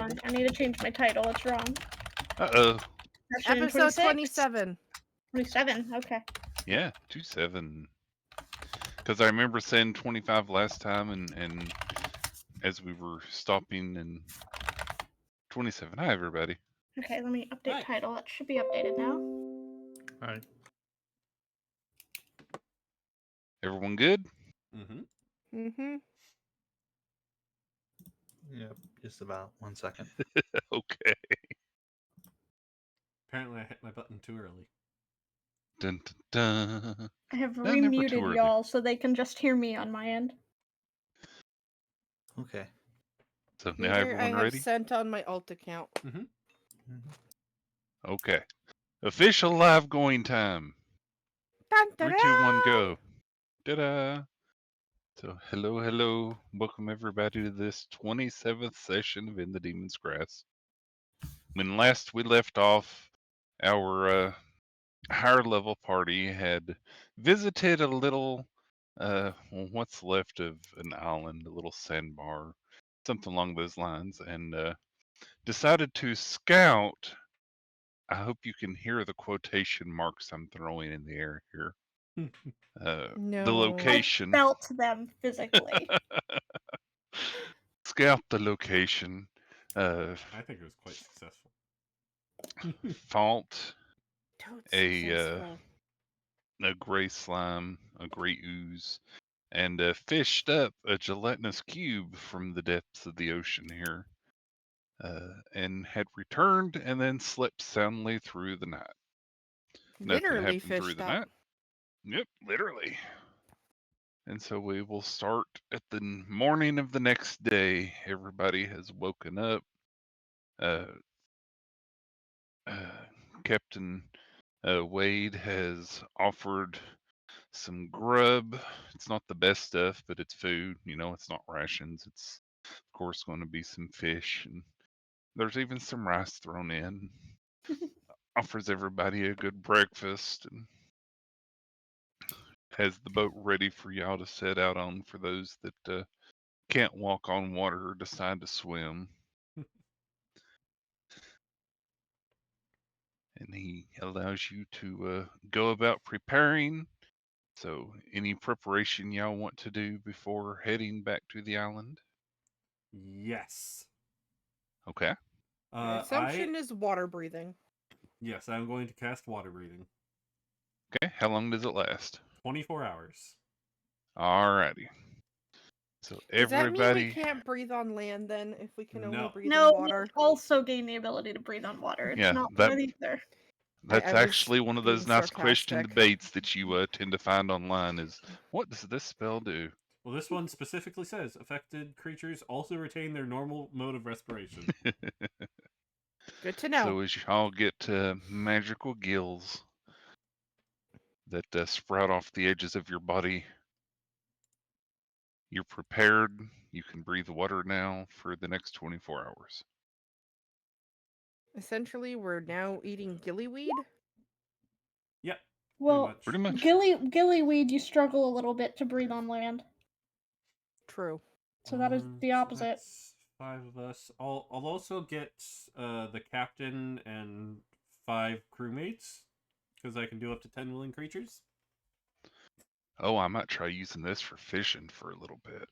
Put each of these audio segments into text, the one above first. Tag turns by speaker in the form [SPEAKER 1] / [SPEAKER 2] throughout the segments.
[SPEAKER 1] on. I need to change my title. It's wrong.
[SPEAKER 2] Uh-oh.
[SPEAKER 1] Session
[SPEAKER 3] Episode
[SPEAKER 1] 26?
[SPEAKER 3] 27.
[SPEAKER 1] 27, okay.
[SPEAKER 2] Yeah, 27. Because I remember saying 25 last time, and as we were stopping, and 27. Hi, everybody.
[SPEAKER 1] Okay, let me update
[SPEAKER 4] Hi.
[SPEAKER 1] title. It should be updated now.
[SPEAKER 4] Alright.
[SPEAKER 2] Everyone good?
[SPEAKER 4] Mm-hmm.
[SPEAKER 3] Mm-hmm.
[SPEAKER 5] Yep, just about 1 second.
[SPEAKER 2] Okay.
[SPEAKER 4] Apparently I hit my button too early.
[SPEAKER 2] Dun, dun, dun.
[SPEAKER 1] I have
[SPEAKER 2] No, never too
[SPEAKER 1] remuted
[SPEAKER 2] early.
[SPEAKER 1] y'all so they can just hear me on my end.
[SPEAKER 5] Okay.
[SPEAKER 2] So now
[SPEAKER 3] Here I
[SPEAKER 2] everyone
[SPEAKER 3] have
[SPEAKER 2] ready?
[SPEAKER 3] sent on my alt account.
[SPEAKER 4] Mm-hmm.
[SPEAKER 2] Okay. Official live going time.
[SPEAKER 3] Dun,
[SPEAKER 2] 3, 2, 1, go. Ta-da! So, hello. Welcome everybody to this 27th session of In the Demon's Grass. When last we left off, our higher level party had visited a little, what's left of an island, a little sandbar, something along those lines, and decided to scout. I hope you can hear the quotation marks I'm throwing in the air here. The
[SPEAKER 3] No.
[SPEAKER 2] location.
[SPEAKER 1] I felt them physically.
[SPEAKER 2] Scout the location.
[SPEAKER 4] I think it was quite successful.
[SPEAKER 2] Fought
[SPEAKER 3] Totes
[SPEAKER 2] a
[SPEAKER 3] successful.
[SPEAKER 2] gray slime, a gray ooze, and fished up a gelatinous cube from the depths of the ocean here, and had returned and then slept soundly through the night. Nothing
[SPEAKER 3] Literally
[SPEAKER 2] happened through
[SPEAKER 3] fished
[SPEAKER 2] the
[SPEAKER 3] up.
[SPEAKER 2] night. Yep, literally. And so we will start at the morning of the next day. Everybody has woken up. Captain Wade has offered some grub. It's not the best stuff, but it's food. You know, it's not rations. It's, of course, going to be some fish. And there's even some rice thrown in. Offers everybody a good breakfast and has the boat ready for y'all to set out on for those that can't walk on water or decide to swim. And he allows you to go about preparing. So, any preparation y'all want to do before heading back to the island?
[SPEAKER 4] Yes.
[SPEAKER 2] Okay.
[SPEAKER 3] My assumption is water breathing.
[SPEAKER 4] Yes, I'm going to cast water breathing.
[SPEAKER 2] Okay. How long does it last?
[SPEAKER 4] 24 hours.
[SPEAKER 2] Alrighty. So
[SPEAKER 3] Does that mean we
[SPEAKER 2] everybody.
[SPEAKER 3] can't breathe on land then if we can only
[SPEAKER 4] No.
[SPEAKER 3] breathe
[SPEAKER 1] No,
[SPEAKER 3] in water?
[SPEAKER 1] we also gain the ability to breathe on water. It's
[SPEAKER 2] Yeah,
[SPEAKER 1] not
[SPEAKER 2] that-
[SPEAKER 1] good either.
[SPEAKER 2] That's
[SPEAKER 3] I was
[SPEAKER 2] actually one of those
[SPEAKER 3] being
[SPEAKER 2] nice question
[SPEAKER 3] sarcastic.
[SPEAKER 2] debates that you tend to find online. Is what does this spell do?
[SPEAKER 4] Well, this one specifically says affected creatures also retain their normal mode of respiration.
[SPEAKER 3] Good to know.
[SPEAKER 2] So as y'all get magical gills that sprout off the edges of your body, you're prepared. You can breathe water now for the next 24 hours.
[SPEAKER 3] Essentially, we're now eating gillyweed.
[SPEAKER 4] Yep.
[SPEAKER 1] Well,
[SPEAKER 2] Pretty much.
[SPEAKER 1] gillyweed, you struggle a little bit to breathe on land.
[SPEAKER 3] True.
[SPEAKER 1] So that is the opposite.
[SPEAKER 4] That's 5 of us. I'll also get the captain and 5 crewmates because I can do up to 10 willing creatures.
[SPEAKER 2] Oh, I might try using this for fishing for a little bit.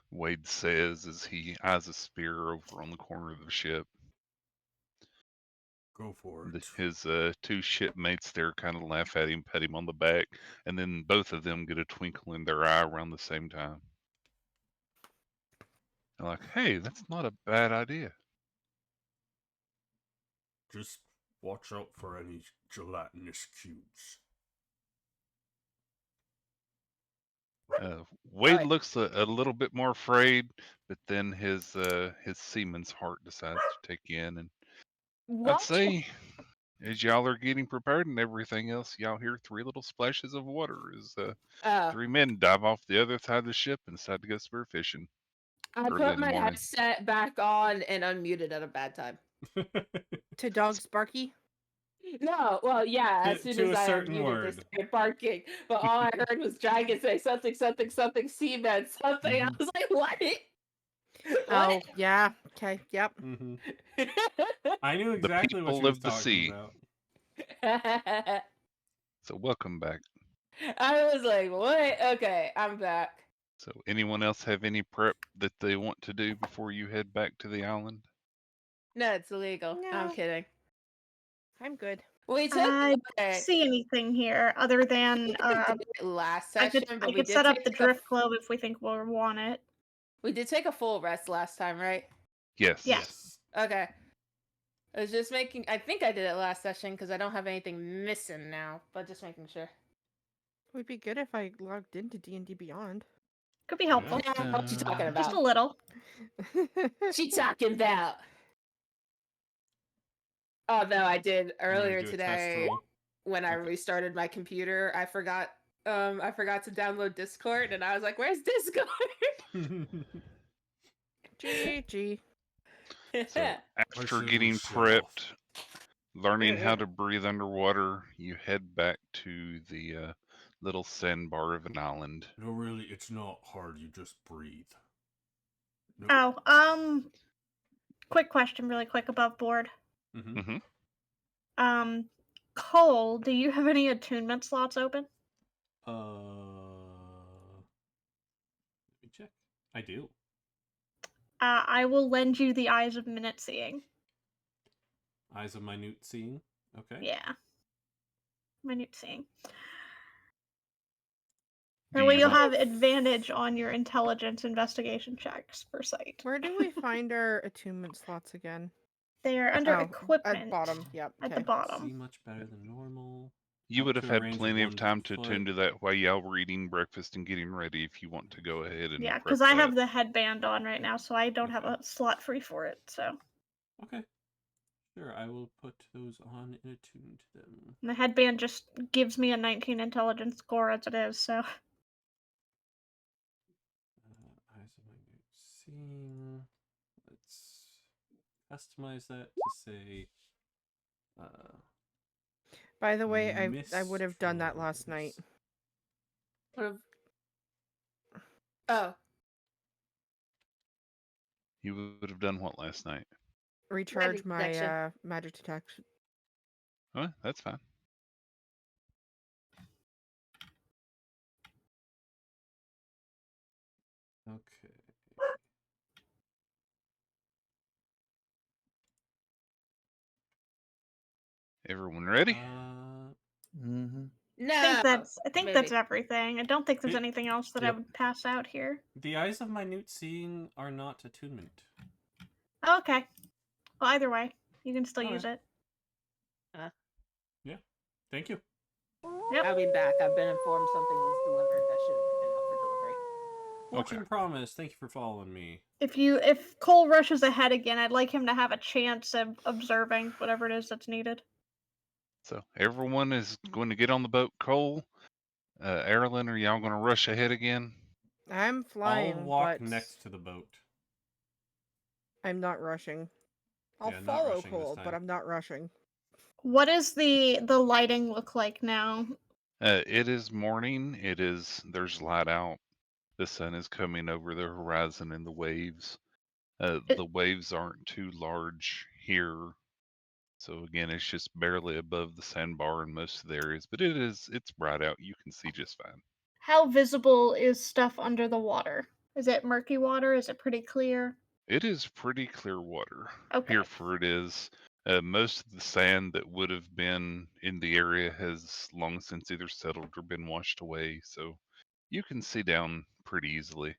[SPEAKER 2] Wade says as he eyes a spear over on the corner of the ship.
[SPEAKER 4] Go for it.
[SPEAKER 2] His 2 shipmates there kind of laugh at him, pat him on the back, and then both of them get a twinkle in their eye around the same time. They're like, hey, that's not a bad idea.
[SPEAKER 4] Just watch out for any gelatinous cubes.
[SPEAKER 2] Wade
[SPEAKER 3] Right.
[SPEAKER 2] looks a little bit more afraid, but then his seaman's heart decides to take in, and
[SPEAKER 1] What?
[SPEAKER 2] I'd say as y'all are getting prepared and everything else, y'all hear 3 little splashes of water as 3 men dive off the other side of the ship and decide to go spear fishing.
[SPEAKER 6] I
[SPEAKER 2] early
[SPEAKER 6] put
[SPEAKER 2] in the
[SPEAKER 6] my
[SPEAKER 2] morning.
[SPEAKER 6] headset back on and unmuted at a bad time.
[SPEAKER 3] To dog Sparky?
[SPEAKER 6] No, well, yeah, as soon
[SPEAKER 4] To
[SPEAKER 6] as
[SPEAKER 4] a
[SPEAKER 6] I
[SPEAKER 4] certain
[SPEAKER 6] unmuted,
[SPEAKER 4] word.
[SPEAKER 6] they started barking. But all I heard was Dragon say something, seaman, something. I was like, what?
[SPEAKER 3] Oh, yeah. Okay, yep.
[SPEAKER 4] Hmm. I knew
[SPEAKER 2] The
[SPEAKER 4] exactly what
[SPEAKER 2] people
[SPEAKER 4] she was
[SPEAKER 2] of the
[SPEAKER 4] talking
[SPEAKER 2] sea.
[SPEAKER 4] about.
[SPEAKER 2] So welcome back.
[SPEAKER 6] I was like, what? Okay, I'm back.
[SPEAKER 2] So anyone else have any prep that they want to do before you head back to the island?
[SPEAKER 6] No, it's illegal. I'm
[SPEAKER 3] No.
[SPEAKER 6] kidding.
[SPEAKER 3] I'm good.
[SPEAKER 6] We took
[SPEAKER 1] I don't
[SPEAKER 6] okay.
[SPEAKER 1] see anything here other than
[SPEAKER 6] We did it last
[SPEAKER 1] I
[SPEAKER 6] session,
[SPEAKER 1] could
[SPEAKER 6] but
[SPEAKER 1] I
[SPEAKER 6] we
[SPEAKER 1] could
[SPEAKER 6] did
[SPEAKER 1] set up
[SPEAKER 6] take
[SPEAKER 1] the
[SPEAKER 6] a
[SPEAKER 1] drift globe if we think we'll want it.
[SPEAKER 6] we did take a full rest last time, right?
[SPEAKER 2] Yes.
[SPEAKER 1] Yes.
[SPEAKER 6] Okay. I was just making. I think I did it last session because I don't have anything missing now, but just making sure.
[SPEAKER 3] It would be good if I logged into D&D Beyond.
[SPEAKER 1] Could be helpful.
[SPEAKER 6] Nah, what you talking
[SPEAKER 1] Just
[SPEAKER 6] about?
[SPEAKER 1] a little.
[SPEAKER 6] She talking about? Oh no, I did
[SPEAKER 4] You wanna
[SPEAKER 6] earlier
[SPEAKER 4] do a test
[SPEAKER 6] today
[SPEAKER 4] roll?
[SPEAKER 6] when I
[SPEAKER 4] Okay.
[SPEAKER 6] restarted my computer. I forgot to download Discord, and I was like, "Where's Discord?"
[SPEAKER 3] GG.
[SPEAKER 2] So after
[SPEAKER 4] should
[SPEAKER 2] getting
[SPEAKER 4] shut off.
[SPEAKER 2] prepped, learning how to breathe underwater, you head back to the little sandbar of an island.
[SPEAKER 4] No, really, it's not hard. You just breathe. No.
[SPEAKER 1] Oh, quick question, really quick, above board.
[SPEAKER 4] Mm-hmm.
[SPEAKER 1] Cole, do you have any attunement slots open?
[SPEAKER 4] Let me check. I do.
[SPEAKER 1] I will lend you the Eyes of Minute Seeing.
[SPEAKER 4] Eyes of minute seeing. Okay.
[SPEAKER 1] Yeah. Minute Seeing.
[SPEAKER 2] Do
[SPEAKER 1] That way
[SPEAKER 2] you
[SPEAKER 1] you'll
[SPEAKER 2] want-
[SPEAKER 1] have advantage on your intelligence investigation checks per site.
[SPEAKER 3] Where do we find our attunement slots again?
[SPEAKER 1] They are under
[SPEAKER 3] Oh,
[SPEAKER 1] equipment.
[SPEAKER 3] at bottom. Yep.
[SPEAKER 1] At the
[SPEAKER 3] Okay.
[SPEAKER 4] See
[SPEAKER 1] bottom.
[SPEAKER 4] much better than normal.
[SPEAKER 2] You
[SPEAKER 4] Up
[SPEAKER 2] would have
[SPEAKER 4] to a
[SPEAKER 2] had
[SPEAKER 4] range of
[SPEAKER 2] plenty of
[SPEAKER 4] 1
[SPEAKER 2] time to
[SPEAKER 4] foot.
[SPEAKER 2] attend to that while y'all were eating breakfast and getting ready if you want to go ahead and
[SPEAKER 1] Yeah,
[SPEAKER 2] prep
[SPEAKER 1] because I have
[SPEAKER 2] that.
[SPEAKER 1] the headband on right now, so I don't have
[SPEAKER 4] Okay.
[SPEAKER 1] a slot free for it. So
[SPEAKER 4] Okay. Sure, I will put those on and attune to them.
[SPEAKER 1] and the headband just gives me a 19 intelligence score as it is. So
[SPEAKER 4] Eyes of minute seeing. Let's customize that to say.
[SPEAKER 3] By the way, I would have done that last night.
[SPEAKER 6] What Oh,
[SPEAKER 2] You would have done what last night?
[SPEAKER 3] Recharge
[SPEAKER 6] detection.
[SPEAKER 3] my magic detection.
[SPEAKER 2] Oh, that's fine.
[SPEAKER 4] Okay.
[SPEAKER 2] Everyone ready?
[SPEAKER 5] Mm-hmm.
[SPEAKER 6] no.
[SPEAKER 1] I think that's
[SPEAKER 6] maybe.
[SPEAKER 1] everything. I don't think there's
[SPEAKER 4] It-
[SPEAKER 1] anything else that I
[SPEAKER 5] Yep.
[SPEAKER 1] would pass out here.
[SPEAKER 4] The eyes of minute seeing are not attunement.
[SPEAKER 1] Oh, okay. Well, either way, you can still use
[SPEAKER 4] Okay.
[SPEAKER 1] it.
[SPEAKER 4] Yeah. Thank you.
[SPEAKER 1] Yep.
[SPEAKER 6] I'll be back. I've been informed something was delivered that shouldn't have been out for delivery.
[SPEAKER 4] Fortune promise. Thank you for following me.
[SPEAKER 1] If Cole rushes ahead again, I'd like him to have a chance of observing whatever it is that's needed.
[SPEAKER 2] So everyone is going to get on the boat. Cole, Erilyn, are y'all going to rush ahead again?
[SPEAKER 3] I'm flying,
[SPEAKER 4] I'll walk
[SPEAKER 3] but
[SPEAKER 4] next to the boat.
[SPEAKER 3] I'm not rushing. I'll
[SPEAKER 4] Yeah, not
[SPEAKER 3] follow
[SPEAKER 4] rushing this
[SPEAKER 3] Cole,
[SPEAKER 4] time.
[SPEAKER 3] but I'm not rushing.
[SPEAKER 1] What is the lighting look like now?
[SPEAKER 2] It is morning. There's light out. The sun is coming over the horizon and the waves. The waves aren't too large here. So again, it's just barely above the sandbar in most of the areas, but it's bright out. You can see just fine.
[SPEAKER 1] How visible is stuff under the water? Is it murky water? Is it pretty clear?
[SPEAKER 2] It is pretty clear water.
[SPEAKER 1] Okay.
[SPEAKER 2] Here for it is. Most of the sand that would have been in the area has long since either settled or been washed away, so you can see down pretty easily.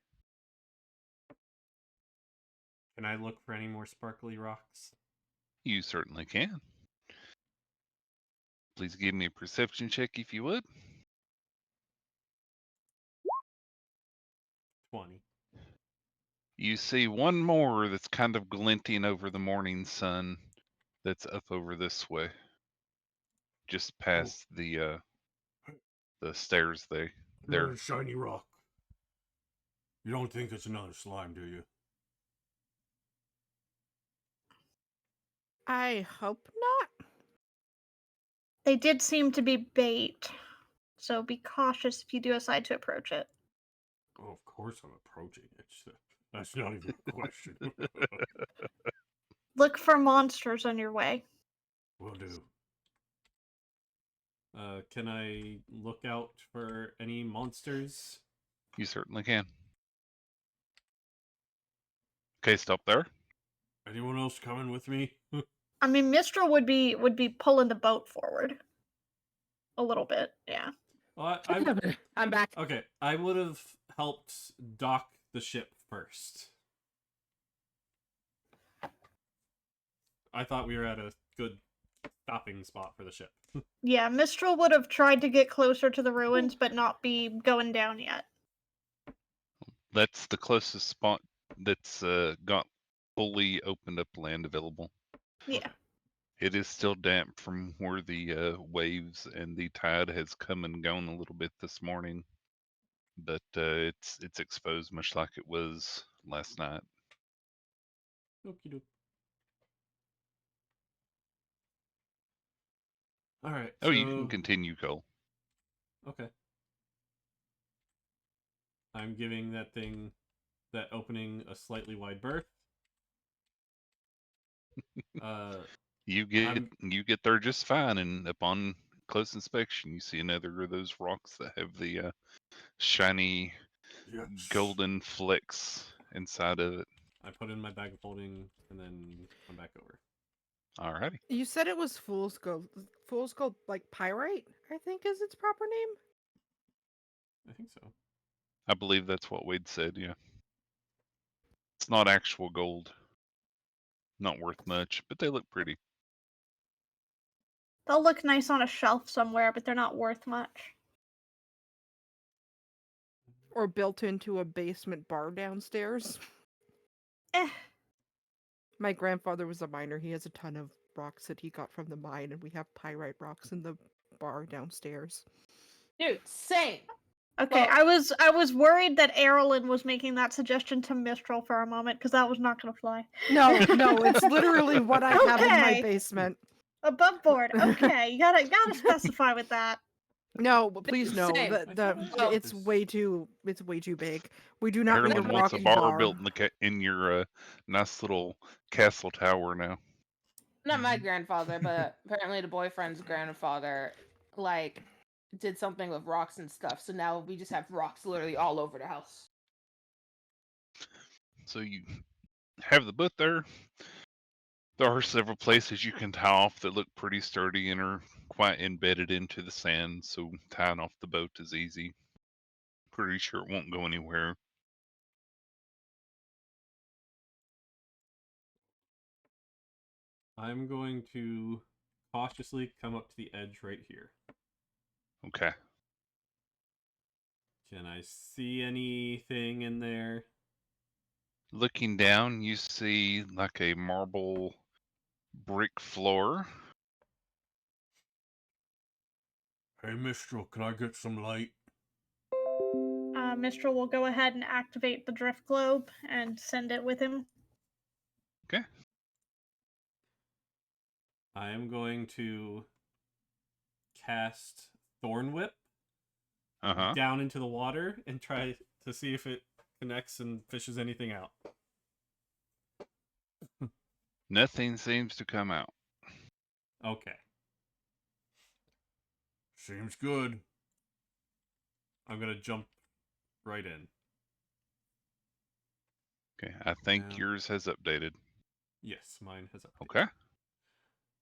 [SPEAKER 4] Can I look for any more sparkly rocks?
[SPEAKER 2] You certainly can. Please give me a perception check if you would.
[SPEAKER 4] 20.
[SPEAKER 2] You see one more that's kind of glinting over the morning sun that's up over this way. Just past the stairs there.
[SPEAKER 4] Another shiny rock. You don't think it's another slime, do you?
[SPEAKER 3] I hope not.
[SPEAKER 1] They did seem to be bait, so be cautious if you do decide to approach it.
[SPEAKER 4] Oh, of course I'm approaching it. That's not even a question.
[SPEAKER 1] Look for monsters on your way.
[SPEAKER 4] Will do. Can I look out for any monsters?
[SPEAKER 2] You certainly can. Okay, stop there.
[SPEAKER 4] Anyone else coming with me?
[SPEAKER 1] I mean, Mistral would be pulling the boat forward a little bit. Yeah.
[SPEAKER 4] Well,
[SPEAKER 6] I'm back.
[SPEAKER 4] okay. I would have helped dock the ship first. I thought we were at a good stopping spot for the ship.
[SPEAKER 1] Yeah, Mistral would have tried to get closer to the ruins, but not be going down yet.
[SPEAKER 2] That's the closest spot that's got fully opened up land available.
[SPEAKER 1] Yeah.
[SPEAKER 4] Okay.
[SPEAKER 2] It is still damp from where the waves and the tide has come and gone a little bit this morning, but it's exposed much like it was last night.
[SPEAKER 4] Okie doke. All right.
[SPEAKER 2] Oh, you can continue, Cole.
[SPEAKER 4] Okay. I'm giving that opening a slightly wide berth.
[SPEAKER 2] You get there just fine, and upon close inspection, you see another of those rocks that have the shiny
[SPEAKER 4] Yes.
[SPEAKER 2] golden flecks inside of it.
[SPEAKER 4] I put in my bag of holding and then come back over.
[SPEAKER 2] Alrighty.
[SPEAKER 3] You said it was fool's gold, like pyrite, I think is its proper name.
[SPEAKER 4] I think so.
[SPEAKER 2] I believe that's what Wade said, yeah. It's not actual gold. Not worth much, but they look pretty.
[SPEAKER 1] They'll look nice on a shelf somewhere, but they're not worth much.
[SPEAKER 3] Or built into a basement bar downstairs.
[SPEAKER 1] Eh.
[SPEAKER 3] My grandfather was a miner. He has a ton of rocks that he got from the mine, and we have pyrite rocks in the bar downstairs.
[SPEAKER 6] Dude, same.
[SPEAKER 1] Okay,
[SPEAKER 6] Well-
[SPEAKER 1] I was worried that Erlen was making that suggestion to Mistral for a moment, because that was not going to fly.
[SPEAKER 3] No, it's literally what I have in my
[SPEAKER 1] Okay.
[SPEAKER 3] basement.
[SPEAKER 1] Above board. Okay, you gotta specify with that.
[SPEAKER 3] No, but please no.
[SPEAKER 6] Same. Well-
[SPEAKER 3] It's way too big. We do not need a
[SPEAKER 2] Carolyn wants a
[SPEAKER 3] rocky
[SPEAKER 2] bar,
[SPEAKER 3] bar.
[SPEAKER 2] built in your nice little castle tower now.
[SPEAKER 6] Not my grandfather, but apparently the boyfriend's grandfather, like, did something with rocks and stuff. So now we just have rocks literally all over the house.
[SPEAKER 2] So you have the boat there. There are several places you can tie off that look pretty sturdy and are quite embedded into the sand, so tying off the boat is easy. Pretty sure it won't go anywhere.
[SPEAKER 4] I'm going to cautiously come up to the edge right here.
[SPEAKER 2] Okay.
[SPEAKER 4] Can I see anything in there?
[SPEAKER 2] Looking down, you see like a marble brick floor.
[SPEAKER 4] Hey, Mistral, can I get some light?
[SPEAKER 1] Mistral will go ahead and activate the drift globe and send it with him.
[SPEAKER 2] Okay.
[SPEAKER 4] I am going to cast Thorn Whip
[SPEAKER 2] Uh-huh.
[SPEAKER 4] down into the water and try to see if it connects and fishes anything out.
[SPEAKER 2] Nothing seems to come out.
[SPEAKER 4] Okay. Seems good. I'm gonna jump right in.
[SPEAKER 2] Okay, I think
[SPEAKER 4] Yeah.
[SPEAKER 2] yours has updated.
[SPEAKER 4] Yes, mine has updated.
[SPEAKER 2] Okay.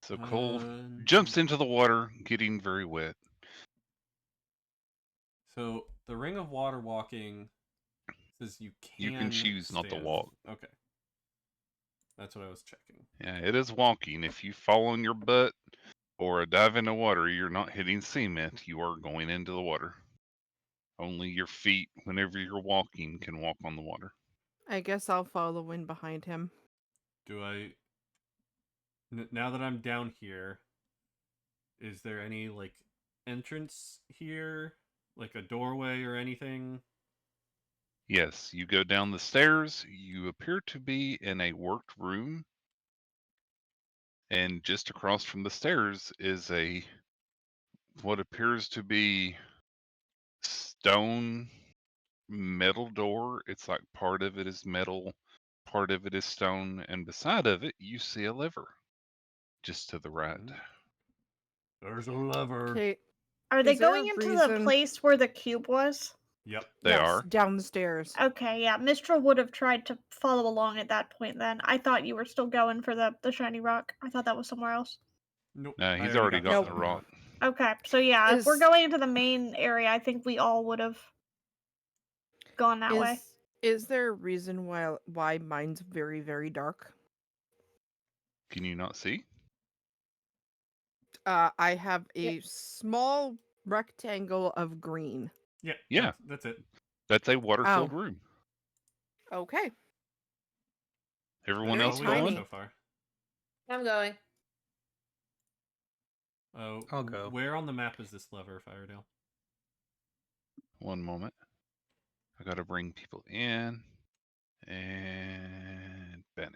[SPEAKER 2] So Cole
[SPEAKER 4] Uh,
[SPEAKER 2] jumps into the water, getting very wet.
[SPEAKER 4] So the Ring of Water walking says you
[SPEAKER 2] can choose not to
[SPEAKER 4] stand.
[SPEAKER 2] walk.
[SPEAKER 4] Okay. That's what I was checking.
[SPEAKER 2] Yeah, it is walking. If you fall on your butt or dive in the water, you're not hitting cement. You are going into the water. Only your feet, whenever you're walking, can walk on the water.
[SPEAKER 3] I guess I'll follow in behind him.
[SPEAKER 4] Do I now that I'm down here, is there any like entrance here? Like a doorway or anything?
[SPEAKER 2] Yes, you go down the stairs. You appear to be in a worked room. And just across from the stairs is what appears to be stone metal door. It's like part of it is metal, part of it is stone, and beside of it you see a lever just to the right.
[SPEAKER 4] There's a lever.
[SPEAKER 3] Okay.
[SPEAKER 1] Are they
[SPEAKER 3] Is there
[SPEAKER 1] going
[SPEAKER 3] a
[SPEAKER 1] into the
[SPEAKER 3] reason-
[SPEAKER 1] place where the cube was?
[SPEAKER 4] Yep.
[SPEAKER 2] They
[SPEAKER 3] Yes,
[SPEAKER 2] are.
[SPEAKER 3] down the stairs.
[SPEAKER 1] Okay, yeah. Mistral would have tried to follow along at that point then. I thought you were still going for the shiny rock. I thought that was somewhere else.
[SPEAKER 4] Nope.
[SPEAKER 2] No,
[SPEAKER 4] I
[SPEAKER 2] he's already
[SPEAKER 4] got
[SPEAKER 2] got
[SPEAKER 3] Nope.
[SPEAKER 2] the rock.
[SPEAKER 1] Okay, so yeah, if we're
[SPEAKER 3] Is-
[SPEAKER 1] going into the main area, I think we all would have gone that way.
[SPEAKER 3] Is there a reason why mine's very, very dark?
[SPEAKER 2] Can you not see?
[SPEAKER 3] I have a small rectangle of green.
[SPEAKER 4] Yeah.
[SPEAKER 2] Yeah.
[SPEAKER 4] That's it.
[SPEAKER 2] That's a water-filled
[SPEAKER 3] Oh.
[SPEAKER 2] room.
[SPEAKER 3] Okay.
[SPEAKER 2] Everyone
[SPEAKER 3] Very
[SPEAKER 2] else
[SPEAKER 4] All we got
[SPEAKER 2] going?
[SPEAKER 4] so far.
[SPEAKER 6] I'm going.
[SPEAKER 4] Oh,
[SPEAKER 5] I'll go.
[SPEAKER 4] Where on the map is this lever, Firedale?
[SPEAKER 2] One moment. I gotta bring people in. And back.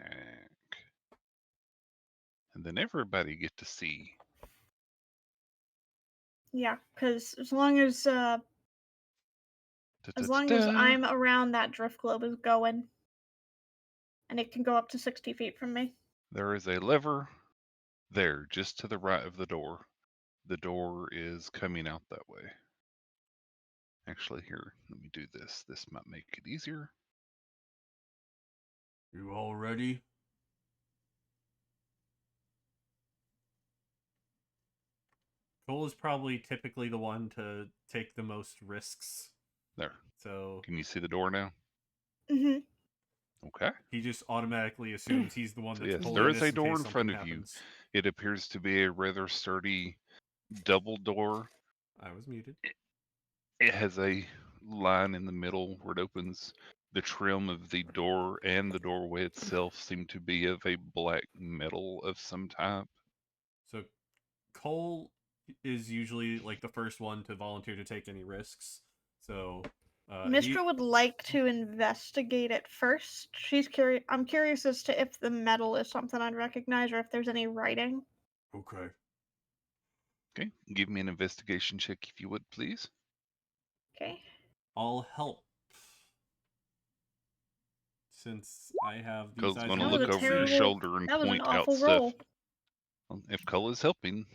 [SPEAKER 2] And then everybody get to see.
[SPEAKER 1] Yeah, because as long as I'm around, that drift globe is going, and it can go up to 60 feet from me.
[SPEAKER 2] There is a lever there, just to the right of the door. The door is coming out that way. Actually, here, let me do this. This might make it easier.
[SPEAKER 4] You all ready? Cole is probably typically the one to take the most risks.
[SPEAKER 2] There.
[SPEAKER 4] So
[SPEAKER 2] Can you see the door now?
[SPEAKER 1] Mm-hmm.
[SPEAKER 2] Okay.
[SPEAKER 4] he just automatically assumes he's the one
[SPEAKER 2] So
[SPEAKER 4] that's
[SPEAKER 2] yes,
[SPEAKER 4] pulling
[SPEAKER 2] there is
[SPEAKER 4] this
[SPEAKER 2] a
[SPEAKER 4] in
[SPEAKER 2] door
[SPEAKER 4] case
[SPEAKER 2] in
[SPEAKER 4] something
[SPEAKER 2] front of you.
[SPEAKER 4] happens.
[SPEAKER 2] It appears to be a rather sturdy double door.
[SPEAKER 4] I was muted.
[SPEAKER 2] It has a line in the middle where it opens. The trim of the door and the doorway itself seem to be of a black metal of some type.
[SPEAKER 4] So Cole is usually like the first one to volunteer to take any risks. So
[SPEAKER 1] Mistral would like to investigate it first. She's curious. I'm curious as to if the metal is something I'd recognize or if there's any writing.
[SPEAKER 4] Okay.
[SPEAKER 2] Okay, give me an investigation check if you would, please.
[SPEAKER 1] Okay.
[SPEAKER 4] I'll help. Since I have these
[SPEAKER 2] Cole's
[SPEAKER 4] eyes
[SPEAKER 2] going to
[SPEAKER 1] That
[SPEAKER 4] on
[SPEAKER 1] was
[SPEAKER 2] look
[SPEAKER 1] a
[SPEAKER 2] over your
[SPEAKER 1] terrible-
[SPEAKER 2] shoulder and
[SPEAKER 1] That was an
[SPEAKER 2] point out
[SPEAKER 1] awful
[SPEAKER 2] stuff.
[SPEAKER 1] roll.
[SPEAKER 2] If Cole is helping,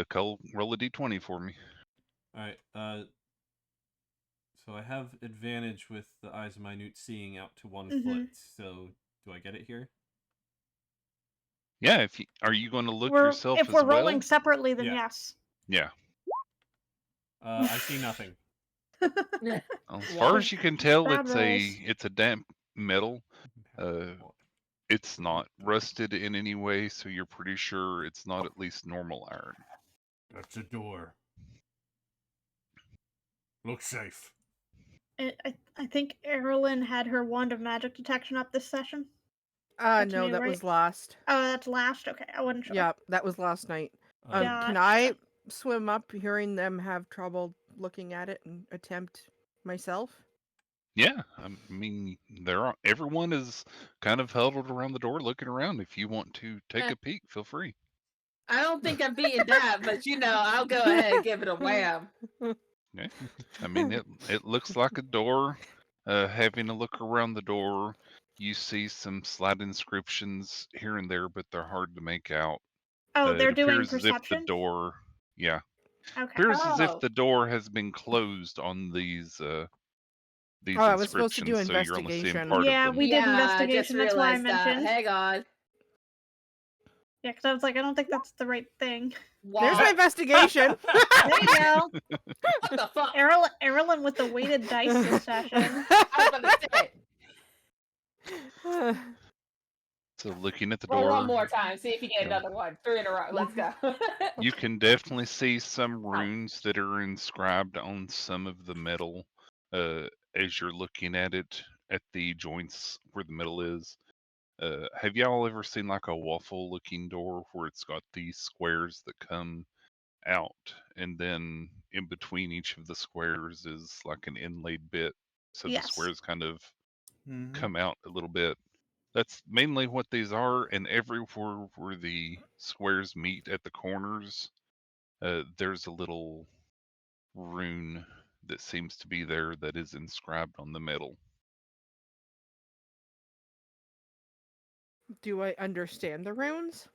[SPEAKER 2] Cole, roll a d20 for me.
[SPEAKER 4] Alright, so I have advantage with the eyes of minute seeing out to 1
[SPEAKER 1] Mhm.
[SPEAKER 4] foot. So do I get it here?
[SPEAKER 2] Yeah, are you going to look yourself
[SPEAKER 1] If
[SPEAKER 2] as
[SPEAKER 1] we're
[SPEAKER 2] well?
[SPEAKER 1] rolling separately, then
[SPEAKER 4] Yeah.
[SPEAKER 1] yes.
[SPEAKER 2] Yeah.
[SPEAKER 4] I see nothing.
[SPEAKER 2] Well, as far as you can tell,
[SPEAKER 1] Bad
[SPEAKER 2] it's a damp metal. It's not rusted in any way, so you're pretty sure it's not at least normal iron.
[SPEAKER 4] That's a door. Looks safe.
[SPEAKER 1] I think Erilyn had her wand of magic detection up this session. That's
[SPEAKER 3] No,
[SPEAKER 1] new,
[SPEAKER 3] that
[SPEAKER 1] right?
[SPEAKER 3] was last.
[SPEAKER 1] Oh, that's last. Okay, I wasn't sure.
[SPEAKER 3] Yep, that was last night.
[SPEAKER 1] Gotcha.
[SPEAKER 3] Can I swim up, hearing them have trouble looking at it, and attempt myself?
[SPEAKER 2] Yeah, I mean, everyone is kind of huddled around the door looking around. If you want to take a peek, feel free.
[SPEAKER 6] I don't think I'm beating that, but I'll go ahead and give it a wham.
[SPEAKER 2] Okay. I mean, it looks like a door. Having a look around the door, you see some slight inscriptions here and there, but they're hard to make out.
[SPEAKER 1] Oh, they're
[SPEAKER 2] it
[SPEAKER 1] doing
[SPEAKER 2] appears as if the
[SPEAKER 1] perception?
[SPEAKER 2] door, yeah,
[SPEAKER 1] Okay.
[SPEAKER 2] appears as if
[SPEAKER 6] Oh.
[SPEAKER 2] the door has been closed on these
[SPEAKER 3] Oh, I was supposed to do
[SPEAKER 2] inscriptions, so you're only seeing
[SPEAKER 3] investigation.
[SPEAKER 2] part
[SPEAKER 1] Yeah,
[SPEAKER 2] of them.
[SPEAKER 1] we did
[SPEAKER 6] Yeah, I just
[SPEAKER 1] investigation. That's why I
[SPEAKER 6] realized that.
[SPEAKER 1] mentioned.
[SPEAKER 6] Hang on.
[SPEAKER 1] Yeah, because I was like, I don't think that's the right thing.
[SPEAKER 3] There's my
[SPEAKER 6] What?
[SPEAKER 3] investigation.
[SPEAKER 1] There you go.
[SPEAKER 6] What the fuck?
[SPEAKER 1] Erilyn with the weighted dice this session.
[SPEAKER 6] I was about to say.
[SPEAKER 2] So looking at the
[SPEAKER 6] Roll
[SPEAKER 2] door,
[SPEAKER 6] one more time. See if you get
[SPEAKER 2] Yeah.
[SPEAKER 6] another one. 3 in a row. Let's go.
[SPEAKER 2] you can definitely see some runes that are inscribed on some of the metal as you're looking at it at the joints where the metal is. Have y'all ever seen like a waffle looking door where it's got these squares that come out, and then in between each of the squares is like an inlaid bit, so
[SPEAKER 1] Yes.
[SPEAKER 2] the squares kind of
[SPEAKER 5] Mhm.
[SPEAKER 2] come out a little bit? That's mainly what these are, and everywhere where the squares meet at the corners, there's a little rune that seems to be there that is inscribed on the metal.
[SPEAKER 3] Do I understand the runes?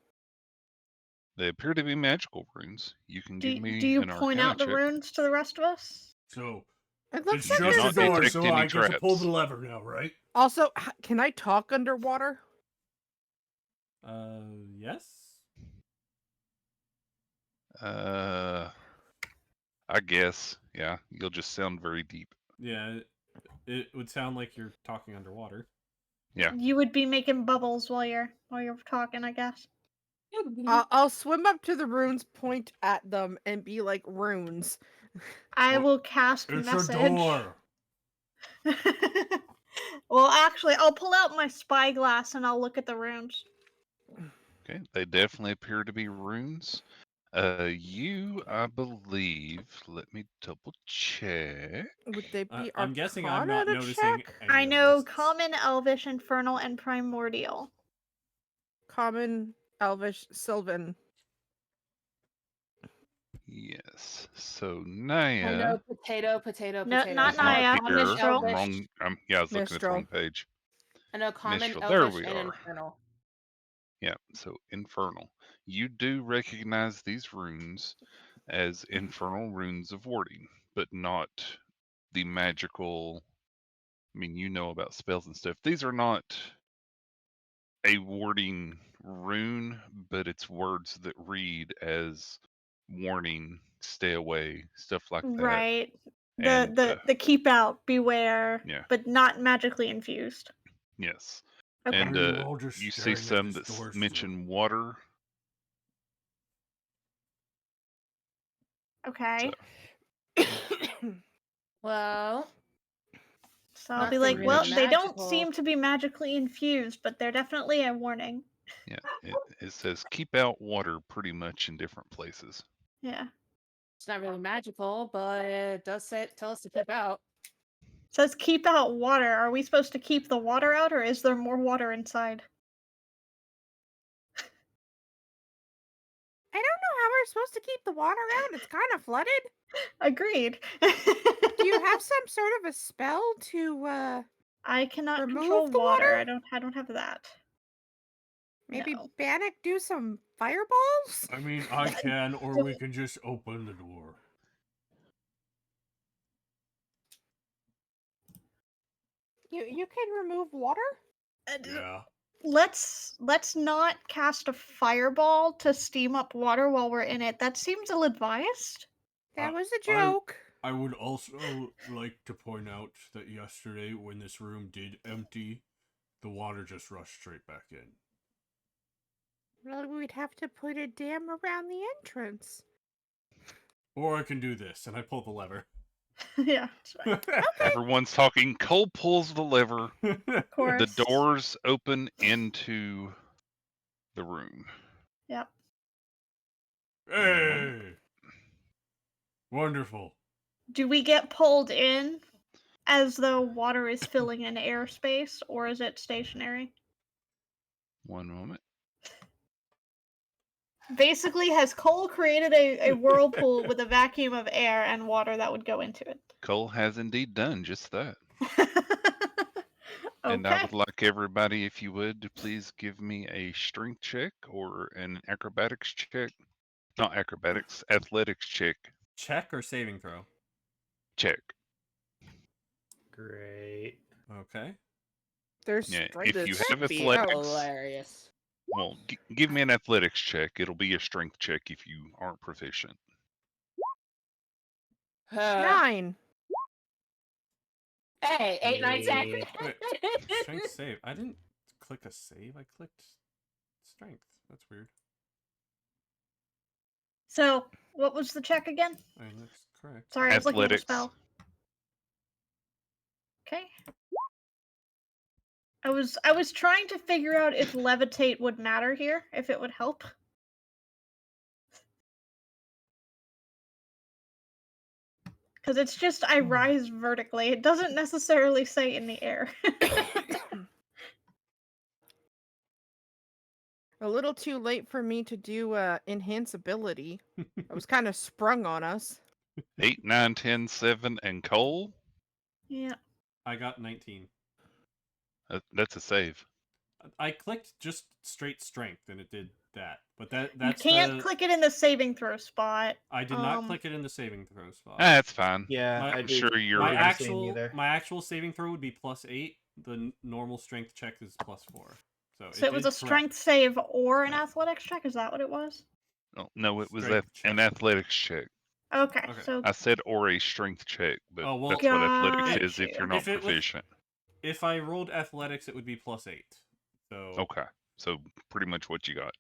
[SPEAKER 2] They appear to be magical runes. You can give
[SPEAKER 1] Do
[SPEAKER 2] me
[SPEAKER 1] you
[SPEAKER 2] an
[SPEAKER 1] point
[SPEAKER 2] Arcana
[SPEAKER 1] out the
[SPEAKER 2] check.
[SPEAKER 1] runes to the rest of us?
[SPEAKER 4] So
[SPEAKER 3] It
[SPEAKER 4] it
[SPEAKER 3] looks
[SPEAKER 2] You
[SPEAKER 3] like
[SPEAKER 2] do
[SPEAKER 4] shuts the
[SPEAKER 2] not
[SPEAKER 3] there's
[SPEAKER 4] door,
[SPEAKER 2] detect
[SPEAKER 4] so
[SPEAKER 2] any
[SPEAKER 4] I get to pull the
[SPEAKER 2] traps.
[SPEAKER 4] lever now, right?
[SPEAKER 3] also. Can I talk underwater?
[SPEAKER 4] Yes.
[SPEAKER 2] I guess. Yeah, you'll just sound very deep.
[SPEAKER 4] Yeah, it would sound like you're talking underwater.
[SPEAKER 2] Yeah.
[SPEAKER 1] You would be making bubbles while you're talking, I guess.
[SPEAKER 3] I'll swim up to the runes, point at them, and be like, runes.
[SPEAKER 1] I
[SPEAKER 4] What?
[SPEAKER 1] will cast
[SPEAKER 4] It's
[SPEAKER 1] message.
[SPEAKER 4] a door.
[SPEAKER 1] Well, actually, I'll pull out my spyglass and I'll look at the runes.
[SPEAKER 2] Okay. They definitely appear to be runes. You, I believe. Let me double check.
[SPEAKER 3] Would they be
[SPEAKER 4] I'm guessing I'm not
[SPEAKER 3] Arcana
[SPEAKER 4] noticing
[SPEAKER 3] check?
[SPEAKER 4] any
[SPEAKER 1] I
[SPEAKER 4] of
[SPEAKER 1] know
[SPEAKER 4] this.
[SPEAKER 1] Common, Elvish, Infernal, and Primordial.
[SPEAKER 3] Common, Elvish, Sylvan.
[SPEAKER 2] Yes. So
[SPEAKER 6] I
[SPEAKER 2] Naya
[SPEAKER 6] know potato, potato,
[SPEAKER 1] No,
[SPEAKER 6] potato.
[SPEAKER 1] not
[SPEAKER 2] is
[SPEAKER 6] I know
[SPEAKER 2] not
[SPEAKER 1] Naya.
[SPEAKER 6] common,
[SPEAKER 2] here.
[SPEAKER 1] Mistral.
[SPEAKER 2] I'm
[SPEAKER 6] elvish.
[SPEAKER 2] wrong. Yeah, I was looking at the
[SPEAKER 3] Mistral.
[SPEAKER 2] wrong page.
[SPEAKER 6] I know common,
[SPEAKER 2] Mistral. There
[SPEAKER 6] elvish,
[SPEAKER 2] we
[SPEAKER 6] and
[SPEAKER 2] are.
[SPEAKER 6] infernal.
[SPEAKER 2] Yeah. So infernal. You do recognize these runes as infernal runes of warding, but not the magical. I mean, you know about spells and stuff. These are not a warding rune, but it's words that read as warning, stay away, stuff like that.
[SPEAKER 1] Right.
[SPEAKER 2] And
[SPEAKER 1] The keep out, beware,
[SPEAKER 2] yeah,
[SPEAKER 1] but not magically infused.
[SPEAKER 2] yes.
[SPEAKER 1] Okay.
[SPEAKER 2] And
[SPEAKER 4] Are you all just
[SPEAKER 2] you see
[SPEAKER 4] staring at
[SPEAKER 2] some
[SPEAKER 4] this
[SPEAKER 2] that
[SPEAKER 4] door
[SPEAKER 2] mention water.
[SPEAKER 1] Okay.
[SPEAKER 6] Well,
[SPEAKER 1] So I'll be
[SPEAKER 6] nothing
[SPEAKER 1] like,
[SPEAKER 6] really
[SPEAKER 1] well, they don't
[SPEAKER 6] magical.
[SPEAKER 1] seem to be magically infused, but they're definitely a warning.
[SPEAKER 2] Yeah, it says keep out water pretty much in different places.
[SPEAKER 1] Yeah.
[SPEAKER 6] It's not really magical, but it does say tell us to keep out.
[SPEAKER 1] It says keep out water. Are we supposed to keep the water out, or is there more water inside?
[SPEAKER 3] I don't know how we're supposed to keep the water out. It's kind of flooded.
[SPEAKER 1] Agreed.
[SPEAKER 3] Do you have some sort of a spell to
[SPEAKER 1] I cannot
[SPEAKER 3] remove
[SPEAKER 1] control
[SPEAKER 3] the
[SPEAKER 1] water.
[SPEAKER 3] water?
[SPEAKER 1] I don't have that.
[SPEAKER 3] maybe
[SPEAKER 1] No.
[SPEAKER 3] Bannock do some fireballs?
[SPEAKER 4] I mean, I can, or we can just open the door.
[SPEAKER 3] You can remove water?
[SPEAKER 4] Yeah.
[SPEAKER 1] Let's not cast a fireball to steam up water while we're in it. That seems ill-advised.
[SPEAKER 3] That was a
[SPEAKER 4] I-
[SPEAKER 3] joke.
[SPEAKER 4] I would also like to point out that yesterday, when this room did empty, the water just rushed straight back in.
[SPEAKER 3] Well, we'd have to put a dam around the entrance.
[SPEAKER 4] Or I can do this, and I pull the lever.
[SPEAKER 1] Yeah, it's fine.
[SPEAKER 2] Everyone's talking. Cole pulls the lever.
[SPEAKER 1] Of course.
[SPEAKER 2] The doors open into the room.
[SPEAKER 1] Yep.
[SPEAKER 4] Hey! Wonderful.
[SPEAKER 1] Do we get pulled in as though water is filling an airspace, or is it stationary?
[SPEAKER 2] One moment.
[SPEAKER 1] Basically, has Cole created a whirlpool with a vacuum of air and water that would go into it?
[SPEAKER 2] Cole has indeed done just that.
[SPEAKER 1] Okay.
[SPEAKER 2] And I would like everybody, if you would, to please give me a strength check or an acrobatics check. Not acrobatics, athletics check.
[SPEAKER 4] Check or saving throw?
[SPEAKER 2] Check.
[SPEAKER 5] Great.
[SPEAKER 4] Okay.
[SPEAKER 3] There's
[SPEAKER 2] Yeah,
[SPEAKER 3] strength
[SPEAKER 2] if you
[SPEAKER 6] This
[SPEAKER 2] have
[SPEAKER 6] should be
[SPEAKER 2] athletics,
[SPEAKER 6] hilarious.
[SPEAKER 2] well, give me an athletics check. It'll be a strength check if you aren't proficient.
[SPEAKER 3] 9.
[SPEAKER 6] Hey, 8, 9, 10.
[SPEAKER 5] Yeah.
[SPEAKER 4] Wait, strength save. I didn't click a save. I clicked strength. That's weird.
[SPEAKER 1] So, what was the check again?
[SPEAKER 4] I mean, that's correct.
[SPEAKER 1] Sorry, I was looking at the
[SPEAKER 2] Athletics.
[SPEAKER 1] spell. Okay. I was trying to figure out if levitate would matter here, if it would help. Because it's just I rise vertically. It doesn't necessarily say in the air.
[SPEAKER 3] A little too late for me to do enhance ability. It was kind of sprung on us.
[SPEAKER 2] 8, 9, 10, 7, and Cole.
[SPEAKER 1] Yeah.
[SPEAKER 4] I got 19.
[SPEAKER 2] That's a save.
[SPEAKER 4] I clicked just straight strength and it did that. But
[SPEAKER 1] You
[SPEAKER 4] that's
[SPEAKER 1] can't
[SPEAKER 4] the
[SPEAKER 1] click it in the saving throw spot.
[SPEAKER 4] I did not click it in the saving throw spot.
[SPEAKER 2] That's fine.
[SPEAKER 5] Yeah,
[SPEAKER 4] My-
[SPEAKER 5] I
[SPEAKER 2] I'm
[SPEAKER 5] did.
[SPEAKER 2] sure
[SPEAKER 5] I
[SPEAKER 2] you're.
[SPEAKER 5] did the same either.
[SPEAKER 4] my actual saving throw would be +8. The normal strength check is +4.
[SPEAKER 1] So it was
[SPEAKER 4] did
[SPEAKER 1] a strength save or an athletics check? Is that what it was?
[SPEAKER 2] Oh, no, it was
[SPEAKER 4] Strength
[SPEAKER 2] an
[SPEAKER 4] check.
[SPEAKER 2] athletics check.
[SPEAKER 1] Okay,
[SPEAKER 4] Okay.
[SPEAKER 1] so
[SPEAKER 2] I said or a strength check, but
[SPEAKER 4] Oh, well,
[SPEAKER 2] that's what athletics
[SPEAKER 1] got
[SPEAKER 2] is if
[SPEAKER 1] you.
[SPEAKER 2] you're not
[SPEAKER 4] If it was-
[SPEAKER 2] proficient.
[SPEAKER 4] If I rolled athletics, it would be +8. So
[SPEAKER 2] Okay, so pretty much what you got.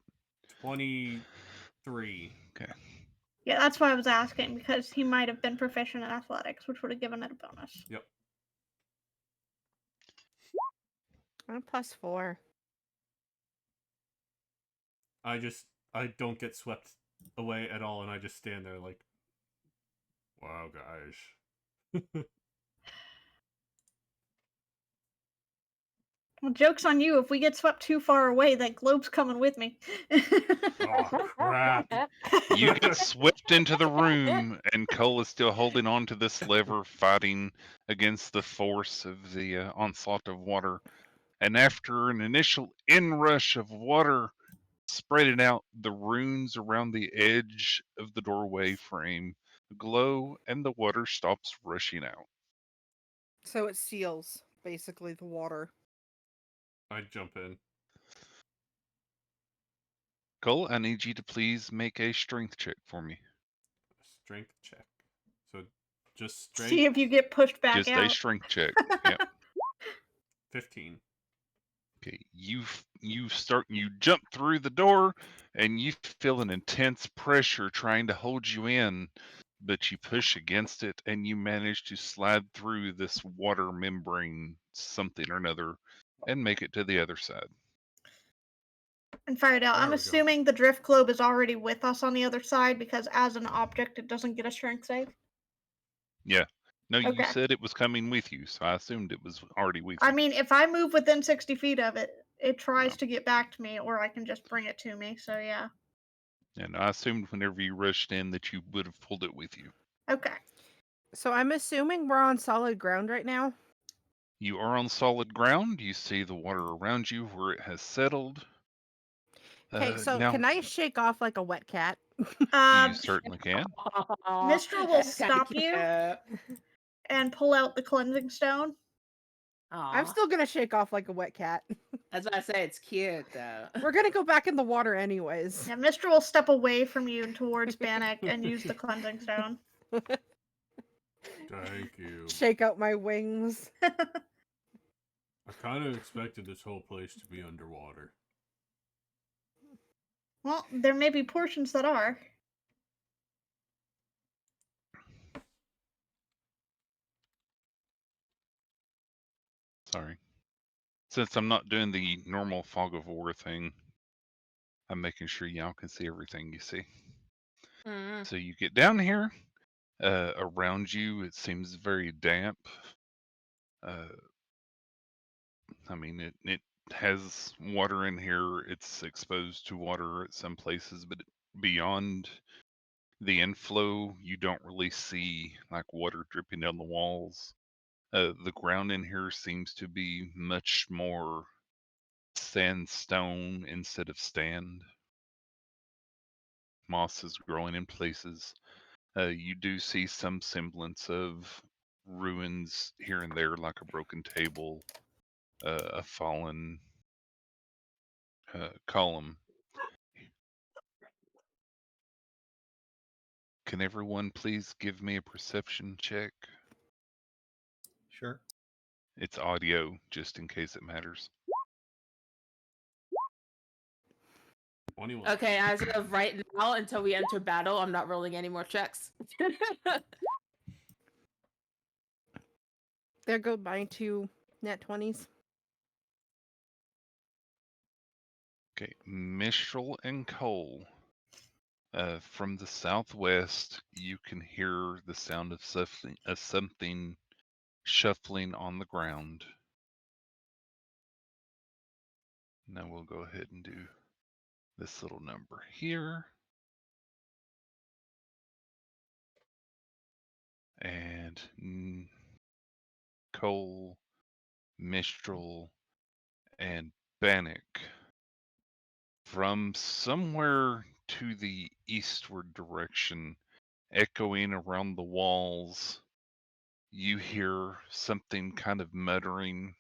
[SPEAKER 4] 23.
[SPEAKER 1] Yeah, that's why I was asking, because he might have been proficient in athletics, which would have given it a bonus.
[SPEAKER 4] Yep.
[SPEAKER 3] I'm +4.
[SPEAKER 4] I don't get swept away at all, and I just stand there like, wow, guys.
[SPEAKER 1] Well, joke's on you. If we get swept too far away, that globe's coming with me.
[SPEAKER 4] Oh crap!
[SPEAKER 2] You get swept into the room, and Cole is still holding on to this lever, fighting against the force of the onslaught of water. And after an initial inrush of water spreading out, the runes around the edge of the doorway frame glow, and the water stops rushing out.
[SPEAKER 3] So it seals, basically, the water.
[SPEAKER 4] I jump in.
[SPEAKER 2] Cole, I need you to please make a strength check for me.
[SPEAKER 4] Strength check. So just strength.
[SPEAKER 1] See if you get pushed back
[SPEAKER 2] Just
[SPEAKER 1] out.
[SPEAKER 2] a strength check. Yep.
[SPEAKER 4] 15.
[SPEAKER 2] Okay, you jump through the door, and you feel an intense pressure trying to hold you in, but you push against it, and you manage to slide through this water membrane, something or another, and make it to the other side.
[SPEAKER 1] And fired out.
[SPEAKER 4] There
[SPEAKER 1] I'm
[SPEAKER 4] we go.
[SPEAKER 1] assuming the drift globe is already with us on the other side, because as an object, it doesn't get a strength save.
[SPEAKER 2] Yeah. No, you
[SPEAKER 1] Okay.
[SPEAKER 2] said it was coming with you, so I assumed it was already with you.
[SPEAKER 1] I mean, if I move within 60 feet of it, it tries
[SPEAKER 2] No.
[SPEAKER 1] to get back to me, or I can just bring it to me. So yeah.
[SPEAKER 2] And I assumed whenever you rushed in that you would have pulled it with you.
[SPEAKER 1] Okay.
[SPEAKER 3] So I'm assuming we're on solid ground right now.
[SPEAKER 2] You are on solid ground. You see the water around you where it has settled.
[SPEAKER 3] Okay, so
[SPEAKER 2] now,
[SPEAKER 3] can I shake off like a wet cat?
[SPEAKER 2] you certainly can.
[SPEAKER 1] Mistral will stop you and pull out the cleansing stone.
[SPEAKER 3] I'm still gonna shake off like a wet cat.
[SPEAKER 6] That's why I say it's cute, though.
[SPEAKER 3] We're gonna go back in the water anyways.
[SPEAKER 1] Yeah, Mistral will step away from you and towards Bannock and use the cleansing stone.
[SPEAKER 4] Thank you.
[SPEAKER 3] Shake out my wings.
[SPEAKER 4] I kind of expected this whole place to be underwater.
[SPEAKER 1] Well, there may be portions that are.
[SPEAKER 2] Sorry. Since I'm not doing the normal fog of war thing, I'm making sure y'all can see everything you see.
[SPEAKER 6] Mm.
[SPEAKER 2] So you get down here. Around you, it seems very damp. I mean, it has water in here. It's exposed to water at some places, but beyond the inflow, you don't really see like water dripping down the walls. The ground in here seems to be much more sandstone instead of sand. Moss is growing in places. You do see some semblance of ruins here and there, like a broken table, a fallen column. Can everyone please give me a perception check?
[SPEAKER 5] Sure.
[SPEAKER 2] It's audio, just in case it matters.
[SPEAKER 4] 21.
[SPEAKER 6] Okay, as of right now, until we enter battle, I'm not rolling any more checks.
[SPEAKER 3] There go my 2 net 20s.
[SPEAKER 2] Okay, Mistral and Cole. From the southwest, you can hear the sound of something shuffling on the ground. Now we'll go ahead and do this little number here. and Cole, Mistral, and Bannock. From somewhere to the eastward direction, echoing around the walls, you hear something kind of muttering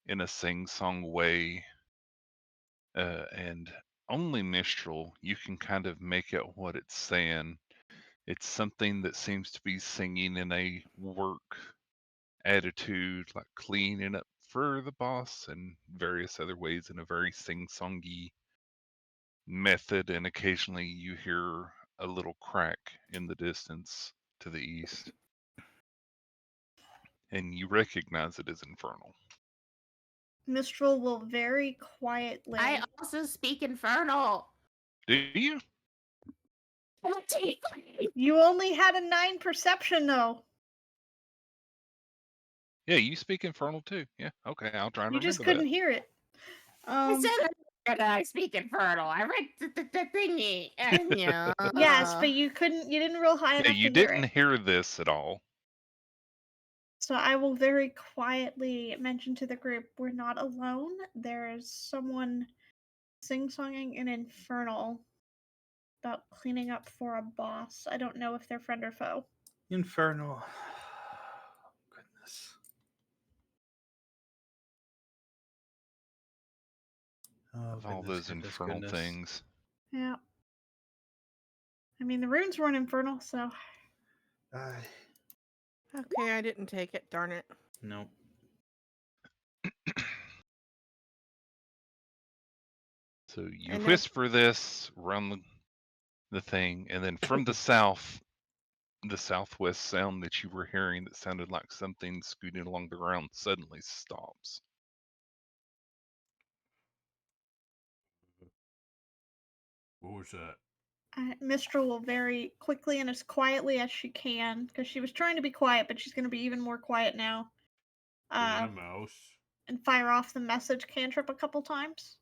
[SPEAKER 2] in a sing-song way, and only Mistral, you can kind of make out what it's saying. It's something that seems to be singing in a work attitude, like cleaning up for the boss and various other ways in a very sing-songy method, and occasionally you hear a little crack in the distance to the east. And you recognize it as Infernal.
[SPEAKER 1] Mistral will very quietly.
[SPEAKER 6] I also speak Infernal.
[SPEAKER 2] Do you?
[SPEAKER 1] You only had a 9 perception, though.
[SPEAKER 2] Yeah, you speak Infernal too. Yeah, okay, I'll try and
[SPEAKER 1] You just
[SPEAKER 2] remember
[SPEAKER 1] couldn't
[SPEAKER 2] that.
[SPEAKER 1] hear it.
[SPEAKER 6] I said that I speak Infernal. I read the thingy. Yeah.
[SPEAKER 1] Yes, but you couldn't. You didn't roll high
[SPEAKER 2] Yeah,
[SPEAKER 1] enough
[SPEAKER 2] you
[SPEAKER 1] to hear
[SPEAKER 2] didn't
[SPEAKER 1] it.
[SPEAKER 2] hear this at all.
[SPEAKER 1] So I will very quietly mention to the group, we're not alone. There is someone sing-songing in Infernal about cleaning up for a boss. I don't know if they're friend or foe.
[SPEAKER 5] Infernal. Goodness. Oh,
[SPEAKER 2] Of all
[SPEAKER 5] goodness,
[SPEAKER 2] those
[SPEAKER 5] goodness,
[SPEAKER 2] infernal
[SPEAKER 5] goodness.
[SPEAKER 2] things.
[SPEAKER 1] Yeah. I mean, the runes weren't infernal, so.
[SPEAKER 3] Okay, I didn't take it. Darn it.
[SPEAKER 5] No.
[SPEAKER 2] So you
[SPEAKER 3] And
[SPEAKER 2] whisper this around the thing, and then from the south, the southwest sound that you were hearing that sounded like something scooting along the ground suddenly stops.
[SPEAKER 4] What was that?
[SPEAKER 1] Mistral will very quickly and as quietly as she can, because she was trying to be quiet, but she's going to be even more quiet now.
[SPEAKER 4] Is it a mouse?
[SPEAKER 1] And fire off the message cantrip a couple times.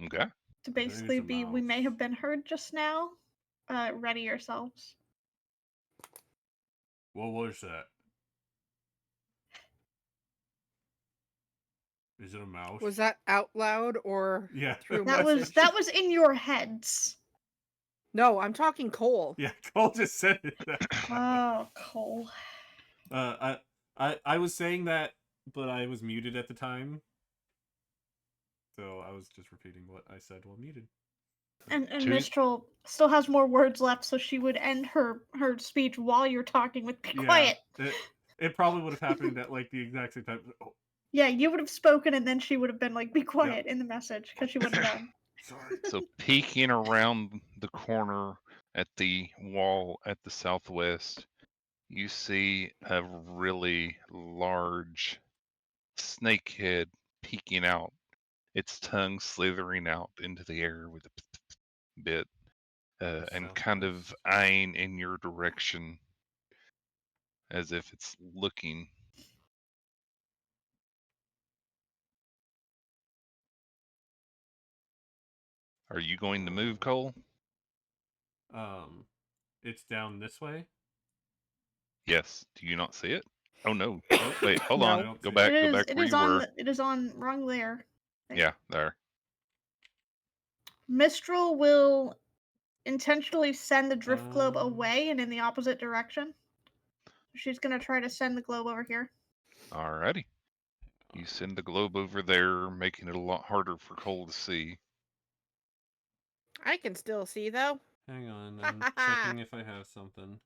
[SPEAKER 2] Okay.
[SPEAKER 1] To
[SPEAKER 4] There's
[SPEAKER 1] basically
[SPEAKER 4] a
[SPEAKER 1] be, we may
[SPEAKER 4] mouse.
[SPEAKER 1] have been heard just now. Ready yourselves.
[SPEAKER 4] What was that? Is it a mouse?
[SPEAKER 3] was that out loud or
[SPEAKER 4] Yeah.
[SPEAKER 3] through
[SPEAKER 1] That
[SPEAKER 3] message?
[SPEAKER 1] was in your heads.
[SPEAKER 3] No, I'm talking Cole.
[SPEAKER 4] Yeah, Cole just said it.
[SPEAKER 1] Oh, Cole.
[SPEAKER 4] I was saying that, but I was muted at the time. So I was just repeating what I said while muted.
[SPEAKER 1] And
[SPEAKER 2] Two-
[SPEAKER 1] Mistral still has more words left, so she would end her speech while you're talking with be quiet.
[SPEAKER 4] It probably would have happened at like the exact same time. Oh,
[SPEAKER 1] Yeah, you would have spoken and then she would have been like, be quiet in the message, because she wouldn't have known.
[SPEAKER 4] sorry.
[SPEAKER 2] So peeking around the corner at the wall at the southwest, you see a really large snake head peeking out, its tongue slithering out into the air with a bit, and kind of
[SPEAKER 4] Southwest.
[SPEAKER 2] eyeing in your direction as if it's looking. Are you going to move, Cole?
[SPEAKER 4] It's down this way.
[SPEAKER 2] Yes. Do you not see it? Oh no.
[SPEAKER 4] Oh,
[SPEAKER 2] Wait, hold
[SPEAKER 3] No.
[SPEAKER 2] on.
[SPEAKER 4] I don't
[SPEAKER 2] Go
[SPEAKER 4] see
[SPEAKER 2] back.
[SPEAKER 1] It
[SPEAKER 2] Go
[SPEAKER 1] is
[SPEAKER 2] back where you were.
[SPEAKER 1] it is on wrong layer.
[SPEAKER 2] Yeah, there.
[SPEAKER 1] Mistral will intentionally send the drift globe
[SPEAKER 4] Um,
[SPEAKER 1] away and in the opposite direction. She's gonna try to send the globe over here.
[SPEAKER 2] Alrighty. You send the globe over there, making it a lot harder for Cole to see.
[SPEAKER 3] I can still see though.
[SPEAKER 4] Hang on, I'm checking if I have something.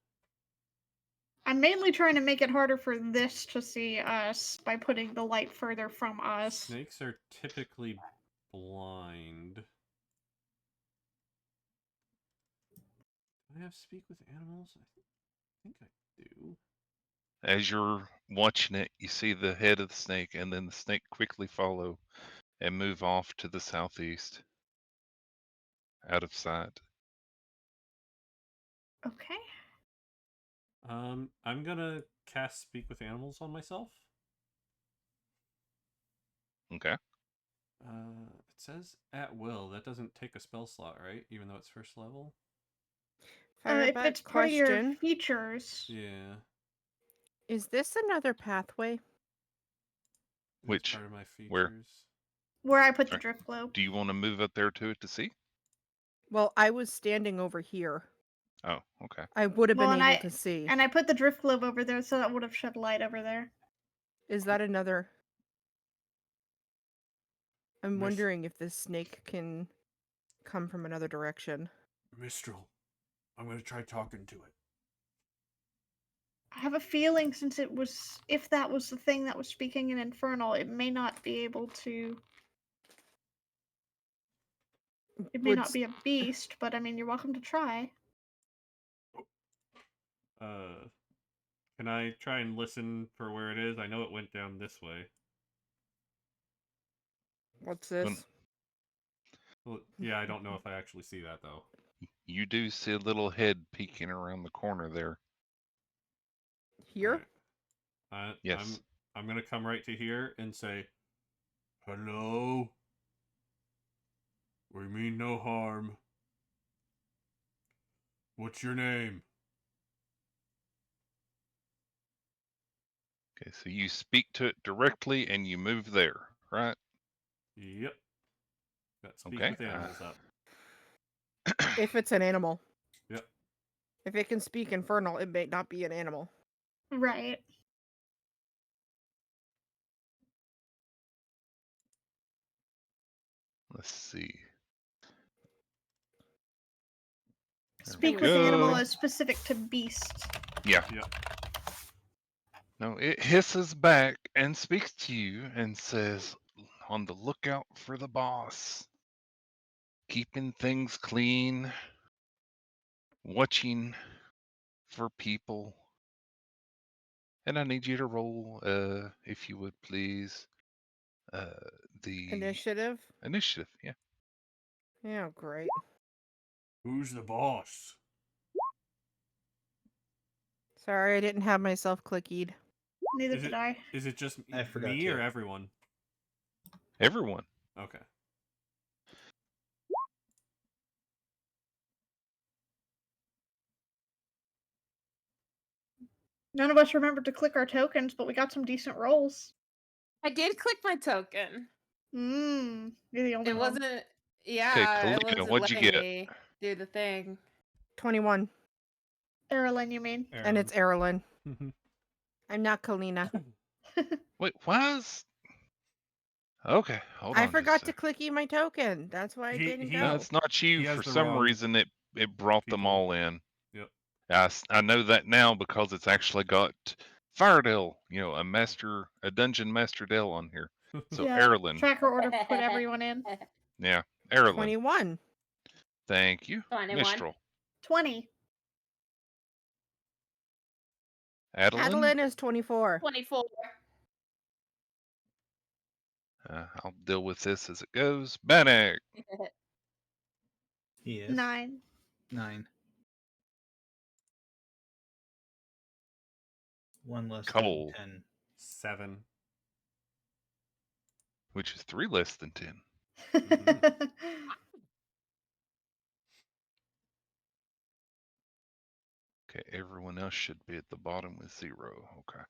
[SPEAKER 1] I'm mainly trying to make it harder for this to see us by putting the light further from us.
[SPEAKER 4] Snakes are typically blind. Do I have speak with animals? I think I do.
[SPEAKER 2] As you're watching it, you see the head of the snake, and then the snake quickly follow and move off to the southeast, out of sight.
[SPEAKER 1] Okay.
[SPEAKER 4] I'm gonna cast speak with animals on myself.
[SPEAKER 2] Okay.
[SPEAKER 4] It says at will. That doesn't take a spell slot, right? Even though it's first level.
[SPEAKER 3] Fire
[SPEAKER 1] If
[SPEAKER 3] back
[SPEAKER 1] it's part of your
[SPEAKER 3] question.
[SPEAKER 1] features,
[SPEAKER 4] Yeah.
[SPEAKER 3] Is this another pathway?
[SPEAKER 4] That's
[SPEAKER 2] Which-
[SPEAKER 4] part of my
[SPEAKER 2] where?
[SPEAKER 4] features.
[SPEAKER 1] Where I put the
[SPEAKER 2] Sorry.
[SPEAKER 1] drift globe.
[SPEAKER 2] Do you want to move up there to it to see?
[SPEAKER 3] Well, I was standing over here.
[SPEAKER 2] Oh, okay.
[SPEAKER 3] I would have
[SPEAKER 1] Well,
[SPEAKER 3] been
[SPEAKER 1] and
[SPEAKER 3] able to see.
[SPEAKER 1] And I put the drift globe over there, so that would have shed light over there.
[SPEAKER 3] Is that another? I'm
[SPEAKER 4] Miss-
[SPEAKER 3] wondering if this snake can come from another direction.
[SPEAKER 4] Mistral, I'm gonna try talking to it.
[SPEAKER 1] I have a feeling since if that was the thing that was speaking in Infernal, it may not be able to. It may
[SPEAKER 3] Would
[SPEAKER 1] not be a beast, but I mean, you're welcome to try.
[SPEAKER 4] Can I try and listen for where it is? I know it went down this way.
[SPEAKER 3] What's this?
[SPEAKER 4] Well, yeah, I don't know if I actually see that though.
[SPEAKER 2] You do see a little head peeking around the corner there.
[SPEAKER 3] Here?
[SPEAKER 4] Alright.
[SPEAKER 2] Yes.
[SPEAKER 4] I'm gonna come right to here and say, "Hello. We mean no harm. What's your name?"
[SPEAKER 2] Okay, so you speak to it directly and you move there, right?
[SPEAKER 4] Yep. Got speak
[SPEAKER 2] Okay,
[SPEAKER 4] with animals up.
[SPEAKER 3] If it's an animal.
[SPEAKER 4] Yep.
[SPEAKER 3] If it can speak infernal, it may not be an animal.
[SPEAKER 1] Right.
[SPEAKER 2] Let's see. There we
[SPEAKER 1] Speak with animal
[SPEAKER 2] go.
[SPEAKER 1] is specific to beast.
[SPEAKER 2] Yeah.
[SPEAKER 4] Yep.
[SPEAKER 2] No, it hisses back and speaks to you and says, on the lookout for the boss. Keeping things clean. Watching for people. And I need you to roll, if you would please, the
[SPEAKER 3] Initiative?
[SPEAKER 2] initiative. Yeah.
[SPEAKER 3] Yeah, great.
[SPEAKER 4] Who's the boss?
[SPEAKER 3] Sorry, I didn't have myself clickied.
[SPEAKER 1] Neither
[SPEAKER 4] Is
[SPEAKER 1] did
[SPEAKER 4] it-
[SPEAKER 1] I.
[SPEAKER 4] Is it just
[SPEAKER 5] I forgot
[SPEAKER 4] me
[SPEAKER 5] to.
[SPEAKER 4] or everyone?
[SPEAKER 2] Everyone.
[SPEAKER 4] Okay.
[SPEAKER 1] None of us remembered to click our tokens, but we got some decent rolls.
[SPEAKER 6] I did click my token.
[SPEAKER 1] You're the only
[SPEAKER 6] It
[SPEAKER 1] one.
[SPEAKER 6] wasn't. Yeah, it
[SPEAKER 2] Kalina,
[SPEAKER 6] wasn't
[SPEAKER 2] what'd you
[SPEAKER 6] letting
[SPEAKER 2] get?
[SPEAKER 6] me do the thing.
[SPEAKER 3] 21.
[SPEAKER 1] Erlen, you mean?
[SPEAKER 3] And it's Erlen.
[SPEAKER 4] Mhm.
[SPEAKER 3] I'm not Kalina.
[SPEAKER 2] Wait, why is... Okay, hold on.
[SPEAKER 3] I
[SPEAKER 2] just a
[SPEAKER 3] forgot to
[SPEAKER 2] sec.
[SPEAKER 3] clicky my token. That's why I
[SPEAKER 4] He-
[SPEAKER 3] didn't
[SPEAKER 4] he-
[SPEAKER 2] No,
[SPEAKER 3] go.
[SPEAKER 2] it's not you.
[SPEAKER 4] He has
[SPEAKER 2] For
[SPEAKER 4] the
[SPEAKER 2] some
[SPEAKER 4] wrong
[SPEAKER 2] reason, it brought them
[SPEAKER 4] people.
[SPEAKER 2] all in.
[SPEAKER 4] Yep.
[SPEAKER 2] I know that now because it's actually got Firedale, a dungeon master Dale on here. So
[SPEAKER 1] Yeah.
[SPEAKER 2] Erlen,
[SPEAKER 1] Tracker order put everyone in.
[SPEAKER 2] yeah, Erlen.
[SPEAKER 3] 21.
[SPEAKER 2] Thank you.
[SPEAKER 6] 21.
[SPEAKER 2] Mistral,
[SPEAKER 1] 20.
[SPEAKER 2] Adeline.
[SPEAKER 3] Adeline is 24.
[SPEAKER 6] 24.
[SPEAKER 2] I'll deal with this as it goes. Bannock,
[SPEAKER 5] Yes.
[SPEAKER 1] 9.
[SPEAKER 5] 9. One less
[SPEAKER 2] Cole.
[SPEAKER 5] than 10.
[SPEAKER 4] 7.
[SPEAKER 2] which is 3 less than 10. Okay, everyone else should be at the bottom with 0. Okay.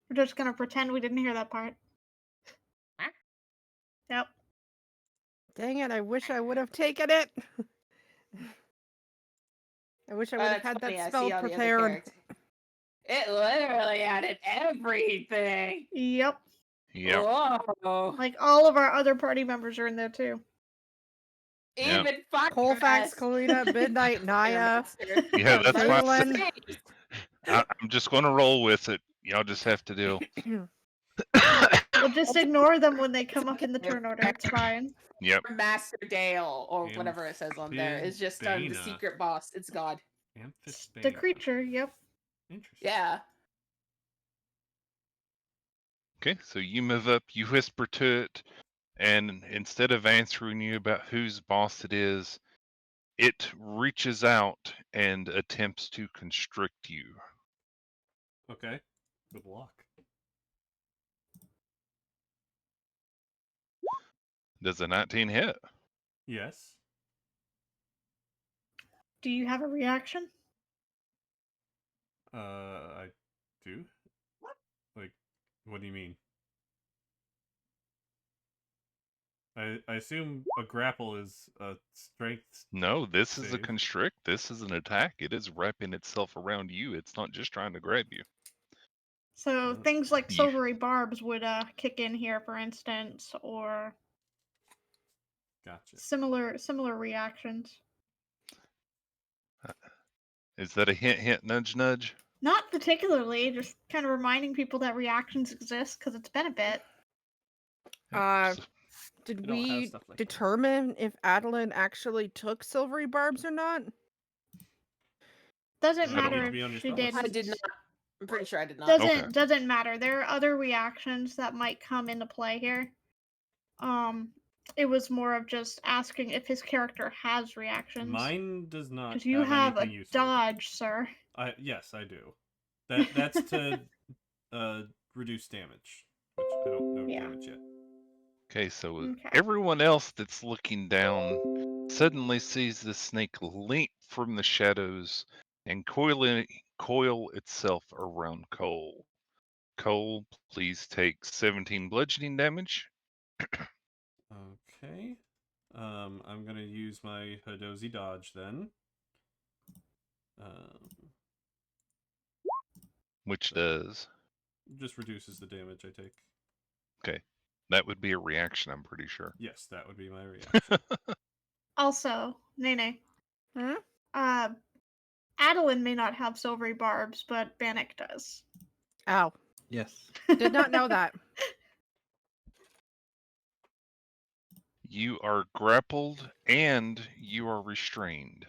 [SPEAKER 1] We're just gonna pretend we didn't hear that part.
[SPEAKER 6] Huh?
[SPEAKER 1] Yep.
[SPEAKER 3] Dang it, I wish I would have taken it. I wish I would have
[SPEAKER 6] It's
[SPEAKER 3] had
[SPEAKER 6] funny,
[SPEAKER 3] that
[SPEAKER 6] I
[SPEAKER 3] spell
[SPEAKER 6] see all the other
[SPEAKER 3] prepared.
[SPEAKER 6] characters. It literally added everything.
[SPEAKER 1] Yep.
[SPEAKER 2] Yep.
[SPEAKER 6] Whoa.
[SPEAKER 1] Like all of our other party members are in there too.
[SPEAKER 2] Yep.
[SPEAKER 6] Even Fire
[SPEAKER 3] Colfax,
[SPEAKER 6] Master.
[SPEAKER 3] Kalina, Midnight, Naya,
[SPEAKER 2] Yeah, that's why I said,
[SPEAKER 3] Phelan.
[SPEAKER 2] I'm just going to roll with it. Y'all just have to deal.
[SPEAKER 1] We'll just ignore them when they come up in the turn order. It's fine.
[SPEAKER 2] Yep.
[SPEAKER 6] Master Dale, or whatever it says on there, is just the
[SPEAKER 4] Amphibana.
[SPEAKER 6] secret boss. It's God.
[SPEAKER 1] It's the
[SPEAKER 4] Amphisbane.
[SPEAKER 1] creature, yep.
[SPEAKER 4] Interesting.
[SPEAKER 6] Yeah.
[SPEAKER 2] Okay, so you move up, you whisper to it, and instead of answering you about whose boss it is, it reaches out and attempts to constrict you.
[SPEAKER 4] Okay. Good luck.
[SPEAKER 2] Does a 19 hit?
[SPEAKER 4] Yes.
[SPEAKER 1] Do you have a reaction?
[SPEAKER 4] I do. Like, what do you mean? I assume a grapple is a strength
[SPEAKER 2] No, this is a
[SPEAKER 4] save.
[SPEAKER 2] constrict. This is an attack. It is wrapping itself around you. It's not just trying to grab you.
[SPEAKER 1] So
[SPEAKER 4] Mm.
[SPEAKER 1] things like
[SPEAKER 2] You-
[SPEAKER 1] silvery barbs would kick in here, for instance, or
[SPEAKER 4] Gotcha.
[SPEAKER 1] similar reactions.
[SPEAKER 2] Is that a hint, hint, nudge, nudge?
[SPEAKER 1] Not particularly, just kind of reminding people that reactions exist because it's been a bit.
[SPEAKER 3] Uh,
[SPEAKER 2] So-
[SPEAKER 3] Did
[SPEAKER 7] We don't have
[SPEAKER 3] we
[SPEAKER 7] stuff like that.
[SPEAKER 3] determine if Adeline actually took silvery barbs or not?
[SPEAKER 1] Doesn't
[SPEAKER 4] Does
[SPEAKER 2] that
[SPEAKER 1] matter
[SPEAKER 2] need
[SPEAKER 4] to be on your
[SPEAKER 1] if she
[SPEAKER 4] spell
[SPEAKER 1] did.
[SPEAKER 4] list?
[SPEAKER 6] I did not. I'm pretty sure I did not.
[SPEAKER 1] Doesn't matter. There are other reactions that might come into play here. It was more of just asking if his character has reactions.
[SPEAKER 4] Mine does not
[SPEAKER 1] Because you have
[SPEAKER 4] anything
[SPEAKER 1] a
[SPEAKER 4] useful.
[SPEAKER 1] dodge, sir.
[SPEAKER 4] Yes, I do. That's to reduce damage, which I don't know
[SPEAKER 1] Yeah.
[SPEAKER 4] damage yet.
[SPEAKER 2] Okay, so
[SPEAKER 1] Okay.
[SPEAKER 2] everyone else that's looking down suddenly sees the snake leap from the shadows and coil itself around Cole. Cole, please take 17 bludgeoning damage.
[SPEAKER 4] Okay. I'm gonna use my Hadozi dodge then.
[SPEAKER 2] Which does.
[SPEAKER 4] Just reduces the damage I take.
[SPEAKER 2] Okay. That would be a reaction, I'm pretty sure.
[SPEAKER 4] Yes, that would be my reaction.
[SPEAKER 1] Also, Nene.
[SPEAKER 3] Hmm?
[SPEAKER 1] Adeline may not have silvery barbs, but Bannock does.
[SPEAKER 3] Ow.
[SPEAKER 5] Yes.
[SPEAKER 3] Did not know that.
[SPEAKER 2] You are grappled and you are restrained.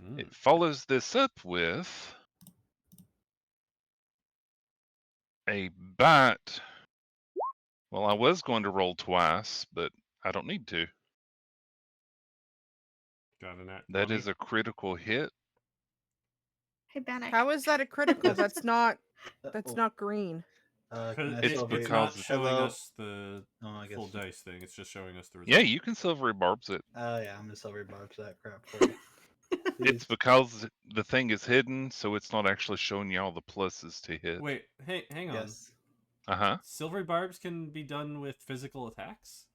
[SPEAKER 4] Mm.
[SPEAKER 2] It follows this up with a bite. Well, I was going to roll twice, but I don't need to.
[SPEAKER 4] Got a nat
[SPEAKER 2] That
[SPEAKER 4] 20.
[SPEAKER 2] is a critical hit.
[SPEAKER 1] Hey, Bannock.
[SPEAKER 3] How is that a critical? That's not
[SPEAKER 5] Oh,
[SPEAKER 3] not green.
[SPEAKER 5] can I
[SPEAKER 2] It's
[SPEAKER 5] celebrate?
[SPEAKER 4] It's not
[SPEAKER 2] because-
[SPEAKER 4] showing
[SPEAKER 5] Hello?
[SPEAKER 4] us the
[SPEAKER 5] Oh, I guess.
[SPEAKER 4] full dice thing. It's just showing us the result.
[SPEAKER 2] Yeah, you can silvery barbs it.
[SPEAKER 5] Oh yeah, I'm gonna celebrate barbs that crap for you.
[SPEAKER 2] It's because the thing is hidden, so it's not actually showing you all the pluses to hit.
[SPEAKER 4] Wait, hey, hang on.
[SPEAKER 5] Yes.
[SPEAKER 2] Uh-huh.
[SPEAKER 4] Silvery barbs can be done with physical attacks?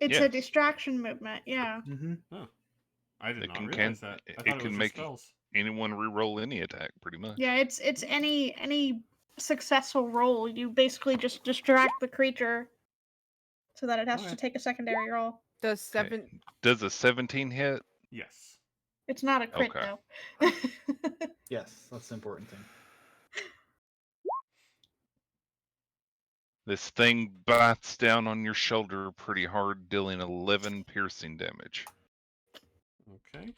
[SPEAKER 1] It's a
[SPEAKER 2] Yes.
[SPEAKER 1] distraction movement, yeah.
[SPEAKER 5] Mm-hmm.
[SPEAKER 4] Oh. I did
[SPEAKER 2] It
[SPEAKER 4] not
[SPEAKER 2] can
[SPEAKER 4] realize that. I
[SPEAKER 2] it
[SPEAKER 4] thought it
[SPEAKER 2] can
[SPEAKER 4] was
[SPEAKER 2] make
[SPEAKER 4] just spells.
[SPEAKER 2] anyone re-roll any attack, pretty much.
[SPEAKER 1] Yeah, it's any successful roll. You basically just distract the creature so that it has to
[SPEAKER 4] Okay.
[SPEAKER 1] take a secondary roll.
[SPEAKER 3] Does
[SPEAKER 2] Okay.
[SPEAKER 3] 7
[SPEAKER 2] Does a 17 hit?
[SPEAKER 4] Yes.
[SPEAKER 1] It's not a crit
[SPEAKER 2] Okay.
[SPEAKER 1] though.
[SPEAKER 5] Yes, that's the important thing.
[SPEAKER 2] This thing bites down on your shoulder pretty hard, dealing 11 piercing damage.
[SPEAKER 4] Okay.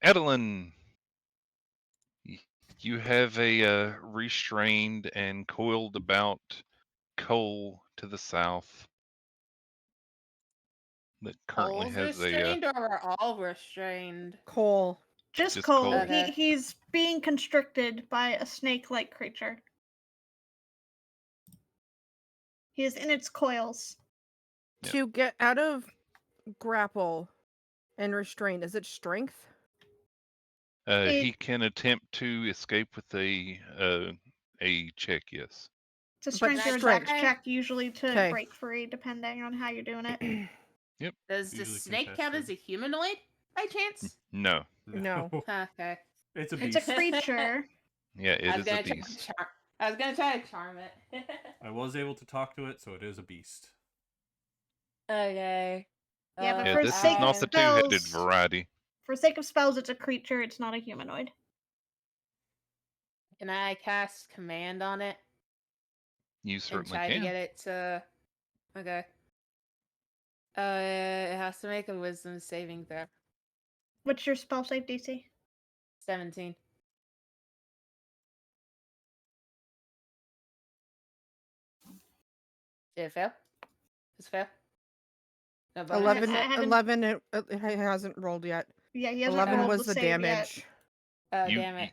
[SPEAKER 2] Adeline, you have a restrained and coiled about Cole to the south that currently
[SPEAKER 6] Cole's
[SPEAKER 2] has a
[SPEAKER 6] restrained, or we're all restrained?
[SPEAKER 3] Cole?
[SPEAKER 1] Just
[SPEAKER 2] Just
[SPEAKER 1] Cole.
[SPEAKER 2] Cole.
[SPEAKER 6] Okay.
[SPEAKER 1] He's being constricted by a snake-like creature. He is in its coils.
[SPEAKER 2] Yep.
[SPEAKER 3] To get out of grapple and restrain, is it strength?
[SPEAKER 2] he
[SPEAKER 1] It-
[SPEAKER 2] can attempt to escape with a check, yes.
[SPEAKER 1] It's a
[SPEAKER 3] But
[SPEAKER 1] strength or a
[SPEAKER 3] strength.
[SPEAKER 1] dex check usually to
[SPEAKER 3] 'Kay.
[SPEAKER 1] break free, depending on how you're doing it.
[SPEAKER 6] Does the
[SPEAKER 4] Usually
[SPEAKER 6] snake count as
[SPEAKER 4] contested.
[SPEAKER 6] a humanoid by chance?
[SPEAKER 2] No.
[SPEAKER 3] No.
[SPEAKER 6] Okay.
[SPEAKER 4] It's a
[SPEAKER 1] It's
[SPEAKER 4] beast.
[SPEAKER 1] a creature.
[SPEAKER 2] Yeah,
[SPEAKER 6] I
[SPEAKER 2] it
[SPEAKER 6] was
[SPEAKER 2] is a
[SPEAKER 6] gonna try to
[SPEAKER 2] beast.
[SPEAKER 6] I was gonna try to charm it.
[SPEAKER 4] I was able to talk to it, so it is a beast.
[SPEAKER 6] Okay.
[SPEAKER 1] Yeah, but
[SPEAKER 2] Yeah,
[SPEAKER 1] for
[SPEAKER 2] this is
[SPEAKER 1] sake
[SPEAKER 2] not
[SPEAKER 1] of
[SPEAKER 2] the two-headed
[SPEAKER 1] spells,
[SPEAKER 2] variety.
[SPEAKER 1] for sake of spells, it's a creature. It's not a humanoid.
[SPEAKER 6] Can I cast command on it
[SPEAKER 2] You
[SPEAKER 6] and
[SPEAKER 2] certainly
[SPEAKER 6] try to
[SPEAKER 2] can.
[SPEAKER 6] get it to? Okay. It has to make a wisdom saving throw.
[SPEAKER 1] What's your spell save DC?
[SPEAKER 6] 17. Did it fail? Does it fail? No bonus?
[SPEAKER 3] 11,
[SPEAKER 1] I haven't-
[SPEAKER 3] 11 it hasn't rolled yet.
[SPEAKER 1] Yeah, he hasn't
[SPEAKER 3] 11
[SPEAKER 1] rolled
[SPEAKER 3] was
[SPEAKER 1] the
[SPEAKER 3] the
[SPEAKER 1] save
[SPEAKER 3] damage.
[SPEAKER 1] yet.
[SPEAKER 6] Oh,
[SPEAKER 2] You-
[SPEAKER 6] damn it.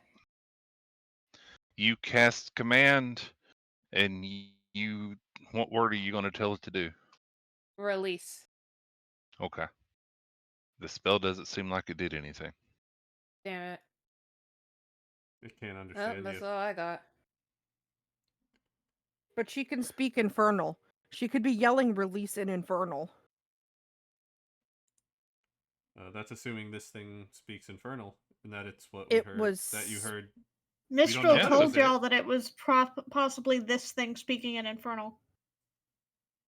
[SPEAKER 2] You cast command, and you. What word are you going to tell it to do?
[SPEAKER 6] Release.
[SPEAKER 2] Okay. The spell doesn't seem like it did anything.
[SPEAKER 6] Damn it.
[SPEAKER 4] It can't
[SPEAKER 6] Oh,
[SPEAKER 4] understand
[SPEAKER 6] that's
[SPEAKER 4] you.
[SPEAKER 6] all I got.
[SPEAKER 3] But she can speak Infernal. She could be yelling release in Infernal.
[SPEAKER 4] That's assuming this thing speaks Infernal, and that it's what we
[SPEAKER 3] It
[SPEAKER 4] heard.
[SPEAKER 3] was-
[SPEAKER 4] That you heard.
[SPEAKER 1] Mistral
[SPEAKER 4] know if
[SPEAKER 1] told
[SPEAKER 4] it's it.
[SPEAKER 1] y'all that it was possibly this thing speaking in Infernal.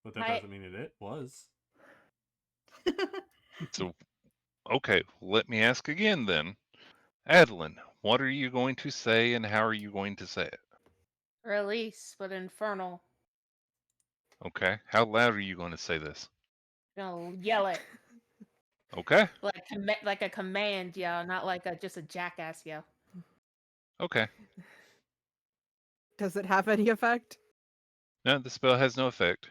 [SPEAKER 4] But that doesn't mean it was.
[SPEAKER 2] So, okay, let me ask again then. Adeline, what are you going to say and how are you going to say it?
[SPEAKER 6] Release, but infernal.
[SPEAKER 2] Okay, how loud are you going to say this?
[SPEAKER 6] Gonna yell it
[SPEAKER 2] Okay,
[SPEAKER 6] like a command yell, not like just a jackass yell.
[SPEAKER 2] okay.
[SPEAKER 3] Does it have any effect?
[SPEAKER 2] No, the spell has no effect.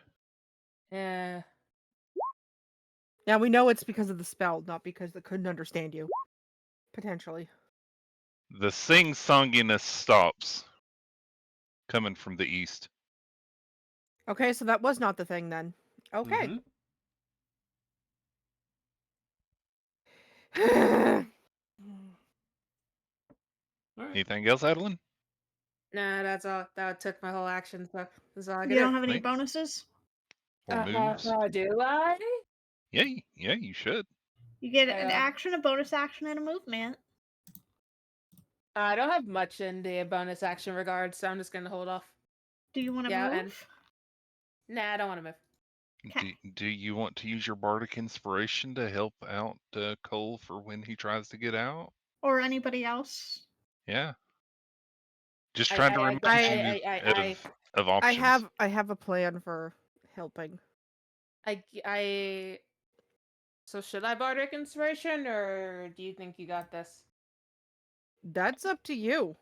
[SPEAKER 6] Yeah.
[SPEAKER 3] Now we know it's because of the spell, not because it couldn't understand you. Potentially.
[SPEAKER 2] The sing-songiness stops coming from the east.
[SPEAKER 3] Okay, so that was not the thing then. Okay.
[SPEAKER 4] Mhm. All right.
[SPEAKER 2] Anything else, Adeline?
[SPEAKER 6] Nah, that's all. That took my whole action, so that's all I
[SPEAKER 1] You
[SPEAKER 6] can
[SPEAKER 1] don't
[SPEAKER 6] do.
[SPEAKER 1] have any
[SPEAKER 2] Thanks.
[SPEAKER 1] bonuses?
[SPEAKER 2] Or moves?
[SPEAKER 6] Do I?
[SPEAKER 2] Yeah, you should.
[SPEAKER 1] You get
[SPEAKER 6] I
[SPEAKER 1] an action, a bonus action, and a movement.
[SPEAKER 6] I don't have much in the bonus action regard, so I'm just gonna hold off.
[SPEAKER 1] Do you want to
[SPEAKER 6] Yeah,
[SPEAKER 1] move?
[SPEAKER 6] and- Nah, I don't want to move.
[SPEAKER 2] Do you want to use your bardic inspiration to help out Cole for when he tries to get out?
[SPEAKER 1] Or anybody else?
[SPEAKER 2] Yeah. Just
[SPEAKER 6] I-
[SPEAKER 2] trying to
[SPEAKER 6] I-
[SPEAKER 2] remind
[SPEAKER 6] I-
[SPEAKER 2] you
[SPEAKER 6] I-
[SPEAKER 2] of options.
[SPEAKER 3] I have a plan for helping.
[SPEAKER 6] So should I bardic inspiration, or do you think you got this?
[SPEAKER 3] That's up to you.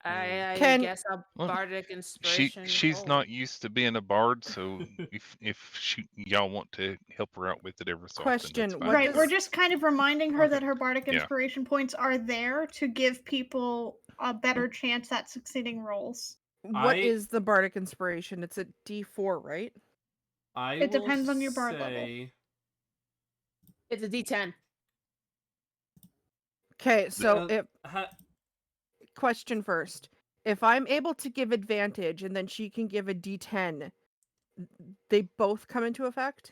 [SPEAKER 6] I
[SPEAKER 3] Can-
[SPEAKER 6] guess I'll
[SPEAKER 2] Well,
[SPEAKER 6] bardic inspiration.
[SPEAKER 2] She's
[SPEAKER 6] Cole.
[SPEAKER 2] not used to being a bard, so if y'all want to help her out with it every so often,
[SPEAKER 3] Question,
[SPEAKER 2] that's fine.
[SPEAKER 3] what
[SPEAKER 1] Right,
[SPEAKER 3] does-
[SPEAKER 1] we're just kind of reminding her
[SPEAKER 4] Okay.
[SPEAKER 1] that her bardic
[SPEAKER 2] Yeah.
[SPEAKER 1] inspiration points are there to give people a better chance at succeeding rolls.
[SPEAKER 3] What
[SPEAKER 4] I-
[SPEAKER 3] is the bardic inspiration? It's a D4, right?
[SPEAKER 1] It depends on your bard level.
[SPEAKER 4] say...
[SPEAKER 6] It's a D10.
[SPEAKER 3] Okay, so
[SPEAKER 4] ha-
[SPEAKER 3] question first. If I'm able to give advantage and then she can give a D10, they both come into effect?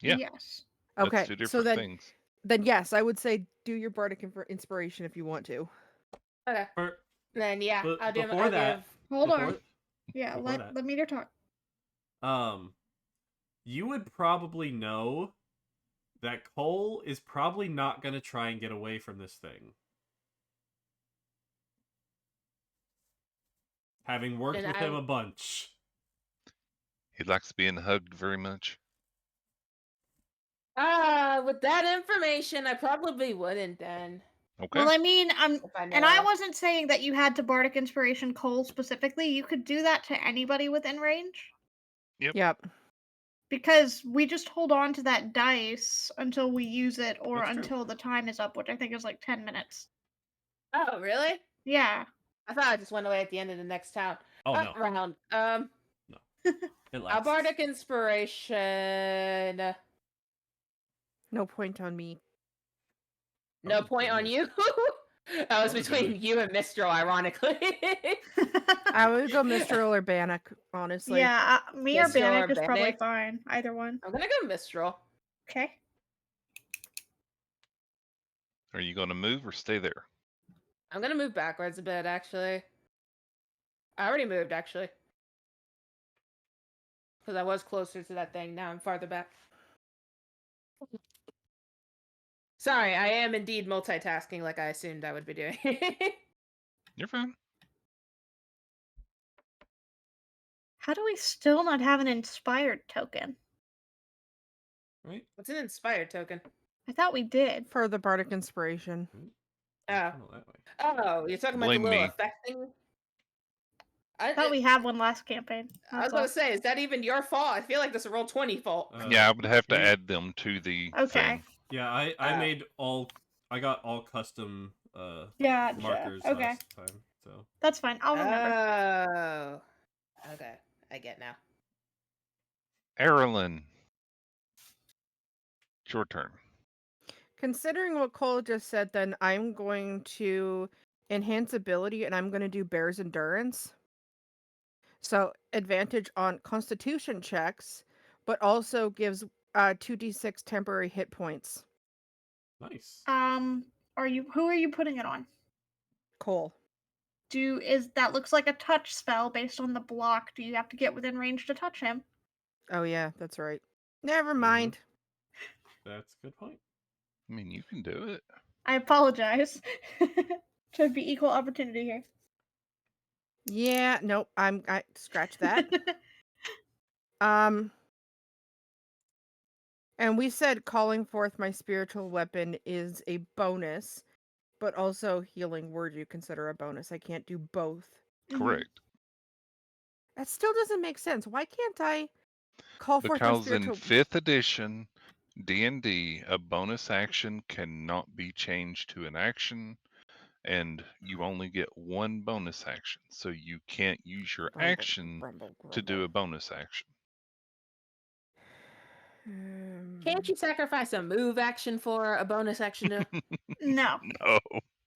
[SPEAKER 2] Yeah.
[SPEAKER 1] Yes.
[SPEAKER 3] Okay,
[SPEAKER 2] That's two different
[SPEAKER 3] so
[SPEAKER 2] things.
[SPEAKER 3] then yes, I would say do your bardic inspiration if you want to.
[SPEAKER 6] Okay.
[SPEAKER 4] for-
[SPEAKER 6] Then yeah,
[SPEAKER 4] But
[SPEAKER 6] I'll do.
[SPEAKER 4] before
[SPEAKER 6] I'll
[SPEAKER 4] that-
[SPEAKER 6] give.
[SPEAKER 1] Hold
[SPEAKER 4] before
[SPEAKER 1] on. Yeah,
[SPEAKER 4] before
[SPEAKER 1] let
[SPEAKER 4] that.
[SPEAKER 1] meter talk.
[SPEAKER 4] You would probably know that Cole is probably not going to try and get away from this thing. Having worked
[SPEAKER 6] And
[SPEAKER 4] with him a bunch.
[SPEAKER 2] He likes being hugged very much.
[SPEAKER 6] With that information, I probably wouldn't then.
[SPEAKER 2] Okay.
[SPEAKER 1] Well, I mean,
[SPEAKER 6] If I
[SPEAKER 1] and I
[SPEAKER 6] know.
[SPEAKER 1] wasn't saying that you had to bardic inspiration Cole specifically. You could do that to anybody within range.
[SPEAKER 3] Yep.
[SPEAKER 1] Because we just hold on to that dice until we use it or
[SPEAKER 4] That's true.
[SPEAKER 1] until the time is up, which I think is like 10 minutes.
[SPEAKER 6] Oh, really?
[SPEAKER 1] Yeah.
[SPEAKER 6] I thought I just went away at the end of the next town.
[SPEAKER 4] Oh, no.
[SPEAKER 6] Round.
[SPEAKER 4] It
[SPEAKER 6] I'll
[SPEAKER 4] lasts.
[SPEAKER 6] bardic inspiration.
[SPEAKER 3] No point on me.
[SPEAKER 6] No
[SPEAKER 4] Oh,
[SPEAKER 6] point on
[SPEAKER 4] goodness.
[SPEAKER 6] you. That was
[SPEAKER 4] Oh,
[SPEAKER 6] between
[SPEAKER 4] goodness.
[SPEAKER 6] you and Mistral, ironically.
[SPEAKER 3] I would go Mistral or Bannock, honestly.
[SPEAKER 1] Yeah, me or
[SPEAKER 6] Mistral or
[SPEAKER 1] Bannock is probably
[SPEAKER 6] Bannock?
[SPEAKER 1] fine. Either one.
[SPEAKER 6] I'm gonna go Mistral.
[SPEAKER 1] Okay.
[SPEAKER 2] Are you going to move or stay there?
[SPEAKER 6] I'm gonna move backwards a bit, actually. I already moved, actually. Because I was closer to that thing. Now I'm farther back. Sorry, I am indeed multitasking like I assumed I would be doing.
[SPEAKER 2] You're fine.
[SPEAKER 1] How do we still not have an inspired token?
[SPEAKER 4] Right?
[SPEAKER 6] What's an inspired token?
[SPEAKER 1] I thought we did.
[SPEAKER 3] For the bardic inspiration.
[SPEAKER 6] Oh.
[SPEAKER 4] Kinda that way.
[SPEAKER 6] Oh, you're talking about the
[SPEAKER 2] Blame
[SPEAKER 6] little
[SPEAKER 2] me.
[SPEAKER 6] effect thing?
[SPEAKER 1] I thought we had one last campaign.
[SPEAKER 6] I was
[SPEAKER 1] That's
[SPEAKER 6] about
[SPEAKER 1] all.
[SPEAKER 6] to say, is that even your fault? I feel like this is a roll 20 fault.
[SPEAKER 2] Yeah, I would have to
[SPEAKER 4] we-
[SPEAKER 2] add them to the
[SPEAKER 1] Okay.
[SPEAKER 2] thing.
[SPEAKER 4] Yeah, I got all custom
[SPEAKER 1] Yeah.
[SPEAKER 4] markers
[SPEAKER 1] Okay.
[SPEAKER 4] last time. So
[SPEAKER 1] That's fine. I'll remember.
[SPEAKER 6] Oh. Okay. I get now.
[SPEAKER 2] Erilyn, it's your turn.
[SPEAKER 3] Considering what Cole just said, then I'm going to enhance ability and I'm going to do Bear's Endurance. So advantage on Constitution checks, but also gives 2d6 temporary hit points.
[SPEAKER 4] nice.
[SPEAKER 1] Who are you putting it on?
[SPEAKER 3] Cole.
[SPEAKER 1] That looks like a touch spell based on the block. Do you have to get within range to touch him?
[SPEAKER 3] Oh yeah, that's right. Never
[SPEAKER 4] Mhm.
[SPEAKER 3] mind.
[SPEAKER 4] That's a good point.
[SPEAKER 2] I mean, you can do it.
[SPEAKER 1] I apologize. Should be equal opportunity here.
[SPEAKER 3] Yeah, nope. I scratch that. And we said calling forth my spiritual weapon is a bonus, but also healing word you consider a bonus. I can't do both.
[SPEAKER 2] Correct.
[SPEAKER 3] That still doesn't make sense. Why can't I call forth my
[SPEAKER 2] Because in
[SPEAKER 3] spiritual
[SPEAKER 2] 5th edition D&D, a bonus action cannot be changed to an action, and you only get one bonus action. So you can't use your action to do a bonus action.
[SPEAKER 6] Can't you sacrifice a move action for a bonus action?
[SPEAKER 1] No.
[SPEAKER 2] No.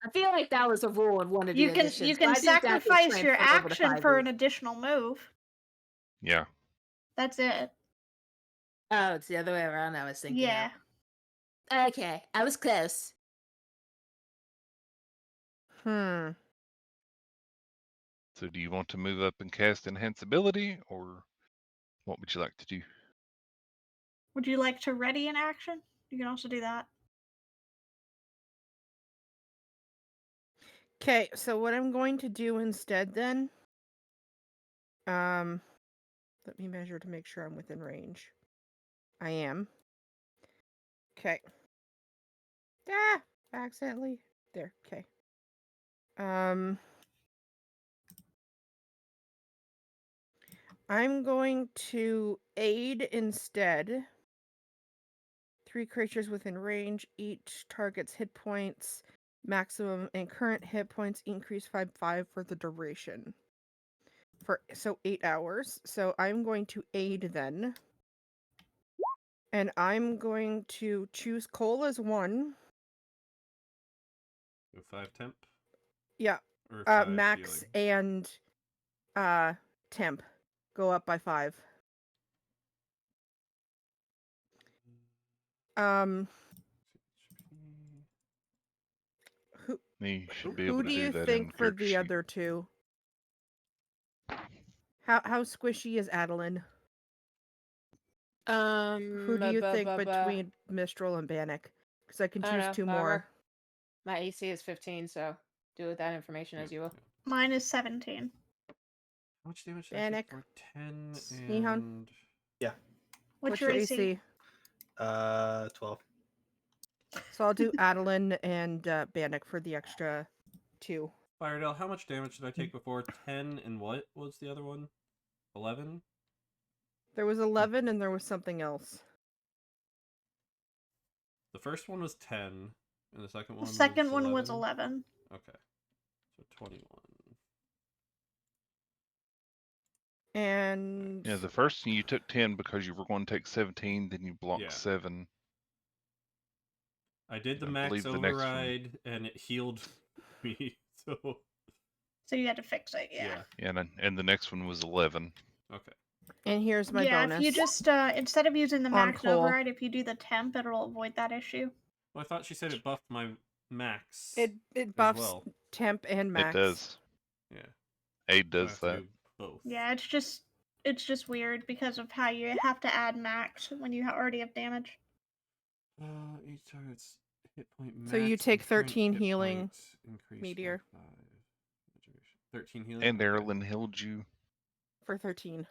[SPEAKER 6] I feel like that was a rule in one of the
[SPEAKER 1] You can
[SPEAKER 6] editions.
[SPEAKER 1] you
[SPEAKER 6] so
[SPEAKER 1] can
[SPEAKER 6] I think that gets
[SPEAKER 1] sacrifice your
[SPEAKER 6] transferred over to
[SPEAKER 1] action for
[SPEAKER 6] 5e.
[SPEAKER 1] an additional move.
[SPEAKER 2] Yeah.
[SPEAKER 1] That's it.
[SPEAKER 6] Oh, it's the other way around. I was thinking.
[SPEAKER 1] Yeah.
[SPEAKER 6] Okay, I was close.
[SPEAKER 3] Hmm.
[SPEAKER 2] So do you want to move up and cast Enhance Ability, or what would you like to do?
[SPEAKER 1] Would you like to ready an action? You can also do that.
[SPEAKER 3] Okay, so what I'm going to do instead then, let me measure to make sure I'm within range. I am. Okay. Ah, accidentally. There, okay. I'm going to aid instead. 3 creatures within range, each target's hit points, maximum and current hit points increase 5 for the duration. So 8 hours. So I'm going to aid then. And I'm going to choose Cole as 1.
[SPEAKER 4] Go 5 temp.
[SPEAKER 3] Yeah.
[SPEAKER 4] Or 5
[SPEAKER 3] Max
[SPEAKER 4] healing.
[SPEAKER 3] and temp go up by 5.
[SPEAKER 2] You should be
[SPEAKER 3] Who
[SPEAKER 2] able to
[SPEAKER 3] do
[SPEAKER 2] do
[SPEAKER 3] you
[SPEAKER 2] that in
[SPEAKER 3] think for
[SPEAKER 2] character
[SPEAKER 3] the
[SPEAKER 2] sheet.
[SPEAKER 3] other two? How squishy is Adeline? Who do you think between Mistral and Bannock? Because I can choose 2 more.
[SPEAKER 6] My AC is 15, so do with that information as you will.
[SPEAKER 1] Mine is 17.
[SPEAKER 4] How much damage did I
[SPEAKER 3] Bannock.
[SPEAKER 4] take for 10
[SPEAKER 3] Nihon?
[SPEAKER 4] and...
[SPEAKER 5] Yeah.
[SPEAKER 1] What's your AC?
[SPEAKER 5] 12.
[SPEAKER 3] So I'll do Adeline and Bannock for the extra 2.
[SPEAKER 4] Firedale, how much damage did I take before? 10 and what was the other one? 11?
[SPEAKER 3] There was 11 and there was something else.
[SPEAKER 4] The first one was 10, and the second one
[SPEAKER 1] The second
[SPEAKER 4] was
[SPEAKER 1] one was
[SPEAKER 4] 11?
[SPEAKER 1] 11.
[SPEAKER 4] Okay. So 21.
[SPEAKER 3] And
[SPEAKER 2] Yeah, the first thing you took 10 because you were going to take 17, then you blocked
[SPEAKER 4] Yeah.
[SPEAKER 2] 7.
[SPEAKER 4] I did the
[SPEAKER 2] I
[SPEAKER 4] max
[SPEAKER 2] believe the next one-
[SPEAKER 4] override, and it healed me, so...
[SPEAKER 1] So you had to fix it, yeah.
[SPEAKER 2] And the next one was 11.
[SPEAKER 4] Okay.
[SPEAKER 3] and here's my bonus.
[SPEAKER 1] If you just instead of using the
[SPEAKER 3] On
[SPEAKER 1] max
[SPEAKER 3] Cole.
[SPEAKER 1] override, if you do the temp, it'll avoid that issue.
[SPEAKER 4] Well, I thought she said it buffed my max.
[SPEAKER 3] It buffs
[SPEAKER 4] well.
[SPEAKER 3] temp and max.
[SPEAKER 2] It does.
[SPEAKER 4] Yeah.
[SPEAKER 2] Aid
[SPEAKER 4] So I
[SPEAKER 2] does
[SPEAKER 4] have to
[SPEAKER 2] that.
[SPEAKER 4] do both.
[SPEAKER 1] Yeah, it's just weird because of how you have to add max when you already have damage.
[SPEAKER 4] Each target's hit point max.
[SPEAKER 3] So you take
[SPEAKER 4] and current
[SPEAKER 3] 13
[SPEAKER 4] hit
[SPEAKER 3] healing,
[SPEAKER 4] point increase
[SPEAKER 3] Meteor.
[SPEAKER 4] by 5. 13 healing.
[SPEAKER 2] And
[SPEAKER 4] Okay.
[SPEAKER 2] Erilyn healed you.
[SPEAKER 3] For 13.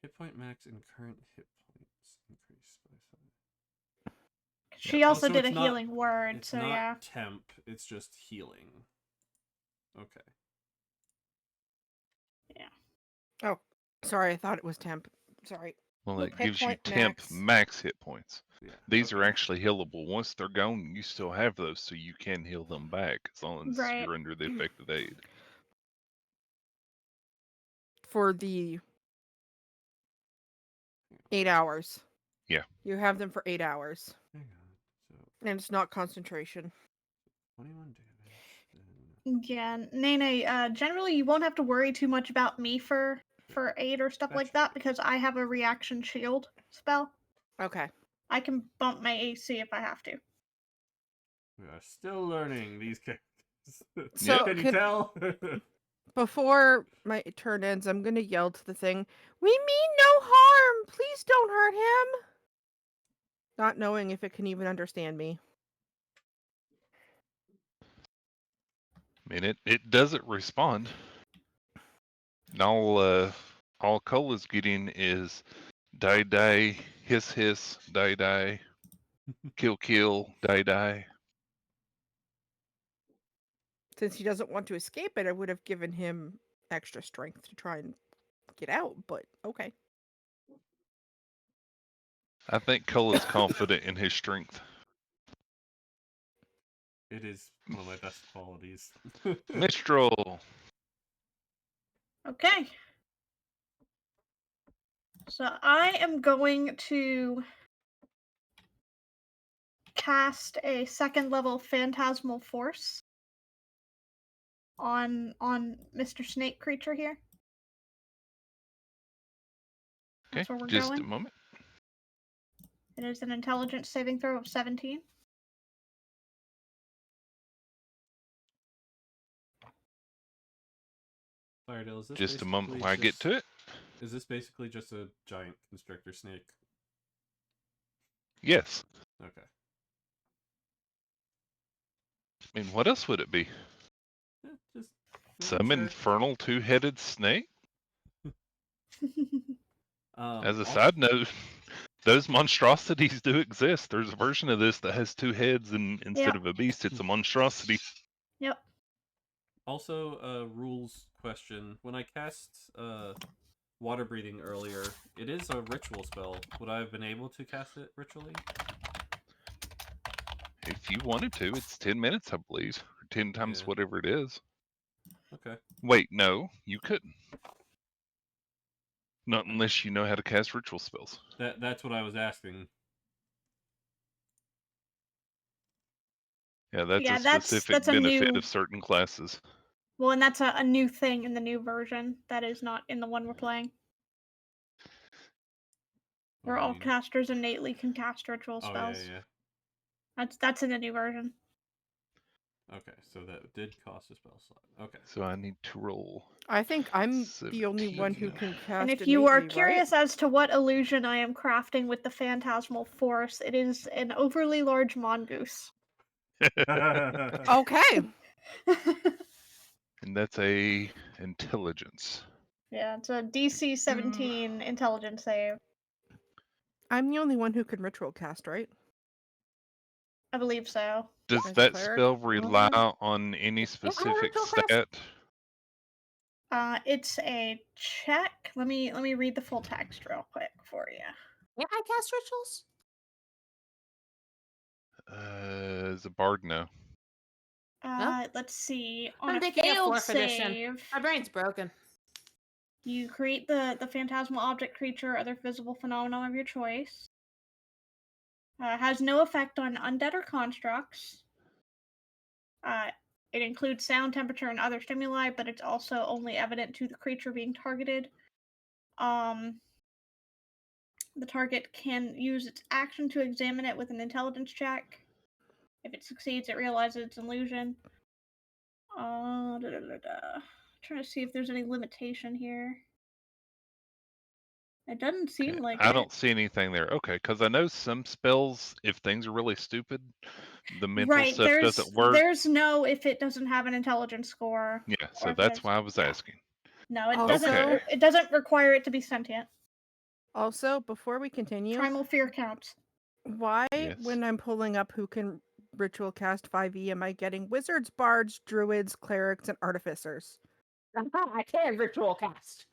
[SPEAKER 4] Hit point max and current hit points increase by 5.
[SPEAKER 1] She
[SPEAKER 4] Oh,
[SPEAKER 1] also
[SPEAKER 4] so
[SPEAKER 1] did a
[SPEAKER 4] it's not-
[SPEAKER 1] healing word,
[SPEAKER 4] It's
[SPEAKER 1] so
[SPEAKER 4] not
[SPEAKER 1] yeah.
[SPEAKER 4] temp, it's just healing. Okay.
[SPEAKER 3] Oh, sorry, I thought it was temp. Sorry.
[SPEAKER 2] Well,
[SPEAKER 3] Nope,
[SPEAKER 2] it
[SPEAKER 3] hit
[SPEAKER 2] gives you
[SPEAKER 3] point
[SPEAKER 2] temp
[SPEAKER 3] max.
[SPEAKER 2] max hit points.
[SPEAKER 4] Yeah.
[SPEAKER 2] These are
[SPEAKER 4] okay.
[SPEAKER 2] actually healable. Once they're gone, you still have those, so you can heal them back as long as
[SPEAKER 1] Right.
[SPEAKER 2] you're under the effective aid.
[SPEAKER 3] for the 8 hours.
[SPEAKER 2] Yeah.
[SPEAKER 3] You have them for 8 hours.
[SPEAKER 4] Hang on. So
[SPEAKER 3] And it's not concentration.
[SPEAKER 4] 21 damage.
[SPEAKER 1] Yeah, Nene, generally you won't have to worry too much about me for aid or stuff like that because I have a reaction shield spell.
[SPEAKER 3] Okay.
[SPEAKER 1] I can bump my AC if I have to.
[SPEAKER 4] We are still learning these characters.
[SPEAKER 3] So
[SPEAKER 4] Can you tell?
[SPEAKER 3] before my turn ends, I'm gonna yell to the thing, "We mean no harm! Please don't hurt him!" Not knowing if it can even understand me.
[SPEAKER 2] I mean, it doesn't respond. And all Cola's getting is die die, hiss hiss, die die, kill kill, die die.
[SPEAKER 3] Since he doesn't want to escape it, I would have given him extra strength to try and get out, but okay.
[SPEAKER 2] I think Cola's confident in his strength.
[SPEAKER 4] It is one of my best qualities.
[SPEAKER 2] Mistral.
[SPEAKER 1] Okay. So I am going to cast a 2nd level Phantasmal Force on Mr. Snake Creature here.
[SPEAKER 2] Okay,
[SPEAKER 1] That's where we're
[SPEAKER 2] just
[SPEAKER 1] going.
[SPEAKER 2] a moment.
[SPEAKER 1] It is an intelligence saving throw of 17.
[SPEAKER 4] Firedale, is this
[SPEAKER 2] Just a moment
[SPEAKER 4] basically
[SPEAKER 2] while I get to it.
[SPEAKER 4] Is this basically just a giant constrictor snake?
[SPEAKER 2] Yes.
[SPEAKER 4] Okay.
[SPEAKER 2] I mean, what else would it be?
[SPEAKER 4] Yeah, just
[SPEAKER 2] Some
[SPEAKER 4] sure.
[SPEAKER 2] infernal two-headed snake? As a
[SPEAKER 4] Also,
[SPEAKER 2] side note, those monstrosities do exist. There's a version of this that has 2 heads, and instead of a beast, it's a monstrosity.
[SPEAKER 1] Yep.
[SPEAKER 4] also, a rules question. When I cast water breathing earlier, it is a ritual spell. Would I have been able to cast it ritually?
[SPEAKER 2] If you wanted to, it's 10 minutes, I believe, or 10 times
[SPEAKER 4] Yeah.
[SPEAKER 2] whatever it is.
[SPEAKER 4] Okay.
[SPEAKER 2] Wait, no, you couldn't. Not unless you know how to cast ritual spells.
[SPEAKER 4] That's what I was asking.
[SPEAKER 2] Yeah, that's
[SPEAKER 1] Yeah,
[SPEAKER 2] a
[SPEAKER 1] that's
[SPEAKER 2] specific
[SPEAKER 1] a
[SPEAKER 2] benefit
[SPEAKER 1] new.
[SPEAKER 2] of certain classes.
[SPEAKER 1] Well, and that's a new thing in the new version that is not in the one we're playing. Where all casters innately can cast ritual
[SPEAKER 4] Oh
[SPEAKER 1] spells.
[SPEAKER 4] yeah.
[SPEAKER 1] That's in the new version.
[SPEAKER 4] Okay, so that did cost a spell slot. Okay.
[SPEAKER 2] So I need to roll.
[SPEAKER 3] I think I'm the only one who
[SPEAKER 2] 17.
[SPEAKER 3] can cast
[SPEAKER 1] And if you are
[SPEAKER 3] innately,
[SPEAKER 1] curious as to what illusion I am crafting with the Phantasmal Force, it is an overly large mongoose.
[SPEAKER 3] right? Okay.
[SPEAKER 2] And that's a intelligence.
[SPEAKER 1] Yeah, it's a DC 17 intelligence save.
[SPEAKER 3] I'm the only one who can ritual cast, right?
[SPEAKER 1] I believe so.
[SPEAKER 2] Does
[SPEAKER 3] As a
[SPEAKER 2] that
[SPEAKER 3] cleric?
[SPEAKER 2] spell rely
[SPEAKER 6] Mhm.
[SPEAKER 2] on any specific
[SPEAKER 6] ritual class.
[SPEAKER 2] stat?
[SPEAKER 1] It's a check. Let me read the full text real quick for you.
[SPEAKER 6] Yeah, I cast rituals.
[SPEAKER 2] Is a bard no?
[SPEAKER 1] Let's see. On
[SPEAKER 6] I'm
[SPEAKER 1] a
[SPEAKER 6] taking a
[SPEAKER 1] failed
[SPEAKER 6] 4th edition.
[SPEAKER 1] save,
[SPEAKER 6] My brain's broken.
[SPEAKER 1] you create the phantasmal object, creature, or other visible phenomenon of your choice. Has no effect on undead or constructs. It includes sound, temperature, and other stimuli, but it's also only evident to the creature being targeted. The target can use its action to examine it with an intelligence check. If it succeeds, it realizes it's an illusion. Trying to see if there's any limitation here. It doesn't seem like
[SPEAKER 2] I
[SPEAKER 1] it.
[SPEAKER 2] don't see anything there. Okay, because I know some spells, if things are really stupid, the mental
[SPEAKER 1] Right,
[SPEAKER 2] stuff doesn't work.
[SPEAKER 1] there's no if it doesn't have an intelligence score.
[SPEAKER 2] Yeah,
[SPEAKER 1] or
[SPEAKER 2] so
[SPEAKER 1] if it
[SPEAKER 2] that's
[SPEAKER 1] has-
[SPEAKER 2] why I was asking.
[SPEAKER 1] No, it
[SPEAKER 3] Also-
[SPEAKER 1] doesn't. It doesn't require it to be sentient.
[SPEAKER 3] Also, before we continue,
[SPEAKER 1] Primal fear counts.
[SPEAKER 3] why,
[SPEAKER 2] Yes.
[SPEAKER 3] when I'm pulling up who can ritual cast 5e, am I getting wizards, bards, druids, clerics, and artificers?
[SPEAKER 6] I can ritual cast.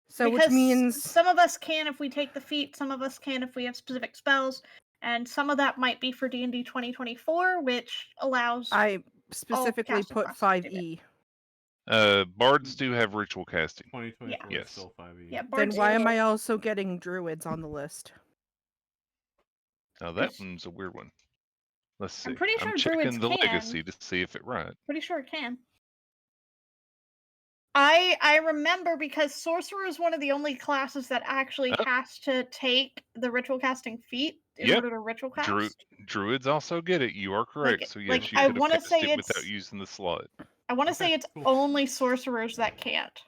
[SPEAKER 3] So,
[SPEAKER 1] Because
[SPEAKER 3] which means
[SPEAKER 1] some of us can if we take the feat, some of us can if we have specific spells, and some of that might be for D&D 2024, which allows
[SPEAKER 3] I specifically
[SPEAKER 1] casting
[SPEAKER 3] put
[SPEAKER 1] classes to do
[SPEAKER 3] 5e.
[SPEAKER 2] Bards do have ritual casting.
[SPEAKER 4] 2024
[SPEAKER 2] Yes.
[SPEAKER 4] is still 5e.
[SPEAKER 1] Yeah,
[SPEAKER 3] Then
[SPEAKER 1] bards
[SPEAKER 3] why
[SPEAKER 1] do.
[SPEAKER 3] am I also getting druids on the list?
[SPEAKER 2] Now that
[SPEAKER 1] Yes.
[SPEAKER 2] one's a weird one. Let's see.
[SPEAKER 1] I'm pretty sure
[SPEAKER 2] checking
[SPEAKER 1] druids
[SPEAKER 2] the
[SPEAKER 1] can.
[SPEAKER 2] legacy to see if it right.
[SPEAKER 1] Pretty sure it can. I remember because sorcerer is one of the only classes that actually
[SPEAKER 2] Oh.
[SPEAKER 1] has to take the ritual casting feat in
[SPEAKER 2] Yep.
[SPEAKER 1] order to ritual cast.
[SPEAKER 2] Druids also get it. You are correct.
[SPEAKER 1] Like-
[SPEAKER 2] So yes,
[SPEAKER 1] like,
[SPEAKER 2] you
[SPEAKER 1] I
[SPEAKER 2] could have
[SPEAKER 1] wanna
[SPEAKER 2] cast
[SPEAKER 1] say
[SPEAKER 2] it without
[SPEAKER 1] it's-
[SPEAKER 2] using the slot.
[SPEAKER 1] I want to
[SPEAKER 4] Okay,
[SPEAKER 1] say it's
[SPEAKER 4] cool.
[SPEAKER 1] only sorcerers that can't.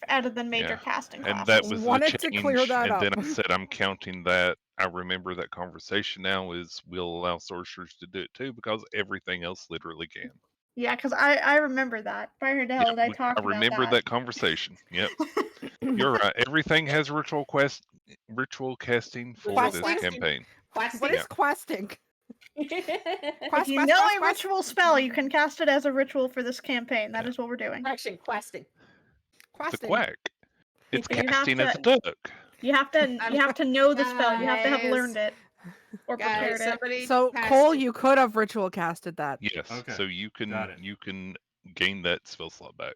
[SPEAKER 1] Out of the major
[SPEAKER 2] Yeah.
[SPEAKER 1] casting
[SPEAKER 2] And
[SPEAKER 1] classes.
[SPEAKER 2] that was
[SPEAKER 3] Wanted
[SPEAKER 2] the
[SPEAKER 3] to
[SPEAKER 2] change.
[SPEAKER 3] clear that
[SPEAKER 2] and then
[SPEAKER 3] up.
[SPEAKER 2] I said I'm counting that. I remember that conversation now is we'll allow sorcerers to do it too because everything else literally can.
[SPEAKER 1] Yeah, because I remember that. Byron Dell and I talked
[SPEAKER 2] I remember
[SPEAKER 1] about
[SPEAKER 2] that conversation. Yep. You're right. Everything has ritual casting for this
[SPEAKER 3] Questing?
[SPEAKER 2] campaign.
[SPEAKER 6] Questing.
[SPEAKER 3] What is questing?
[SPEAKER 1] If
[SPEAKER 3] Quest,
[SPEAKER 1] you
[SPEAKER 3] quest,
[SPEAKER 1] know
[SPEAKER 3] quest,
[SPEAKER 1] a
[SPEAKER 3] quest.
[SPEAKER 1] ritual spell, you can cast it as a ritual for this campaign. That
[SPEAKER 2] Yeah.
[SPEAKER 1] is what we're doing.
[SPEAKER 6] Correction, questing.
[SPEAKER 2] The
[SPEAKER 3] Questing.
[SPEAKER 2] quack. It's
[SPEAKER 1] You have
[SPEAKER 2] casting as a
[SPEAKER 1] to-
[SPEAKER 2] duck.
[SPEAKER 1] You have to know the spell. You have to have
[SPEAKER 6] Guys.
[SPEAKER 1] learned it or
[SPEAKER 6] Guys,
[SPEAKER 1] prepared it.
[SPEAKER 6] somebody
[SPEAKER 3] So
[SPEAKER 6] cast
[SPEAKER 3] Cole,
[SPEAKER 6] it.
[SPEAKER 3] you could have ritual casted that.
[SPEAKER 2] Yes.
[SPEAKER 4] Okay,
[SPEAKER 2] So you
[SPEAKER 4] got it.
[SPEAKER 2] can gain that spell slot back.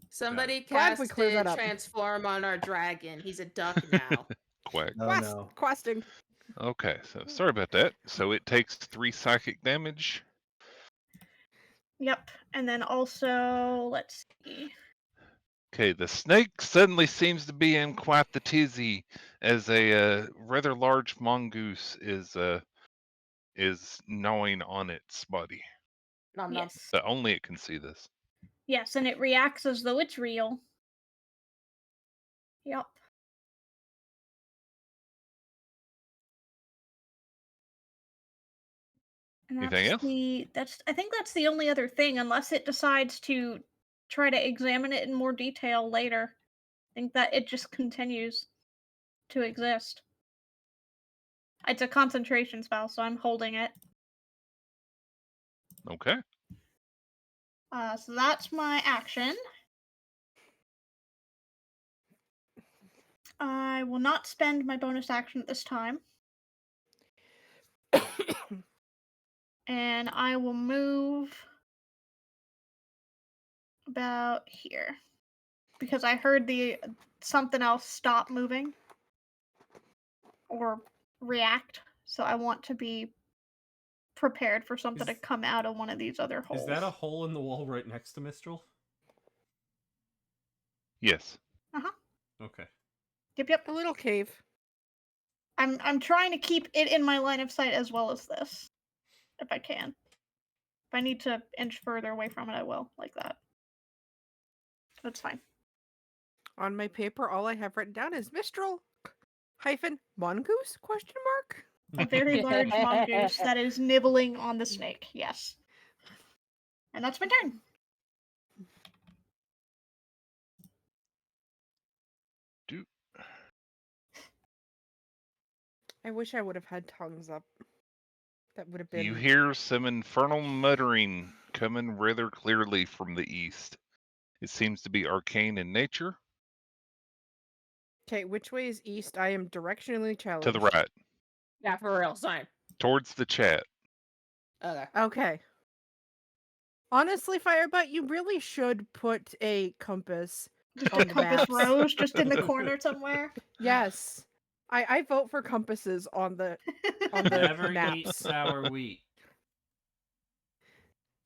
[SPEAKER 6] Somebody
[SPEAKER 3] Glad we cleared
[SPEAKER 6] casted
[SPEAKER 3] that up.
[SPEAKER 6] transform on our dragon. He's a duck now.
[SPEAKER 2] Quack.
[SPEAKER 5] Oh no.
[SPEAKER 3] Questing.
[SPEAKER 2] Okay. So sorry about that. So it takes 3 psychic damage.
[SPEAKER 1] Yep. And then also, let's see.
[SPEAKER 2] Okay, the snake suddenly seems to be in quite the tizzy as a rather large mongoose is gnawing on its body.
[SPEAKER 6] Nom nom.
[SPEAKER 1] Yes.
[SPEAKER 2] But only it can see this.
[SPEAKER 1] Yes, and it reacts as though it's real. Yep. And
[SPEAKER 2] Anything else?
[SPEAKER 1] I think that's the only other thing, unless it decides to try to examine it in more detail later. I think that it just continues to exist. It's a concentration spell, so I'm holding it.
[SPEAKER 2] Okay.
[SPEAKER 1] So that's my action. I will not spend my bonus action at this time. And I will move about here. Because I heard the something else stop moving. Or react. So I want to be prepared for something to come out of one of these other holes.
[SPEAKER 4] Is that a hole in the wall right next to Mistral?
[SPEAKER 2] Yes.
[SPEAKER 4] Okay.
[SPEAKER 1] Yep.
[SPEAKER 3] A little cave.
[SPEAKER 1] I'm trying to keep it in my line of sight as well as this. If I can. If I need to inch further away from it, I will, like that. That's fine.
[SPEAKER 3] On my paper, all I have written down is Mistral hyphen mongoose question mark.
[SPEAKER 1] A very large mongoose that is nibbling on the snake, yes. And that's my turn.
[SPEAKER 3] I wish I would have had tongues up. That would have been.
[SPEAKER 2] You hear some infernal muttering coming rather clearly from the east. It seems to be arcane in nature.
[SPEAKER 3] Okay, which way is east? I am directionally challenged.
[SPEAKER 2] To the right.
[SPEAKER 6] Yeah, for real. Sorry.
[SPEAKER 2] Towards the chat.
[SPEAKER 6] Okay.
[SPEAKER 3] Okay. Honestly, Firebutt, you really should put a compass.
[SPEAKER 1] Just
[SPEAKER 3] On
[SPEAKER 1] a
[SPEAKER 3] the
[SPEAKER 1] compass
[SPEAKER 3] maps.
[SPEAKER 1] rose just in the corner somewhere.
[SPEAKER 3] Yes. I vote for compasses on the
[SPEAKER 4] Never
[SPEAKER 3] maps.
[SPEAKER 4] eat sour wheat.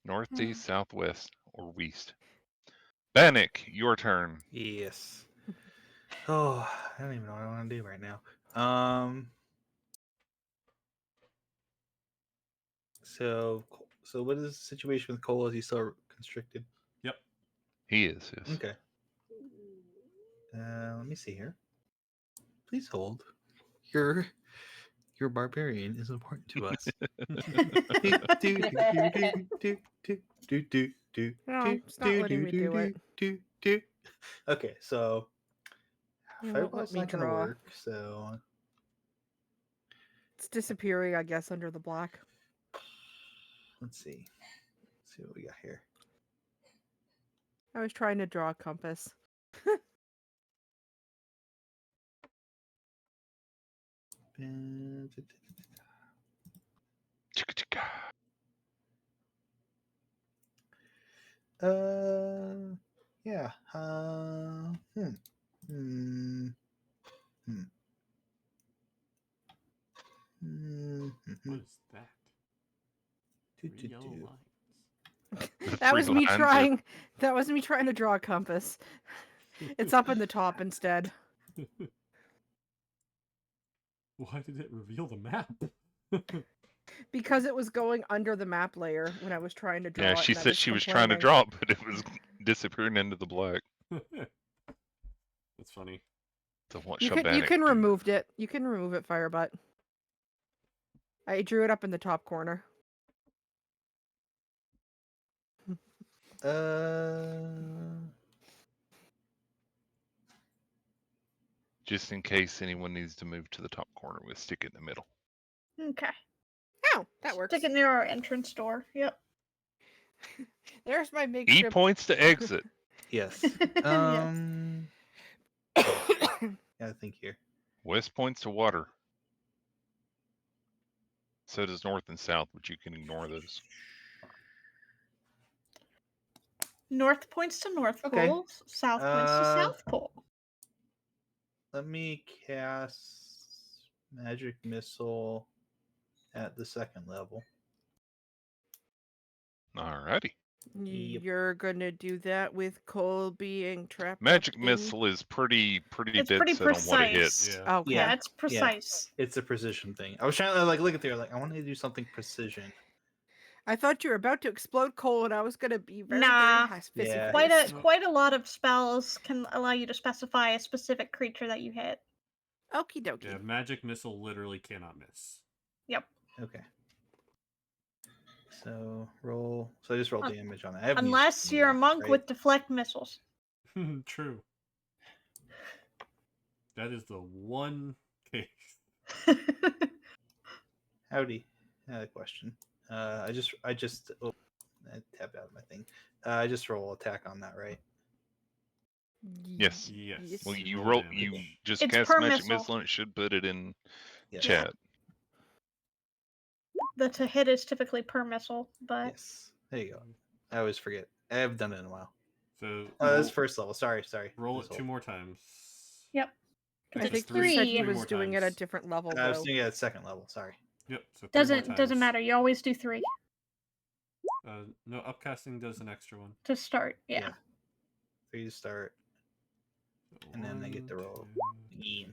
[SPEAKER 2] Northeast, southwest, or west. Bannock, your turn.
[SPEAKER 5] Yes. Oh, I don't even know what I want to do right now. So what is the situation with Cole? Is he still constricted?
[SPEAKER 4] Yep.
[SPEAKER 2] He is, yes.
[SPEAKER 5] Okay. Let me see here. Please hold. Your barbarian is important to us.
[SPEAKER 3] No, it's not letting me do it.
[SPEAKER 5] Okay, so
[SPEAKER 3] It won't let
[SPEAKER 5] Fireball's
[SPEAKER 3] me
[SPEAKER 5] not gonna
[SPEAKER 3] draw.
[SPEAKER 5] work. So
[SPEAKER 3] It's disappearing, I guess, under the block.
[SPEAKER 5] let's see. Let's see what we got here.
[SPEAKER 3] I was trying to draw a compass.
[SPEAKER 5] yeah. Hmm.
[SPEAKER 4] What is that?
[SPEAKER 5] Do,
[SPEAKER 4] 3
[SPEAKER 5] do,
[SPEAKER 4] yellow
[SPEAKER 5] do.
[SPEAKER 4] lines.
[SPEAKER 2] The
[SPEAKER 3] That
[SPEAKER 2] three
[SPEAKER 3] was me
[SPEAKER 2] lines are-
[SPEAKER 3] trying. That was me trying to draw a compass. It's up in the top instead.
[SPEAKER 4] Why did it reveal the map?
[SPEAKER 3] Because it was going under the map layer when I was trying to draw
[SPEAKER 2] Yeah,
[SPEAKER 3] it.
[SPEAKER 2] she
[SPEAKER 3] and I
[SPEAKER 2] said she was trying to
[SPEAKER 3] complaining.
[SPEAKER 2] draw it, but it was disappearing into the black.
[SPEAKER 4] That's funny.
[SPEAKER 2] So what
[SPEAKER 3] You
[SPEAKER 2] shall
[SPEAKER 3] can
[SPEAKER 2] Bannock do?
[SPEAKER 3] remove it. You can remove it, Firebutt. I drew it up in the top corner.
[SPEAKER 2] Just in case anyone needs to move to the top corner, we'll stick it in the middle.
[SPEAKER 1] Okay.
[SPEAKER 3] Oh, that works.
[SPEAKER 1] Stick it near our entrance door. Yep.
[SPEAKER 3] There's my
[SPEAKER 2] E
[SPEAKER 3] makeshift.
[SPEAKER 2] points to exit.
[SPEAKER 5] Yes.
[SPEAKER 1] Yes.
[SPEAKER 5] Gotta think here.
[SPEAKER 2] West points to water. So does north and south, but you can ignore those.
[SPEAKER 1] North points to North
[SPEAKER 5] Okay.
[SPEAKER 1] Pole. South points to South Pole.
[SPEAKER 5] Let me cast magic missile at the second level.
[SPEAKER 2] Alrighty.
[SPEAKER 5] Yep.
[SPEAKER 3] You're gonna do that with Cole being trapped.
[SPEAKER 2] Magic
[SPEAKER 3] up in...
[SPEAKER 2] missile is pretty
[SPEAKER 1] It's
[SPEAKER 2] dead
[SPEAKER 1] pretty
[SPEAKER 2] set on what it hits.
[SPEAKER 1] precise.
[SPEAKER 4] Yeah.
[SPEAKER 3] Okay.
[SPEAKER 1] Yeah, it's precise.
[SPEAKER 5] It's a precision thing. I was trying to look at there, I wanted to do something precision.
[SPEAKER 3] I thought you were about to explode Cole, and I was gonna be very,
[SPEAKER 1] Nah.
[SPEAKER 3] very
[SPEAKER 5] Yeah.
[SPEAKER 3] pissy.
[SPEAKER 1] Quite a lot of spells can allow you to specify a specific creature that you hit.
[SPEAKER 3] Okie dokie.
[SPEAKER 4] Yeah, magic missile literally cannot miss.
[SPEAKER 1] Yep.
[SPEAKER 5] Okay. So roll. So I just roll damage on it. I haven't used
[SPEAKER 1] Unless
[SPEAKER 5] it
[SPEAKER 1] you're a
[SPEAKER 5] yet,
[SPEAKER 1] monk
[SPEAKER 5] right?
[SPEAKER 1] with deflect missiles.
[SPEAKER 4] True. That is the one case.
[SPEAKER 5] Howdy. I had a question. I just I tapped out of my thing. I just roll attack on that, right?
[SPEAKER 2] Yes.
[SPEAKER 4] Yes.
[SPEAKER 2] Well, you
[SPEAKER 4] roll
[SPEAKER 2] roll.
[SPEAKER 4] damage.
[SPEAKER 2] You just
[SPEAKER 1] It's
[SPEAKER 2] cast
[SPEAKER 1] per
[SPEAKER 2] magic
[SPEAKER 1] missile.
[SPEAKER 2] missile, and it should put it in
[SPEAKER 5] Yeah.
[SPEAKER 2] chat.
[SPEAKER 1] The to hit is typically per missile, but
[SPEAKER 5] Yes. There you go. I always forget. I haven't done it in a while.
[SPEAKER 4] So
[SPEAKER 5] Oh, that's first level. Sorry.
[SPEAKER 4] roll
[SPEAKER 5] This
[SPEAKER 4] it 2
[SPEAKER 5] whole-
[SPEAKER 4] more times.
[SPEAKER 1] yep.
[SPEAKER 3] I
[SPEAKER 1] It's
[SPEAKER 3] think
[SPEAKER 4] three-
[SPEAKER 3] you said
[SPEAKER 1] three.
[SPEAKER 3] he
[SPEAKER 4] three
[SPEAKER 3] was
[SPEAKER 4] more
[SPEAKER 3] doing it at a
[SPEAKER 4] times.
[SPEAKER 3] different level,
[SPEAKER 5] I was
[SPEAKER 3] though.
[SPEAKER 5] doing it at second level. Sorry.
[SPEAKER 4] Yep. So 3
[SPEAKER 1] Doesn't
[SPEAKER 4] more
[SPEAKER 1] doesn't
[SPEAKER 4] times.
[SPEAKER 1] matter. You always do 3
[SPEAKER 4] No, upcasting does an extra one.
[SPEAKER 1] to start. Yeah.
[SPEAKER 5] 3 to start. And then I get to roll again.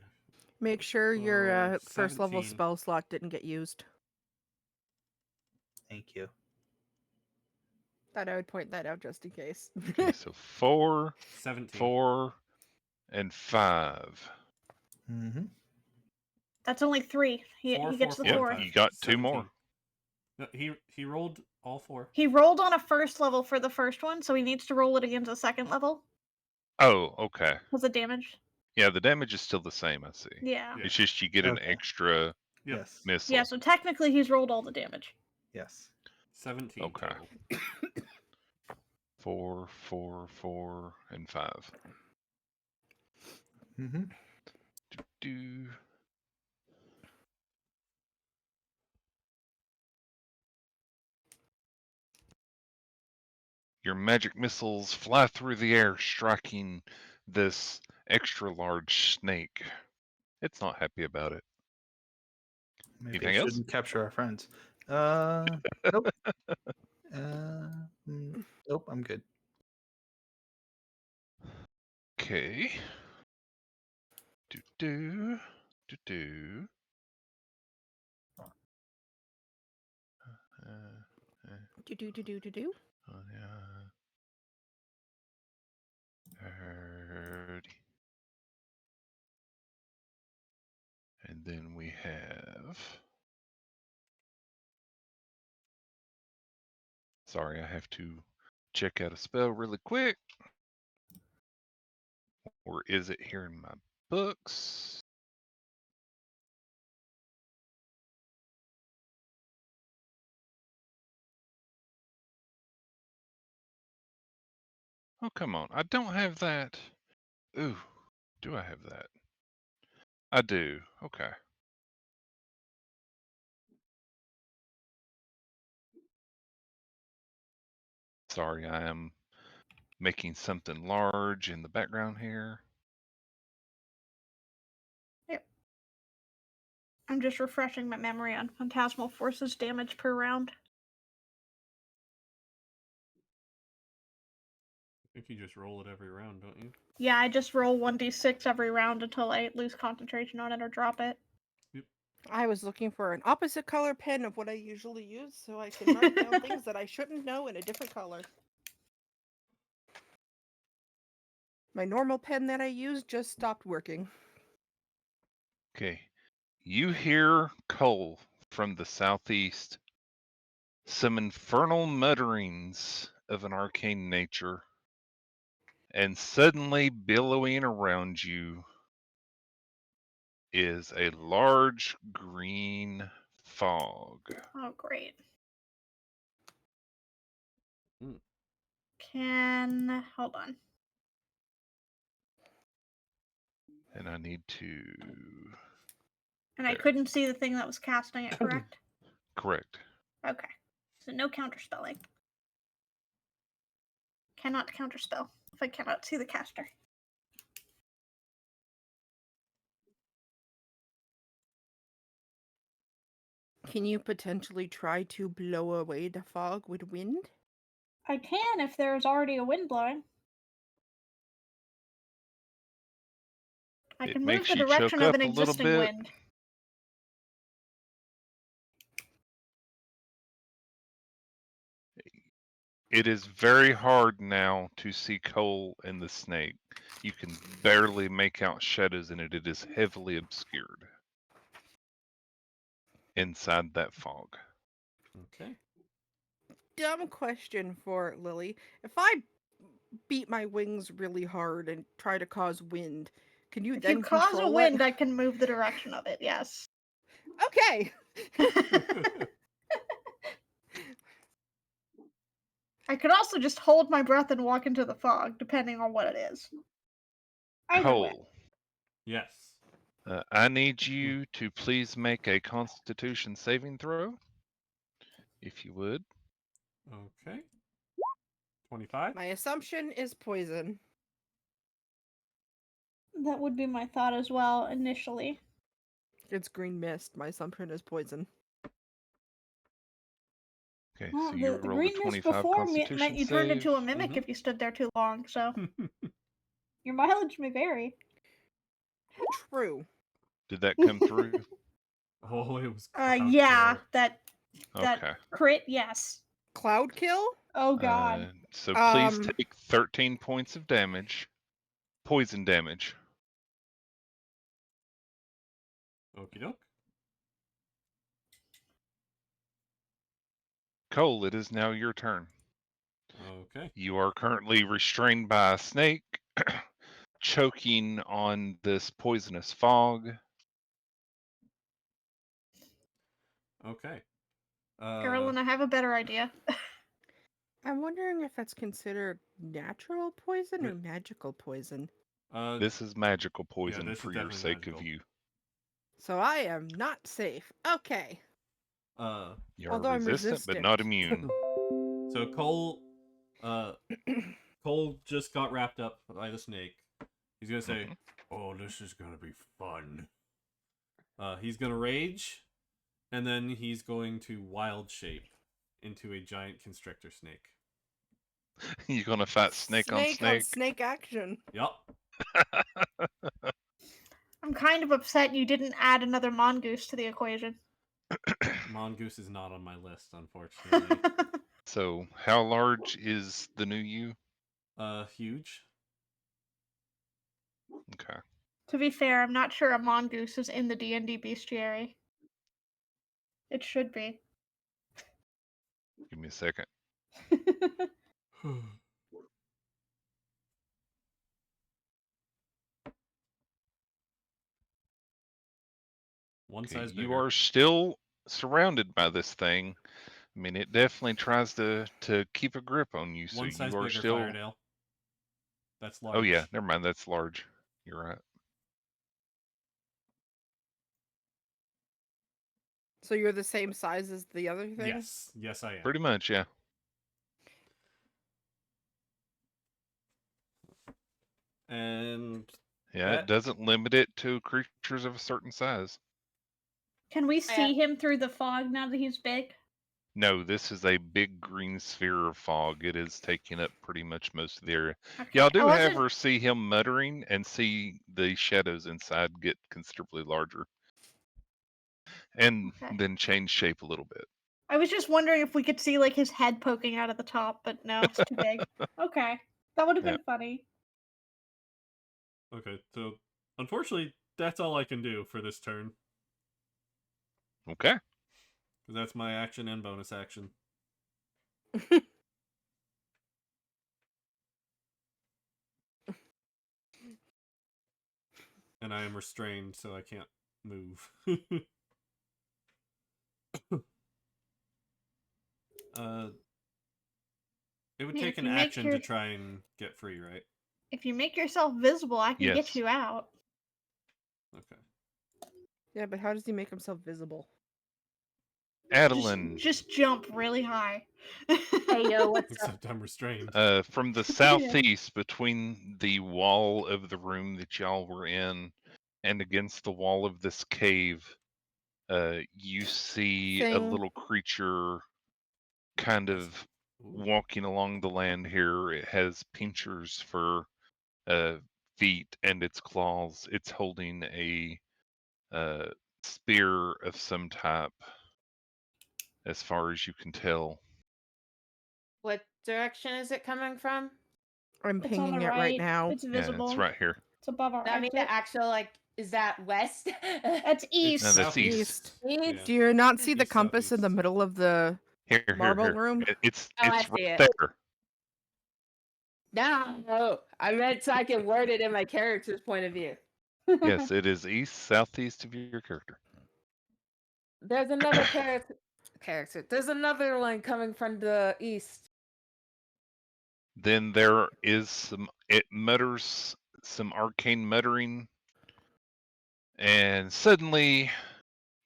[SPEAKER 3] Make sure your first level
[SPEAKER 4] 17.
[SPEAKER 3] spell slot didn't get used.
[SPEAKER 5] Thank you.
[SPEAKER 3] Thought I would point that out just in case.
[SPEAKER 2] Okay, so 4,
[SPEAKER 4] 17.
[SPEAKER 2] 4, and 5.
[SPEAKER 5] Mm-hmm.
[SPEAKER 1] That's only 3. He
[SPEAKER 4] Four,
[SPEAKER 1] gets the
[SPEAKER 4] four,
[SPEAKER 2] Yep,
[SPEAKER 1] 4th.
[SPEAKER 2] you got 2
[SPEAKER 4] 17.
[SPEAKER 2] more.
[SPEAKER 4] No, he rolled all 4.
[SPEAKER 1] He rolled on a first level for the first one, so he needs to roll it against the second level
[SPEAKER 2] Oh, okay.
[SPEAKER 1] because of damage.
[SPEAKER 2] Yeah, the damage is still the same. I see.
[SPEAKER 1] Yeah.
[SPEAKER 4] Yeah.
[SPEAKER 2] It's just you get an
[SPEAKER 5] Okay.
[SPEAKER 2] extra
[SPEAKER 4] Yep.
[SPEAKER 5] Yes.
[SPEAKER 2] missile.
[SPEAKER 1] Yeah, so technically he's rolled all the damage.
[SPEAKER 5] Yes.
[SPEAKER 4] 17
[SPEAKER 2] Okay.
[SPEAKER 4] total.
[SPEAKER 2] 4, 4, 4, and 5.
[SPEAKER 5] Mm-hmm.
[SPEAKER 2] Do. Your magic missiles fly through the air, striking this extra large snake. It's not happy about it.
[SPEAKER 5] Maybe
[SPEAKER 2] Anything
[SPEAKER 5] I
[SPEAKER 2] else?
[SPEAKER 5] shouldn't capture our friends. Nope. Nope, I'm good.
[SPEAKER 2] Okay. Do. Do.
[SPEAKER 3] Do.
[SPEAKER 2] Oh, yeah. Alrighty. And then we have. Sorry, I have to check out a spell really quick. Or is it here in my books? Oh, come on. I don't have that. Ooh, do I have that? I do. Okay. Sorry, I am making something large in the background here.
[SPEAKER 1] Yep. I'm just refreshing my memory on phantasmal forces damage per round.
[SPEAKER 4] I think you just roll it every round, don't you?
[SPEAKER 1] Yeah, I just roll 1d6 every round until I lose concentration on it or drop it.
[SPEAKER 3] I was looking for an opposite color pen of what I usually use so I can write down things that I shouldn't know in a different color. My normal pen that I use just stopped working.
[SPEAKER 2] Okay. You hear Cole from the southeast. Some infernal mutterings of an arcane nature. And suddenly billowing around you is a large green fog.
[SPEAKER 1] Oh, great.
[SPEAKER 4] Hmm.
[SPEAKER 1] Hold on.
[SPEAKER 2] And I need to...
[SPEAKER 1] And I
[SPEAKER 2] There.
[SPEAKER 1] couldn't see the thing that was casting it, correct?
[SPEAKER 2] Correct.
[SPEAKER 1] Okay. So no counterspelling. Cannot counterspell if I cannot see the caster.
[SPEAKER 3] Can you potentially try to blow away the fog with wind?
[SPEAKER 1] I can if there is already a wind blowing. I
[SPEAKER 2] It
[SPEAKER 1] can move
[SPEAKER 2] makes
[SPEAKER 1] the
[SPEAKER 2] you
[SPEAKER 1] direction
[SPEAKER 2] choke
[SPEAKER 1] of
[SPEAKER 2] up
[SPEAKER 1] an
[SPEAKER 2] a little
[SPEAKER 1] existing
[SPEAKER 2] bit.
[SPEAKER 1] wind.
[SPEAKER 2] It is very hard now to see Cole and the snake. You can barely make out shadows in it. It is heavily obscured inside that fog.
[SPEAKER 4] Okay.
[SPEAKER 3] Dumb question for Lily. If I beat my wings really hard and try to cause wind, can you
[SPEAKER 1] If
[SPEAKER 3] then
[SPEAKER 1] you cause a
[SPEAKER 3] control
[SPEAKER 1] wind,
[SPEAKER 3] it?
[SPEAKER 1] I can move the direction of it, yes.
[SPEAKER 3] Okay.
[SPEAKER 1] I could also just hold my breath and walk into the fog, depending on what it is. Either way.
[SPEAKER 2] Cole,
[SPEAKER 4] Yes.
[SPEAKER 2] I need you to please make a Constitution saving throw, if you would.
[SPEAKER 4] Okay. 25.
[SPEAKER 3] My assumption is poison.
[SPEAKER 1] That would be my thought as well, initially.
[SPEAKER 3] It's green mist. My assumption is poison.
[SPEAKER 2] Okay,
[SPEAKER 1] Well,
[SPEAKER 2] so you
[SPEAKER 1] the
[SPEAKER 2] rolled a
[SPEAKER 1] green mist
[SPEAKER 2] 25
[SPEAKER 1] before meant
[SPEAKER 2] Constitution
[SPEAKER 1] you turned into a
[SPEAKER 2] save.
[SPEAKER 1] mimic
[SPEAKER 4] Mhm.
[SPEAKER 1] if you stood there too long, so your mileage may vary.
[SPEAKER 3] True.
[SPEAKER 2] Did that come through?
[SPEAKER 4] Oh, it was cloud
[SPEAKER 1] Yeah,
[SPEAKER 4] kill.
[SPEAKER 1] that
[SPEAKER 2] Okay.
[SPEAKER 1] crit, yes.
[SPEAKER 3] Cloud kill?
[SPEAKER 1] Oh god.
[SPEAKER 2] So please
[SPEAKER 3] Um,
[SPEAKER 2] take 13 points of damage. Poison damage.
[SPEAKER 4] Okie doke.
[SPEAKER 2] Cole, it is now your turn.
[SPEAKER 4] Okay.
[SPEAKER 2] You are currently restrained by a snake, choking on this poisonous fog.
[SPEAKER 4] Okay.
[SPEAKER 1] Carolyn, I have a better idea.
[SPEAKER 3] I'm wondering if that's considered natural poison or
[SPEAKER 4] Ma-
[SPEAKER 3] magical poison.
[SPEAKER 2] This is magical poison
[SPEAKER 4] this is
[SPEAKER 2] for your
[SPEAKER 4] definitely
[SPEAKER 2] sake of
[SPEAKER 4] magical.
[SPEAKER 2] you.
[SPEAKER 3] So I am not safe. Okay.
[SPEAKER 2] You are
[SPEAKER 3] Although I'm
[SPEAKER 2] resistant, but not immune.
[SPEAKER 4] So Cole Cole just got wrapped up by the snake. He's gonna say, "Oh, this is gonna be fun." He's gonna rage, and then he's going to wild shape into a giant constrictor snake.
[SPEAKER 2] You gonna fight snake on snake?
[SPEAKER 3] snake action.
[SPEAKER 4] Yup.
[SPEAKER 1] I'm kind of upset you didn't add another mongoose to the equation.
[SPEAKER 4] Mongoose is not on my list, unfortunately.
[SPEAKER 2] So, how large is the new you?
[SPEAKER 4] Huge.
[SPEAKER 2] Okay.
[SPEAKER 1] To be fair, I'm not sure a mongoose is in the D&D bestiary. It should be.
[SPEAKER 2] Give me a second.
[SPEAKER 4] One
[SPEAKER 2] Okay,
[SPEAKER 4] size
[SPEAKER 2] you
[SPEAKER 4] bigger.
[SPEAKER 2] are still surrounded by this thing. I mean, it definitely tries to keep a grip on you, so
[SPEAKER 4] One size
[SPEAKER 2] you are
[SPEAKER 4] bigger,
[SPEAKER 2] still.
[SPEAKER 4] Firedale. That's large.
[SPEAKER 2] Oh yeah, never mind. That's large. You're right.
[SPEAKER 3] So you're the same size as the other thing?
[SPEAKER 4] Yes, I am.
[SPEAKER 2] Pretty much, yeah.
[SPEAKER 4] And
[SPEAKER 2] Yeah,
[SPEAKER 4] that-
[SPEAKER 2] it doesn't limit it to creatures of a certain size.
[SPEAKER 1] Can we see him through the fog now that he's big?
[SPEAKER 2] No, this is a big green sphere of fog. It is taking up pretty much most of the area.
[SPEAKER 1] Okay.
[SPEAKER 2] Y'all
[SPEAKER 1] I
[SPEAKER 2] do,
[SPEAKER 1] wasn't-
[SPEAKER 2] however, see him muttering and see the shadows inside get considerably larger. And
[SPEAKER 1] Okay.
[SPEAKER 2] then change shape a little bit.
[SPEAKER 1] I was just wondering if we could see like his head poking out of the top, but no, it's too big. Okay. That would have been funny.
[SPEAKER 4] okay, so unfortunately, that's all I can do for this turn.
[SPEAKER 2] Okay.
[SPEAKER 4] Because that's my action and bonus action. And I am restrained, so I can't move. It would
[SPEAKER 1] Yeah,
[SPEAKER 4] take
[SPEAKER 1] if
[SPEAKER 4] an
[SPEAKER 1] you make
[SPEAKER 4] action
[SPEAKER 1] your-
[SPEAKER 4] to try and get free, right?
[SPEAKER 1] If you make yourself visible, I can
[SPEAKER 2] Yes.
[SPEAKER 1] get you out.
[SPEAKER 4] Okay.
[SPEAKER 3] Yeah, but how does he make himself visible?
[SPEAKER 2] Adeline,
[SPEAKER 1] Just jump really high.
[SPEAKER 6] Hey yo, what's up?
[SPEAKER 4] Except I'm restrained.
[SPEAKER 2] from the southeast, between the wall of the room that y'all were in and against the wall of this cave, you see a
[SPEAKER 3] Thing.
[SPEAKER 2] little creature kind of
[SPEAKER 4] Ooh.
[SPEAKER 2] walking along the land here. It has pincers for feet and its claws. It's holding a spear of some type, as far as you can tell.
[SPEAKER 6] What direction is it coming from?
[SPEAKER 3] I'm
[SPEAKER 1] It's on
[SPEAKER 3] pinging
[SPEAKER 1] the
[SPEAKER 3] it right
[SPEAKER 1] right.
[SPEAKER 3] now.
[SPEAKER 1] It's
[SPEAKER 2] Yeah,
[SPEAKER 1] visible.
[SPEAKER 2] it's right here.
[SPEAKER 1] It's above our
[SPEAKER 6] I mean,
[SPEAKER 1] exit.
[SPEAKER 6] the actual like, is that west?
[SPEAKER 1] That's east.
[SPEAKER 2] No, that's east.
[SPEAKER 3] East.
[SPEAKER 4] Yeah.
[SPEAKER 3] Do you not see the
[SPEAKER 4] East,
[SPEAKER 3] compass in the
[SPEAKER 4] southeast.
[SPEAKER 3] middle of the
[SPEAKER 2] Here,
[SPEAKER 3] marble
[SPEAKER 2] here.
[SPEAKER 3] room?
[SPEAKER 2] It's
[SPEAKER 6] Oh, I
[SPEAKER 2] it's
[SPEAKER 6] see
[SPEAKER 2] right
[SPEAKER 6] it.
[SPEAKER 2] there.
[SPEAKER 6] No, I meant so I can word it in my character's point of view.
[SPEAKER 2] Yes, it is east southeast of your character.
[SPEAKER 6] There's another character. There's another one coming from the east.
[SPEAKER 2] Then there is some. It mutters some arcane muttering, and suddenly,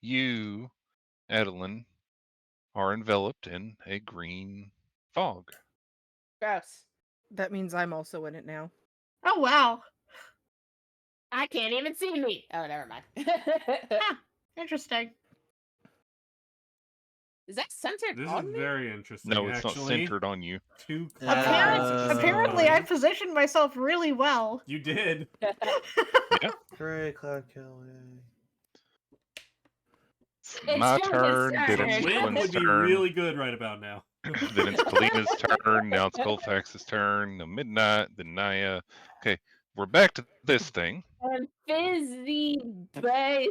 [SPEAKER 2] you, Adeline, are enveloped in a green fog.
[SPEAKER 6] Gross.
[SPEAKER 3] That means I'm also in it now.
[SPEAKER 1] Oh wow.
[SPEAKER 6] I can't even see me. Oh, never mind.
[SPEAKER 1] Huh. Interesting.
[SPEAKER 6] Is that centered
[SPEAKER 4] This
[SPEAKER 6] on
[SPEAKER 4] is
[SPEAKER 6] me?
[SPEAKER 4] very interesting.
[SPEAKER 2] No, it's
[SPEAKER 4] actually.
[SPEAKER 2] not centered on you.
[SPEAKER 4] Too
[SPEAKER 1] Apparently, I positioned myself really well.
[SPEAKER 4] You did.
[SPEAKER 5] Hooray, Cloud Kill. Yay.
[SPEAKER 2] It's
[SPEAKER 6] It's
[SPEAKER 2] my
[SPEAKER 6] Jordan's
[SPEAKER 2] turn. Then
[SPEAKER 6] turn.
[SPEAKER 2] it's
[SPEAKER 4] Win
[SPEAKER 2] Colin's
[SPEAKER 4] would be
[SPEAKER 2] turn.
[SPEAKER 4] really good right about now.
[SPEAKER 2] Then it's Kalina's turn. Now it's Colfax's turn. Then Midnight. Then Naya. Okay, we're back to this thing.
[SPEAKER 6] And fizzy bay.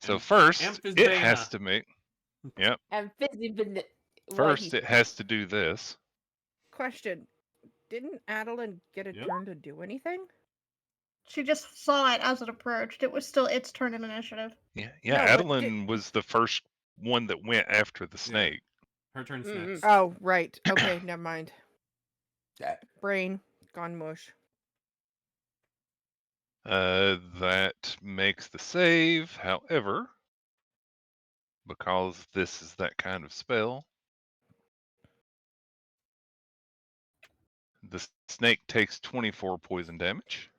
[SPEAKER 2] So first,
[SPEAKER 4] Amphis
[SPEAKER 2] it
[SPEAKER 4] Bana.
[SPEAKER 2] has to make. Yep.
[SPEAKER 6] And fizzy ban-
[SPEAKER 2] First, it has to do this.
[SPEAKER 3] Question. Didn't Adeline get a
[SPEAKER 4] Yep.
[SPEAKER 3] turn to do anything?
[SPEAKER 1] She just saw it as it approached. It was still its turn in initiative.
[SPEAKER 2] Yeah,
[SPEAKER 3] No, but
[SPEAKER 2] Adeline was the first one that went after the snake.
[SPEAKER 4] Her turn's
[SPEAKER 6] Mhm.
[SPEAKER 4] next.
[SPEAKER 3] Oh, right. Okay, never mind. Brain gone mush.
[SPEAKER 2] That makes the save. However, because this is that kind of spell, the snake takes 24 poison damage.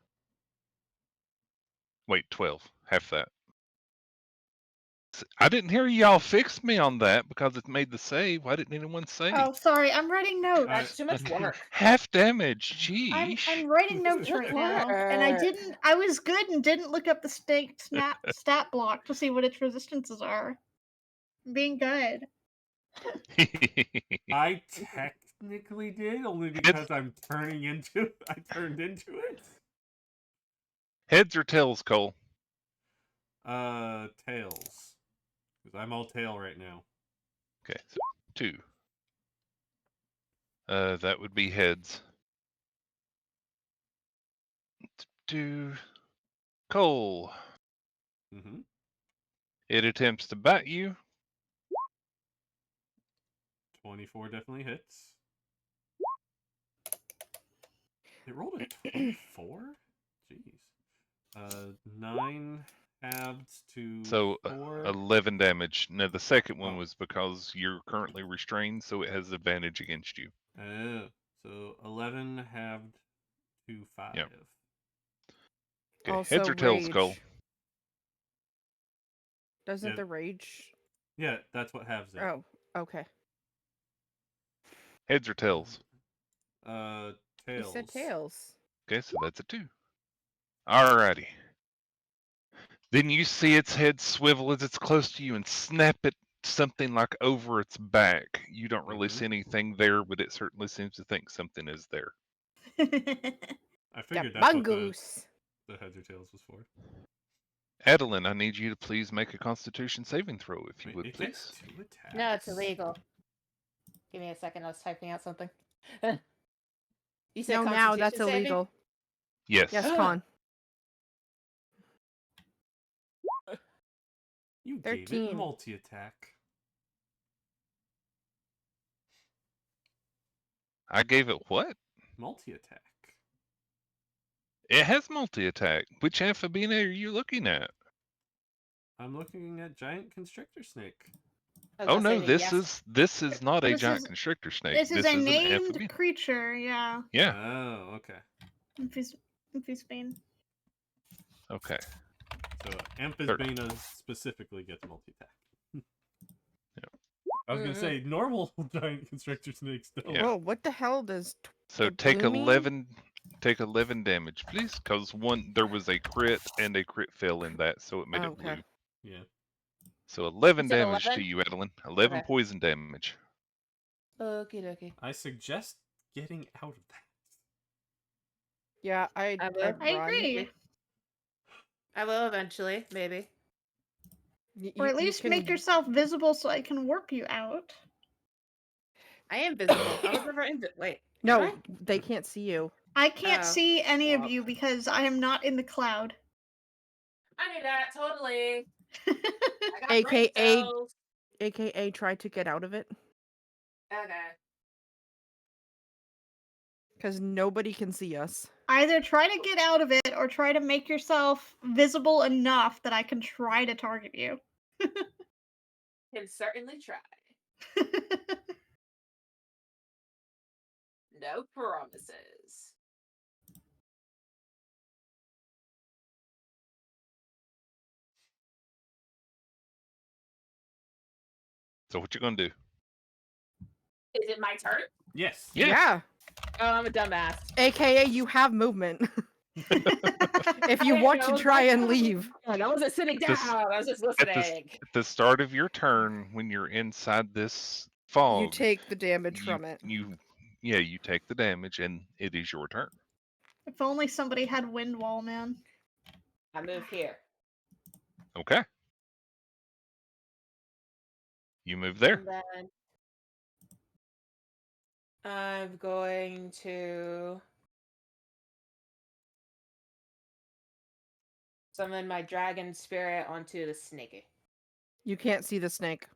[SPEAKER 2] Wait, 12. Half that. I didn't hear y'all fix me on that because it made the save. Why didn't anyone say?
[SPEAKER 1] Oh, sorry. I'm writing notes.
[SPEAKER 6] That's too much work.
[SPEAKER 2] Half damage.
[SPEAKER 1] I'm
[SPEAKER 2] Jeez.
[SPEAKER 1] writing notes right now, and I
[SPEAKER 6] Work.
[SPEAKER 1] didn't. I was good and didn't look up the stat block to see what its resistances are. I'm being good.
[SPEAKER 4] I technically did, only because I'm turning into. I turned into it.
[SPEAKER 2] Heads or tails, Cole?
[SPEAKER 4] Tails. Because I'm all tail right now.
[SPEAKER 2] Okay, so 2. That would be heads. 2. Cole.
[SPEAKER 4] Mm-hmm.
[SPEAKER 2] It attempts to bite you.
[SPEAKER 4] 24 definitely hits. It rolled a 24? Jeez. 9 halved to
[SPEAKER 2] So
[SPEAKER 4] 4.
[SPEAKER 2] 11 damage. No, the second one
[SPEAKER 4] Oh.
[SPEAKER 2] was because you're currently restrained, so it has advantage against you.
[SPEAKER 4] So 11 halved 2, 5.
[SPEAKER 2] Yep. Okay,
[SPEAKER 3] Also,
[SPEAKER 2] heads or tails,
[SPEAKER 3] rage.
[SPEAKER 2] skull?
[SPEAKER 3] Doesn't
[SPEAKER 4] Yeah.
[SPEAKER 3] the rage?
[SPEAKER 4] Yeah, that's what halves it.
[SPEAKER 3] Oh, okay.
[SPEAKER 2] Heads or tails?
[SPEAKER 4] Tails.
[SPEAKER 3] You said tails.
[SPEAKER 2] Okay, so that's a 2. Alrighty. Then you see its head swivel as it's close to you and snap it something like over its back. You don't really
[SPEAKER 4] Mhm.
[SPEAKER 2] see anything there, but it certainly seems to think something is there.
[SPEAKER 4] I
[SPEAKER 3] The
[SPEAKER 4] figured that's what
[SPEAKER 3] mongoose.
[SPEAKER 4] the heads or tails was for.
[SPEAKER 2] Adeline, I need you to please make a Constitution saving throw, if you
[SPEAKER 4] Wait,
[SPEAKER 2] would,
[SPEAKER 4] it
[SPEAKER 2] please.
[SPEAKER 4] gets 2 attacks.
[SPEAKER 6] No, it's illegal. Give me a second. I was typing out something. You said
[SPEAKER 3] No, now that's
[SPEAKER 6] Constitution saving?
[SPEAKER 3] illegal.
[SPEAKER 2] Yes.
[SPEAKER 3] Yes, Con.
[SPEAKER 4] You gave it
[SPEAKER 3] 13.
[SPEAKER 4] multi-attack.
[SPEAKER 2] I gave it what?
[SPEAKER 4] Multi-attack.
[SPEAKER 2] It has multi-attack. Which amphibian are you looking at?
[SPEAKER 4] I'm looking at giant constrictor snake.
[SPEAKER 6] I was
[SPEAKER 2] Oh
[SPEAKER 6] gonna say
[SPEAKER 2] no,
[SPEAKER 6] that
[SPEAKER 2] this is not a
[SPEAKER 1] This
[SPEAKER 2] giant
[SPEAKER 1] is-
[SPEAKER 2] constrictor snake.
[SPEAKER 1] This is a
[SPEAKER 2] an
[SPEAKER 1] named
[SPEAKER 2] amphibian.
[SPEAKER 1] creature, yeah.
[SPEAKER 2] Yeah.
[SPEAKER 4] Oh, okay.
[SPEAKER 1] Amphisbane.
[SPEAKER 2] Okay.
[SPEAKER 4] So Amphisbana specifically gets multi-attack. I was gonna say normal giant constrictor snakes don't.
[SPEAKER 2] Yeah.
[SPEAKER 3] Whoa, what the hell does
[SPEAKER 2] So
[SPEAKER 3] the
[SPEAKER 2] take
[SPEAKER 3] blue mean?
[SPEAKER 2] 11. Take 11 damage, please, because there was a crit and a crit fail in that, so it made it blue.
[SPEAKER 3] Okay.
[SPEAKER 4] Yeah.
[SPEAKER 2] So 11
[SPEAKER 6] You said
[SPEAKER 2] damage
[SPEAKER 6] 11?
[SPEAKER 2] to you, Adeline. 11
[SPEAKER 6] Okay.
[SPEAKER 2] poison damage.
[SPEAKER 6] Okie dokie.
[SPEAKER 4] I suggest getting out of that.
[SPEAKER 3] Yeah, I'd
[SPEAKER 6] I will.
[SPEAKER 3] run.
[SPEAKER 1] I agree.
[SPEAKER 6] I will eventually, maybe.
[SPEAKER 1] Or at least make yourself visible so I can warp you out.
[SPEAKER 6] I am visible. I was never wait. am
[SPEAKER 3] No,
[SPEAKER 6] I?
[SPEAKER 3] they can't see you.
[SPEAKER 1] I can't
[SPEAKER 6] Oh,
[SPEAKER 1] see any of
[SPEAKER 6] well.
[SPEAKER 1] you because I am not in the cloud.
[SPEAKER 6] I knew that totally. I got
[SPEAKER 3] AKA
[SPEAKER 6] brain cells.
[SPEAKER 3] AKA try to get out of it.
[SPEAKER 6] Okay.
[SPEAKER 3] Because nobody can see us.
[SPEAKER 1] Either try to get out of it or try to make yourself visible enough that I can try to target you.
[SPEAKER 6] Can certainly try. No promises.
[SPEAKER 2] So what you gonna do?
[SPEAKER 6] Is it my turn?
[SPEAKER 4] Yes.
[SPEAKER 2] Yeah.
[SPEAKER 6] Oh, I'm a dumbass.
[SPEAKER 3] AKA you have movement. If you
[SPEAKER 6] I
[SPEAKER 3] want
[SPEAKER 6] know,
[SPEAKER 3] to try
[SPEAKER 6] like,
[SPEAKER 3] and leave.
[SPEAKER 6] I wasn't sitting down.
[SPEAKER 2] This-
[SPEAKER 6] I was just listening.
[SPEAKER 2] At the start of your turn, when you're inside this
[SPEAKER 3] You
[SPEAKER 2] fog,
[SPEAKER 3] take the damage from it.
[SPEAKER 2] you take the damage, and it is your turn.
[SPEAKER 1] If only somebody had wind wall, man.
[SPEAKER 6] I move here.
[SPEAKER 2] Okay. You move there.
[SPEAKER 6] And then I'm going to summon my dragon spirit onto the snake.
[SPEAKER 3] You can't see the snake.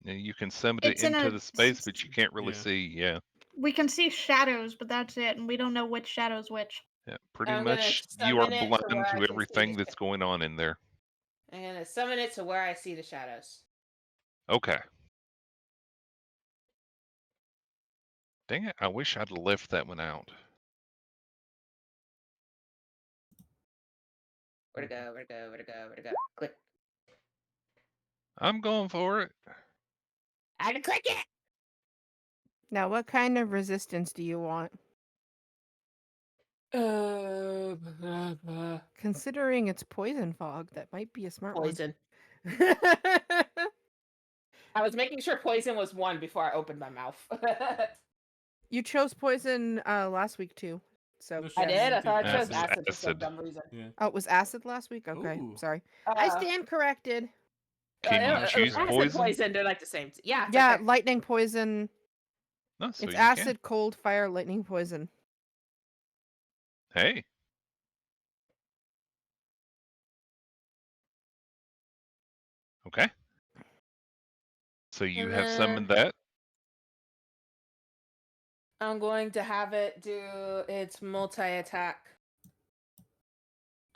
[SPEAKER 2] Yeah, you can summon
[SPEAKER 1] It's
[SPEAKER 2] it
[SPEAKER 1] in
[SPEAKER 2] into
[SPEAKER 1] a-
[SPEAKER 2] the space, but you can't really
[SPEAKER 4] Yeah.
[SPEAKER 2] see. Yeah.
[SPEAKER 1] We can see shadows, but that's it, and we don't know which shadow's which.
[SPEAKER 2] Yeah. Pretty
[SPEAKER 6] I'm gonna
[SPEAKER 2] much, you are
[SPEAKER 6] summon it to
[SPEAKER 2] blind
[SPEAKER 6] where I
[SPEAKER 2] to
[SPEAKER 6] can see
[SPEAKER 2] everything
[SPEAKER 6] the
[SPEAKER 2] that's going on in there.
[SPEAKER 6] I'm gonna summon it to where I see the shadows.
[SPEAKER 2] Okay. Dang it! I wish I'd left that one out.
[SPEAKER 6] Where to go? Where to go? Where to go? Where to go? Click.
[SPEAKER 2] I'm going for it.
[SPEAKER 6] I had to click it.
[SPEAKER 3] Now, what kind of resistance do you want? Considering it's poison fog, that might be a smart
[SPEAKER 6] Poison.
[SPEAKER 3] one.
[SPEAKER 6] I was making sure poison was one before I opened my mouth.
[SPEAKER 3] You chose poison last week too. So
[SPEAKER 4] No,
[SPEAKER 6] I
[SPEAKER 4] she
[SPEAKER 6] did. I
[SPEAKER 4] did
[SPEAKER 6] thought I chose
[SPEAKER 2] acid.
[SPEAKER 6] acid for some
[SPEAKER 2] Acid.
[SPEAKER 6] dumb reason.
[SPEAKER 4] Yeah.
[SPEAKER 3] oh, it was acid last week. Okay,
[SPEAKER 4] Ooh.
[SPEAKER 3] sorry. I
[SPEAKER 6] Uh,
[SPEAKER 3] stand corrected.
[SPEAKER 2] Can you
[SPEAKER 6] it was
[SPEAKER 2] choose
[SPEAKER 6] acid,
[SPEAKER 2] poison?
[SPEAKER 6] poison. They're like the same. Yeah. It's
[SPEAKER 3] Yeah,
[SPEAKER 6] okay.
[SPEAKER 3] lightning poison.
[SPEAKER 2] No, so
[SPEAKER 3] It's
[SPEAKER 2] you
[SPEAKER 3] acid, cold, fire, lightning poison.
[SPEAKER 2] can. Hey. Okay. So you
[SPEAKER 6] And
[SPEAKER 2] have
[SPEAKER 6] then
[SPEAKER 2] summoned that.
[SPEAKER 6] I'm going to have it do its multi-attack.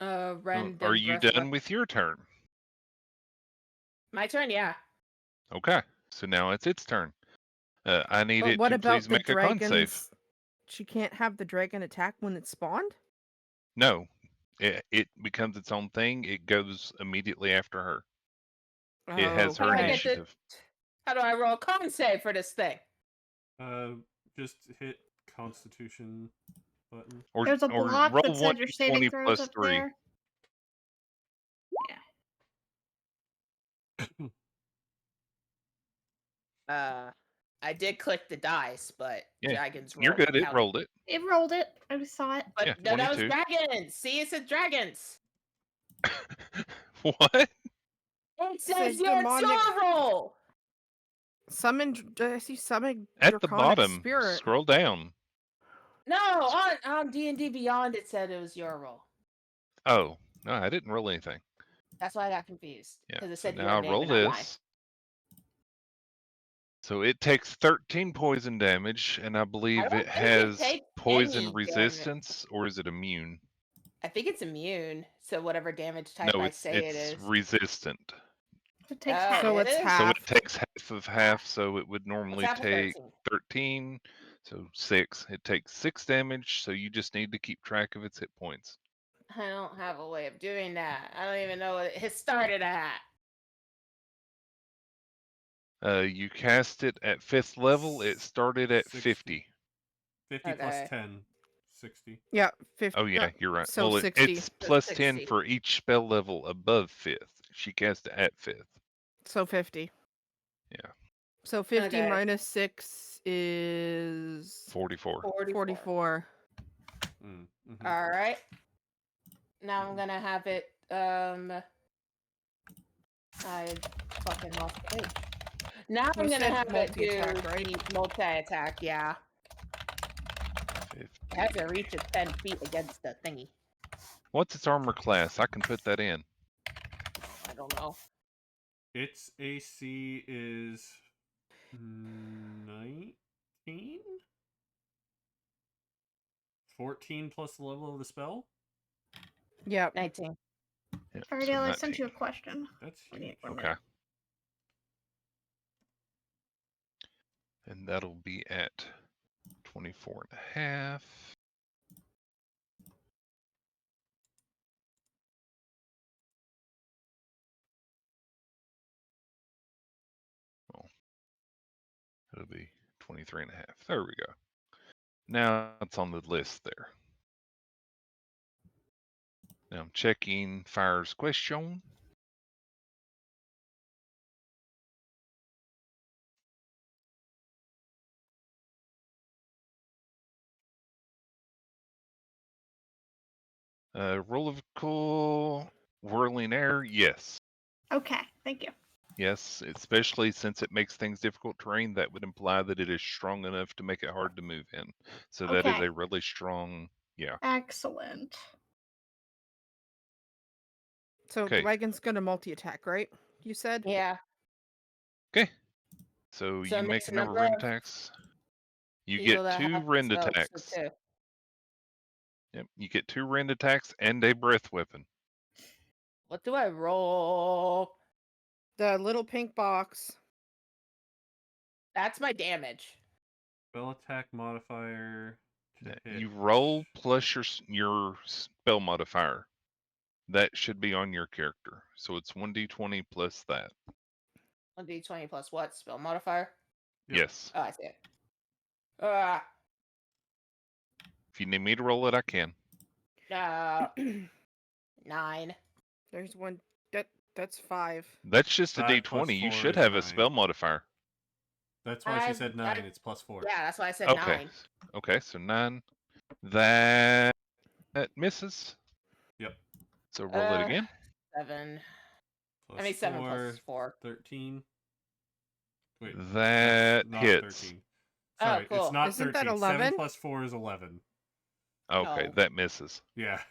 [SPEAKER 6] Rend
[SPEAKER 2] Are
[SPEAKER 6] and
[SPEAKER 2] you
[SPEAKER 6] breath
[SPEAKER 2] done
[SPEAKER 6] weapon.
[SPEAKER 2] with your turn?
[SPEAKER 6] My turn? Yeah.
[SPEAKER 2] Okay. So now it's its turn. I need
[SPEAKER 3] But
[SPEAKER 2] it
[SPEAKER 3] what
[SPEAKER 2] to
[SPEAKER 3] about
[SPEAKER 2] please
[SPEAKER 3] the
[SPEAKER 2] make a con save.
[SPEAKER 3] dragons? she can't have the dragon attack when it's spawned?
[SPEAKER 2] No, it becomes its own thing. It goes immediately after her. It has
[SPEAKER 6] How
[SPEAKER 2] her
[SPEAKER 6] do I get
[SPEAKER 3] Okay.
[SPEAKER 6] the?
[SPEAKER 2] initiative.
[SPEAKER 6] How do I roll a con save for this thing?
[SPEAKER 4] Just hit Constitution button.
[SPEAKER 2] Or
[SPEAKER 1] There's a block
[SPEAKER 2] roll
[SPEAKER 1] that said your saving
[SPEAKER 2] 1d20
[SPEAKER 1] throws
[SPEAKER 2] plus
[SPEAKER 1] up
[SPEAKER 2] 3.
[SPEAKER 1] there.
[SPEAKER 6] I did click the dice, but
[SPEAKER 2] Yeah,
[SPEAKER 6] dragons roll.
[SPEAKER 2] you're good. It
[SPEAKER 6] counted.
[SPEAKER 2] rolled it.
[SPEAKER 1] It rolled it. I saw it.
[SPEAKER 6] But
[SPEAKER 2] Yeah,
[SPEAKER 6] no, that was
[SPEAKER 2] 22.
[SPEAKER 6] dragons. See, it said dragons.
[SPEAKER 2] What?
[SPEAKER 6] It
[SPEAKER 3] Says
[SPEAKER 6] says it's
[SPEAKER 3] demonic-
[SPEAKER 6] your roll.
[SPEAKER 3] I see summon
[SPEAKER 2] At the
[SPEAKER 3] draconic
[SPEAKER 2] bottom,
[SPEAKER 3] spirit.
[SPEAKER 2] scroll down.
[SPEAKER 6] No, on D&D Beyond, it said it was your roll.
[SPEAKER 2] Oh, no, I didn't roll anything.
[SPEAKER 6] That's why I got confused.
[SPEAKER 2] Yeah,
[SPEAKER 6] Because it
[SPEAKER 2] so
[SPEAKER 6] said
[SPEAKER 2] now
[SPEAKER 6] your
[SPEAKER 2] I
[SPEAKER 6] name
[SPEAKER 2] roll
[SPEAKER 6] and not mine.
[SPEAKER 2] this. So it takes 13 poison damage, and I believe
[SPEAKER 6] don't
[SPEAKER 2] it
[SPEAKER 6] think it
[SPEAKER 2] has
[SPEAKER 6] takes
[SPEAKER 2] poison
[SPEAKER 6] any damage.
[SPEAKER 2] resistance, or is it immune?
[SPEAKER 6] I think it's immune. So whatever damage type
[SPEAKER 2] No,
[SPEAKER 6] I
[SPEAKER 2] it's
[SPEAKER 6] say it is.
[SPEAKER 2] resistant.
[SPEAKER 1] It takes
[SPEAKER 6] Oh,
[SPEAKER 1] half.
[SPEAKER 3] So
[SPEAKER 6] it
[SPEAKER 3] it's
[SPEAKER 6] is?
[SPEAKER 3] half.
[SPEAKER 2] So it takes half of half, so it would normally
[SPEAKER 6] half of
[SPEAKER 2] take
[SPEAKER 6] 13?
[SPEAKER 2] 13, so 6. It takes 6 damage, so you just need to keep track of its hit points.
[SPEAKER 6] I don't have a way of doing that. I don't even know what it has started at.
[SPEAKER 2] You cast it at 5th level. It started at
[SPEAKER 4] 60.
[SPEAKER 2] 50.
[SPEAKER 4] 50 plus
[SPEAKER 6] Okay.
[SPEAKER 4] 10, 60.
[SPEAKER 3] Yeah, 50.
[SPEAKER 2] Oh yeah, you're right.
[SPEAKER 3] So
[SPEAKER 2] Well,
[SPEAKER 3] 60.
[SPEAKER 2] it's plus 10
[SPEAKER 6] 60.
[SPEAKER 2] for each spell level above 5th. She cast it at 5th.
[SPEAKER 3] So 50.
[SPEAKER 2] Yeah.
[SPEAKER 3] So 50
[SPEAKER 6] Okay.
[SPEAKER 3] minus 6 is
[SPEAKER 2] 44.
[SPEAKER 3] 44.
[SPEAKER 4] Mm-hmm.
[SPEAKER 6] All right. Now I'm gonna have it. I fucking lost the page. Now I'm
[SPEAKER 3] You
[SPEAKER 6] gonna
[SPEAKER 3] said
[SPEAKER 6] have it do
[SPEAKER 3] multi-attack, right?
[SPEAKER 6] the multi-attack. Yeah,
[SPEAKER 2] 50.
[SPEAKER 6] it has to reach its 10 feet against the thingy.
[SPEAKER 2] What's its armor class? I can put that in.
[SPEAKER 6] I don't know.
[SPEAKER 4] Its AC is 19? 14 plus the level of the spell?
[SPEAKER 3] Yep.
[SPEAKER 6] 19.
[SPEAKER 2] Yeah,
[SPEAKER 1] Ariel,
[SPEAKER 2] so
[SPEAKER 1] I sent you a
[SPEAKER 2] 19.
[SPEAKER 1] question.
[SPEAKER 4] That's
[SPEAKER 1] One
[SPEAKER 4] huge.
[SPEAKER 1] minute, one
[SPEAKER 2] Okay.
[SPEAKER 1] minute.
[SPEAKER 2] And that'll be at 24 and a half. Well, it'll be 23 and a half. There we go. Now it's on the list there. Now I'm checking Fire's question. Roll of cool whirling air, yes.
[SPEAKER 1] Okay, thank you.
[SPEAKER 2] Yes, especially since it makes things difficult terrain, that would imply that it is strong enough to make it hard to move in. So that is
[SPEAKER 1] Okay.
[SPEAKER 2] a really strong, yeah.
[SPEAKER 1] Excellent.
[SPEAKER 3] So
[SPEAKER 2] Okay.
[SPEAKER 3] dragon's gonna multi-attack, right? You said?
[SPEAKER 6] Yeah.
[SPEAKER 2] Okay. So
[SPEAKER 6] So
[SPEAKER 2] you
[SPEAKER 6] it
[SPEAKER 2] make
[SPEAKER 6] makes
[SPEAKER 2] a
[SPEAKER 6] a
[SPEAKER 2] number of
[SPEAKER 6] number
[SPEAKER 2] rend
[SPEAKER 6] of
[SPEAKER 2] attacks. You
[SPEAKER 6] people
[SPEAKER 2] get
[SPEAKER 6] that
[SPEAKER 2] 2
[SPEAKER 6] have
[SPEAKER 2] rend
[SPEAKER 6] spells, so
[SPEAKER 2] attacks.
[SPEAKER 6] too.
[SPEAKER 2] Yep, you get 2 rend attacks and a breath weapon.
[SPEAKER 6] What do I roll?
[SPEAKER 3] The little pink box.
[SPEAKER 6] That's my damage.
[SPEAKER 4] Spell attack modifier to hit.
[SPEAKER 2] You roll plus your spell modifier. That should be on your character. So it's 1d20 plus that.
[SPEAKER 6] 1d20 plus what? Spell modifier?
[SPEAKER 4] Yep.
[SPEAKER 2] Yes.
[SPEAKER 6] Oh, I see it.
[SPEAKER 2] If you need me to roll it, I can.
[SPEAKER 6] No. 9.
[SPEAKER 3] There's one. That's 5.
[SPEAKER 2] That's just a
[SPEAKER 4] 5 plus
[SPEAKER 2] d20. You
[SPEAKER 4] 4
[SPEAKER 2] should
[SPEAKER 4] is
[SPEAKER 2] have a
[SPEAKER 4] 9.
[SPEAKER 2] spell modifier.
[SPEAKER 4] That's why she said 9. It's plus 4.
[SPEAKER 6] Yeah, that's why I said
[SPEAKER 2] Okay.
[SPEAKER 6] 9.
[SPEAKER 2] Okay, so 9. That misses.
[SPEAKER 4] Yep.
[SPEAKER 2] So roll it again.
[SPEAKER 6] 7.
[SPEAKER 4] Plus
[SPEAKER 6] I mean 7 plus 4.
[SPEAKER 4] 13. Wait,
[SPEAKER 2] That
[SPEAKER 4] that's not
[SPEAKER 2] hits.
[SPEAKER 4] 13.
[SPEAKER 6] Oh,
[SPEAKER 4] Sorry,
[SPEAKER 6] cool.
[SPEAKER 4] it's not
[SPEAKER 3] Isn't
[SPEAKER 4] 13.
[SPEAKER 3] that 11?
[SPEAKER 4] 7 plus 4 is 11.
[SPEAKER 2] Okay,
[SPEAKER 6] No.
[SPEAKER 2] that misses.
[SPEAKER 4] Yeah.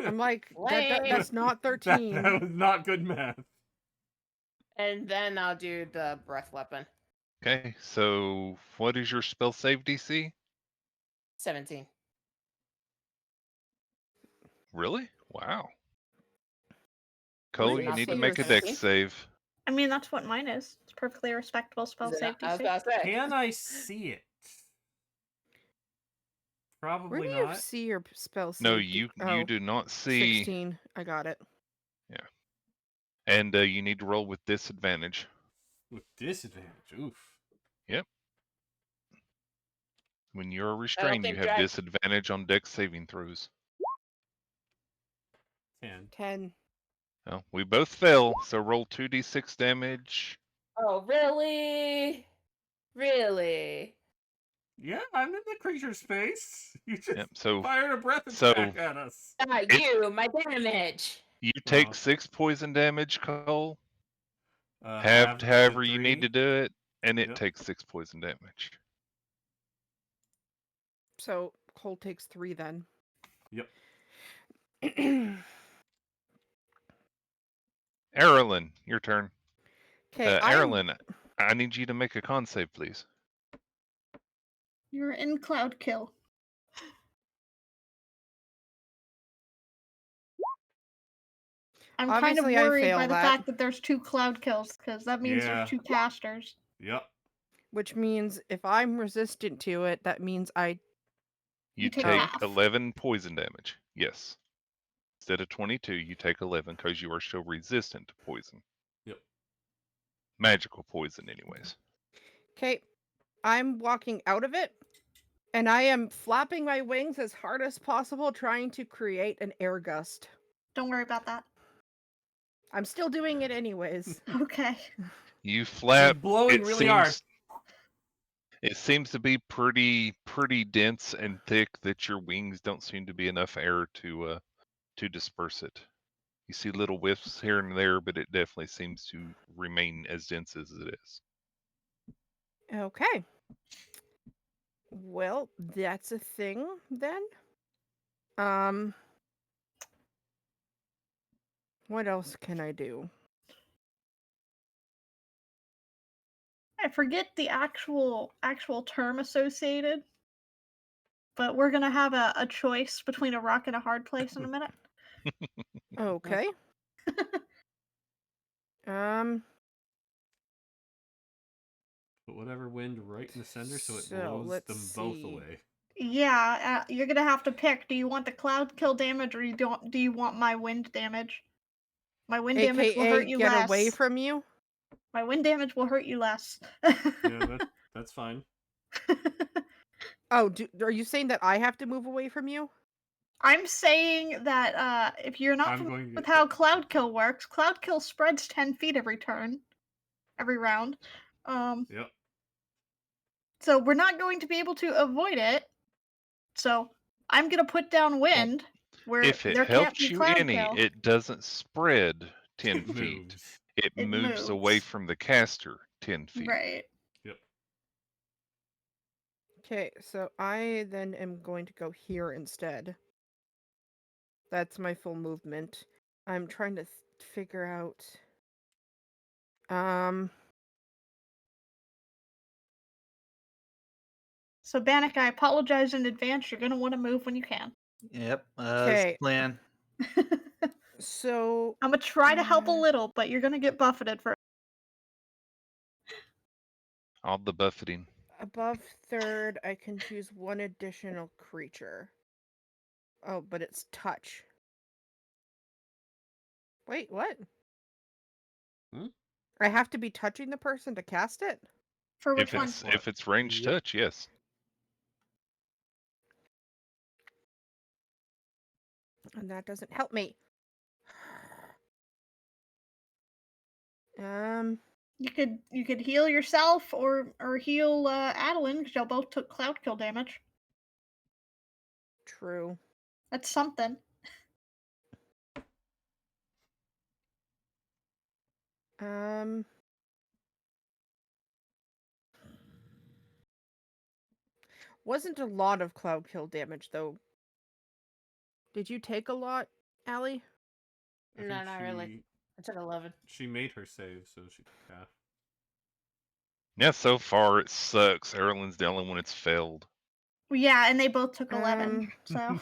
[SPEAKER 3] I'm like,
[SPEAKER 6] Lame.
[SPEAKER 3] that's not 13.
[SPEAKER 4] That was not good math.
[SPEAKER 6] And then I'll do the breath weapon.
[SPEAKER 2] Okay, so what is your spell save DC?
[SPEAKER 6] 17.
[SPEAKER 2] Really? Wow.
[SPEAKER 3] Where
[SPEAKER 2] Cole,
[SPEAKER 3] do
[SPEAKER 2] you
[SPEAKER 3] you
[SPEAKER 2] need to
[SPEAKER 3] see
[SPEAKER 2] make a
[SPEAKER 3] your
[SPEAKER 2] dex
[SPEAKER 6] 17?
[SPEAKER 2] save.
[SPEAKER 1] I mean, that's what mine is. It's perfectly respectable spell
[SPEAKER 6] Is it
[SPEAKER 1] save
[SPEAKER 6] not- I was
[SPEAKER 1] DC.
[SPEAKER 6] about to say.
[SPEAKER 4] Can I see it? Probably
[SPEAKER 3] Where do you
[SPEAKER 4] not.
[SPEAKER 3] see your spell
[SPEAKER 2] No,
[SPEAKER 3] save?
[SPEAKER 2] you do not see.
[SPEAKER 3] 16. I got it.
[SPEAKER 2] And you need to roll with disadvantage.
[SPEAKER 4] With disadvantage. Oof.
[SPEAKER 2] Yep. When you're
[SPEAKER 6] I don't
[SPEAKER 2] restrained, you
[SPEAKER 6] think
[SPEAKER 2] have disadvantage on dex saving throws.
[SPEAKER 4] 10.
[SPEAKER 3] 10.
[SPEAKER 2] Well, we both fail, so roll 2d6 damage.
[SPEAKER 6] Oh, really? Really?
[SPEAKER 4] Yeah, I'm in the creature space. You just
[SPEAKER 2] Yep. So
[SPEAKER 4] fired a breath
[SPEAKER 2] so-
[SPEAKER 4] attack at us.
[SPEAKER 6] Not
[SPEAKER 2] It-
[SPEAKER 6] you, my damage.
[SPEAKER 2] you take
[SPEAKER 4] Oh.
[SPEAKER 2] 6 poison damage, Cole.
[SPEAKER 4] Halved to
[SPEAKER 2] However you need to
[SPEAKER 4] 3.
[SPEAKER 2] do it, and it
[SPEAKER 4] Yep.
[SPEAKER 2] takes 6 poison damage.
[SPEAKER 3] So Cole takes 3 then.
[SPEAKER 4] Yep.
[SPEAKER 2] Erilyn, your turn.
[SPEAKER 3] Okay,
[SPEAKER 2] Erilyn, I need you to make a con save, please.
[SPEAKER 1] You're in Cloud Kill. I'm kind of
[SPEAKER 3] Obviously, I
[SPEAKER 1] worried
[SPEAKER 3] fail
[SPEAKER 1] by the
[SPEAKER 3] that.
[SPEAKER 1] fact that there's 2 Cloud Kills, because that means
[SPEAKER 4] Yeah.
[SPEAKER 1] there's 2 casters.
[SPEAKER 4] Yep.
[SPEAKER 3] Which means if I'm resistant to it, that means I.
[SPEAKER 2] You
[SPEAKER 1] take
[SPEAKER 2] take
[SPEAKER 1] half.
[SPEAKER 2] 11 poison damage. Yes. Instead of 22, you take 11 because you are still resistant to poison.
[SPEAKER 4] Yep.
[SPEAKER 2] Magical poison, anyways.
[SPEAKER 3] Okay, I'm walking out of it, and I am flapping my wings as hard as possible, trying to create an air gust.
[SPEAKER 1] Don't worry about that.
[SPEAKER 3] I'm still doing it anyways.
[SPEAKER 1] Okay.
[SPEAKER 2] You flap.
[SPEAKER 4] blowing really hard.
[SPEAKER 2] It seems to be pretty dense and thick that your wings don't seem to be enough air to disperse it. You see little whiffs here and there, but it definitely seems to remain as dense as it is.
[SPEAKER 3] Okay. Well, that's a thing then. What else can I do?
[SPEAKER 1] I forget the actual term associated, but we're gonna have a choice between a rock and a hard place in a minute.
[SPEAKER 3] Okay.
[SPEAKER 4] Put whatever wind right in the center so it
[SPEAKER 3] So,
[SPEAKER 4] blows
[SPEAKER 3] let's
[SPEAKER 4] them both
[SPEAKER 3] see.
[SPEAKER 4] away.
[SPEAKER 1] Yeah, you're gonna have to pick. Do you want the cloud kill damage, or do you want my wind damage? My wind damage will
[SPEAKER 3] AKA
[SPEAKER 1] hurt you
[SPEAKER 3] get
[SPEAKER 1] less.
[SPEAKER 3] away from you.
[SPEAKER 1] My wind damage will hurt you less.
[SPEAKER 4] Yeah, that's fine.
[SPEAKER 3] Oh, are you saying that I have to move away from you?
[SPEAKER 1] I'm saying that if you're not
[SPEAKER 4] I'm going to
[SPEAKER 1] with
[SPEAKER 4] get
[SPEAKER 1] how Cloud Kill works, Cloud Kill spreads 10 feet every turn, every round.
[SPEAKER 4] Yep.
[SPEAKER 1] So we're not going to be able to avoid it. So I'm gonna put down wind where
[SPEAKER 2] If it
[SPEAKER 1] there can't
[SPEAKER 2] helps
[SPEAKER 1] be
[SPEAKER 2] you
[SPEAKER 1] Cloud
[SPEAKER 2] any,
[SPEAKER 1] Kill.
[SPEAKER 2] it doesn't spread 10
[SPEAKER 4] It
[SPEAKER 2] feet.
[SPEAKER 4] moves.
[SPEAKER 2] It
[SPEAKER 1] It
[SPEAKER 2] moves away
[SPEAKER 1] moves.
[SPEAKER 2] from the caster 10 feet.
[SPEAKER 1] Right.
[SPEAKER 4] Yep.
[SPEAKER 3] Okay, so I then am going to go here instead. That's my full movement. I'm trying to figure out.
[SPEAKER 1] So Bannock, I apologize in advance. You're gonna want to move when you can.
[SPEAKER 5] Yep. That's the
[SPEAKER 3] Okay.
[SPEAKER 5] plan.
[SPEAKER 3] So
[SPEAKER 1] I'm gonna try to help a little, but you're gonna get buffeted for.
[SPEAKER 2] All the buffeting.
[SPEAKER 3] above third, I can choose one additional creature. Oh, but it's touch. Wait, what?
[SPEAKER 4] Hmm?
[SPEAKER 3] I have to be touching the person to cast it?
[SPEAKER 1] For which one?
[SPEAKER 2] If it's ranged
[SPEAKER 5] Yep.
[SPEAKER 2] touch, yes.
[SPEAKER 3] And that doesn't help me.
[SPEAKER 1] You could heal yourself or heal Adeline, because y'all both took Cloud Kill damage.
[SPEAKER 3] True.
[SPEAKER 1] That's something.
[SPEAKER 3] Wasn't a lot of cloud kill damage though. Did you take a lot, Allie?
[SPEAKER 4] I
[SPEAKER 6] No,
[SPEAKER 4] think
[SPEAKER 6] not really. I took 11.
[SPEAKER 4] She made her save, so she took half.
[SPEAKER 2] Yeah, so far it sucks. Erlen's the only one that's failed.
[SPEAKER 1] Yeah, and they both took 11. So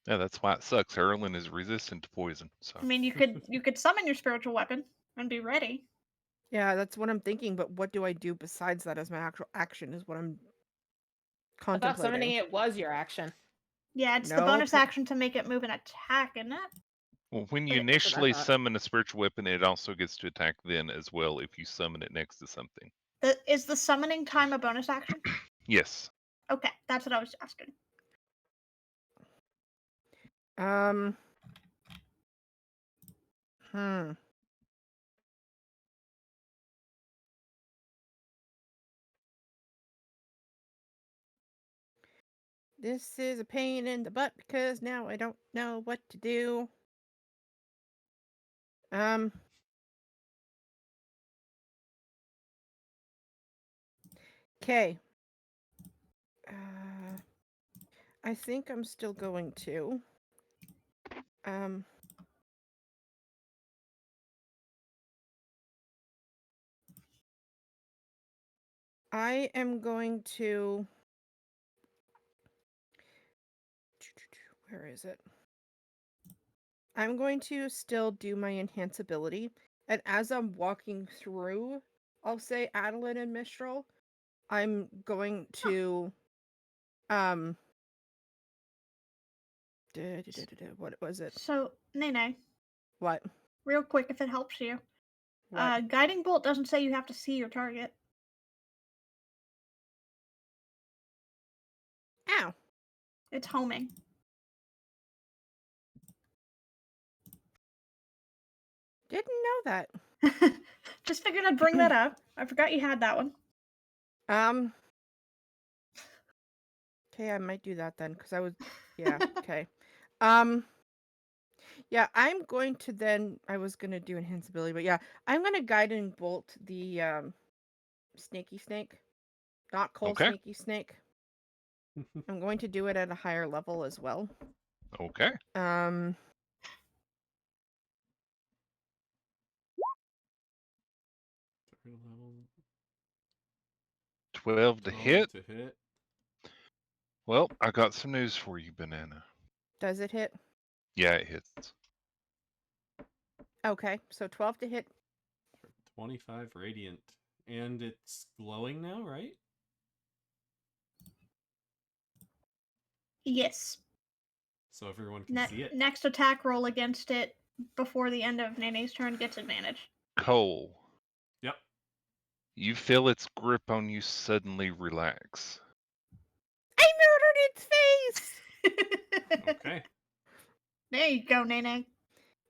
[SPEAKER 2] Yeah, that's why it sucks. Erlen is resistant to poison. So
[SPEAKER 1] I mean, you could summon your spiritual weapon and be ready.
[SPEAKER 3] Yeah, that's what I'm thinking, but what do I do besides that as my actual action is what I'm
[SPEAKER 6] I thought summoning
[SPEAKER 3] contemplating.
[SPEAKER 6] it was your action.
[SPEAKER 1] Yeah, it's the
[SPEAKER 3] No,
[SPEAKER 1] bonus
[SPEAKER 3] ca-
[SPEAKER 1] action to make it move and attack, isn't it?
[SPEAKER 2] Well, when you
[SPEAKER 1] But-
[SPEAKER 6] That's what I
[SPEAKER 2] initially
[SPEAKER 6] thought.
[SPEAKER 2] summon a spiritual weapon, it also gets to attack then as well if you summon it next to something.
[SPEAKER 1] Is the summoning time a bonus action?
[SPEAKER 2] Yes.
[SPEAKER 1] Okay, that's what I was asking.
[SPEAKER 3] Hmm. This is a pain in the butt because now I don't know what to do. Okay. I think I'm still going to. I am going to. Where is it? I'm going to still do my enhance ability, and as I'm walking through, I'll say Adeline and Mistral. I'm going to. What was it?
[SPEAKER 1] So, Nene,
[SPEAKER 3] What?
[SPEAKER 1] real quick, if it helps you,
[SPEAKER 3] What?
[SPEAKER 1] guiding bolt doesn't say you have to see your target.
[SPEAKER 3] Ow!
[SPEAKER 1] It's homing.
[SPEAKER 3] Didn't know that.
[SPEAKER 1] Just figured I'd bring that up. I forgot you had that one.
[SPEAKER 3] Okay, I might do that then, because I was. Yeah. Okay. Yeah, I'm going to then. I was gonna do enhance ability, but yeah, I'm gonna guiding bolt the snaky snake, not coal
[SPEAKER 2] Okay.
[SPEAKER 3] snaky snake. I'm going to do it at a higher level as well.
[SPEAKER 2] Okay. 12 to
[SPEAKER 4] 12
[SPEAKER 2] hit.
[SPEAKER 4] to hit.
[SPEAKER 2] Well, I got some news for you, Banana.
[SPEAKER 3] Does it hit?
[SPEAKER 2] Yeah, it hits.
[SPEAKER 3] Okay, so 12 to hit.
[SPEAKER 4] 25 radiant. And it's glowing now, right?
[SPEAKER 1] Yes.
[SPEAKER 4] So everyone can see it.
[SPEAKER 1] Next attack roll against it before the end of Nene's turn gets advantage.
[SPEAKER 2] Cole,
[SPEAKER 4] Yep.
[SPEAKER 2] you feel its grip on you suddenly relax.
[SPEAKER 3] I murdered its face!
[SPEAKER 4] Okay.
[SPEAKER 1] There you go, Nene.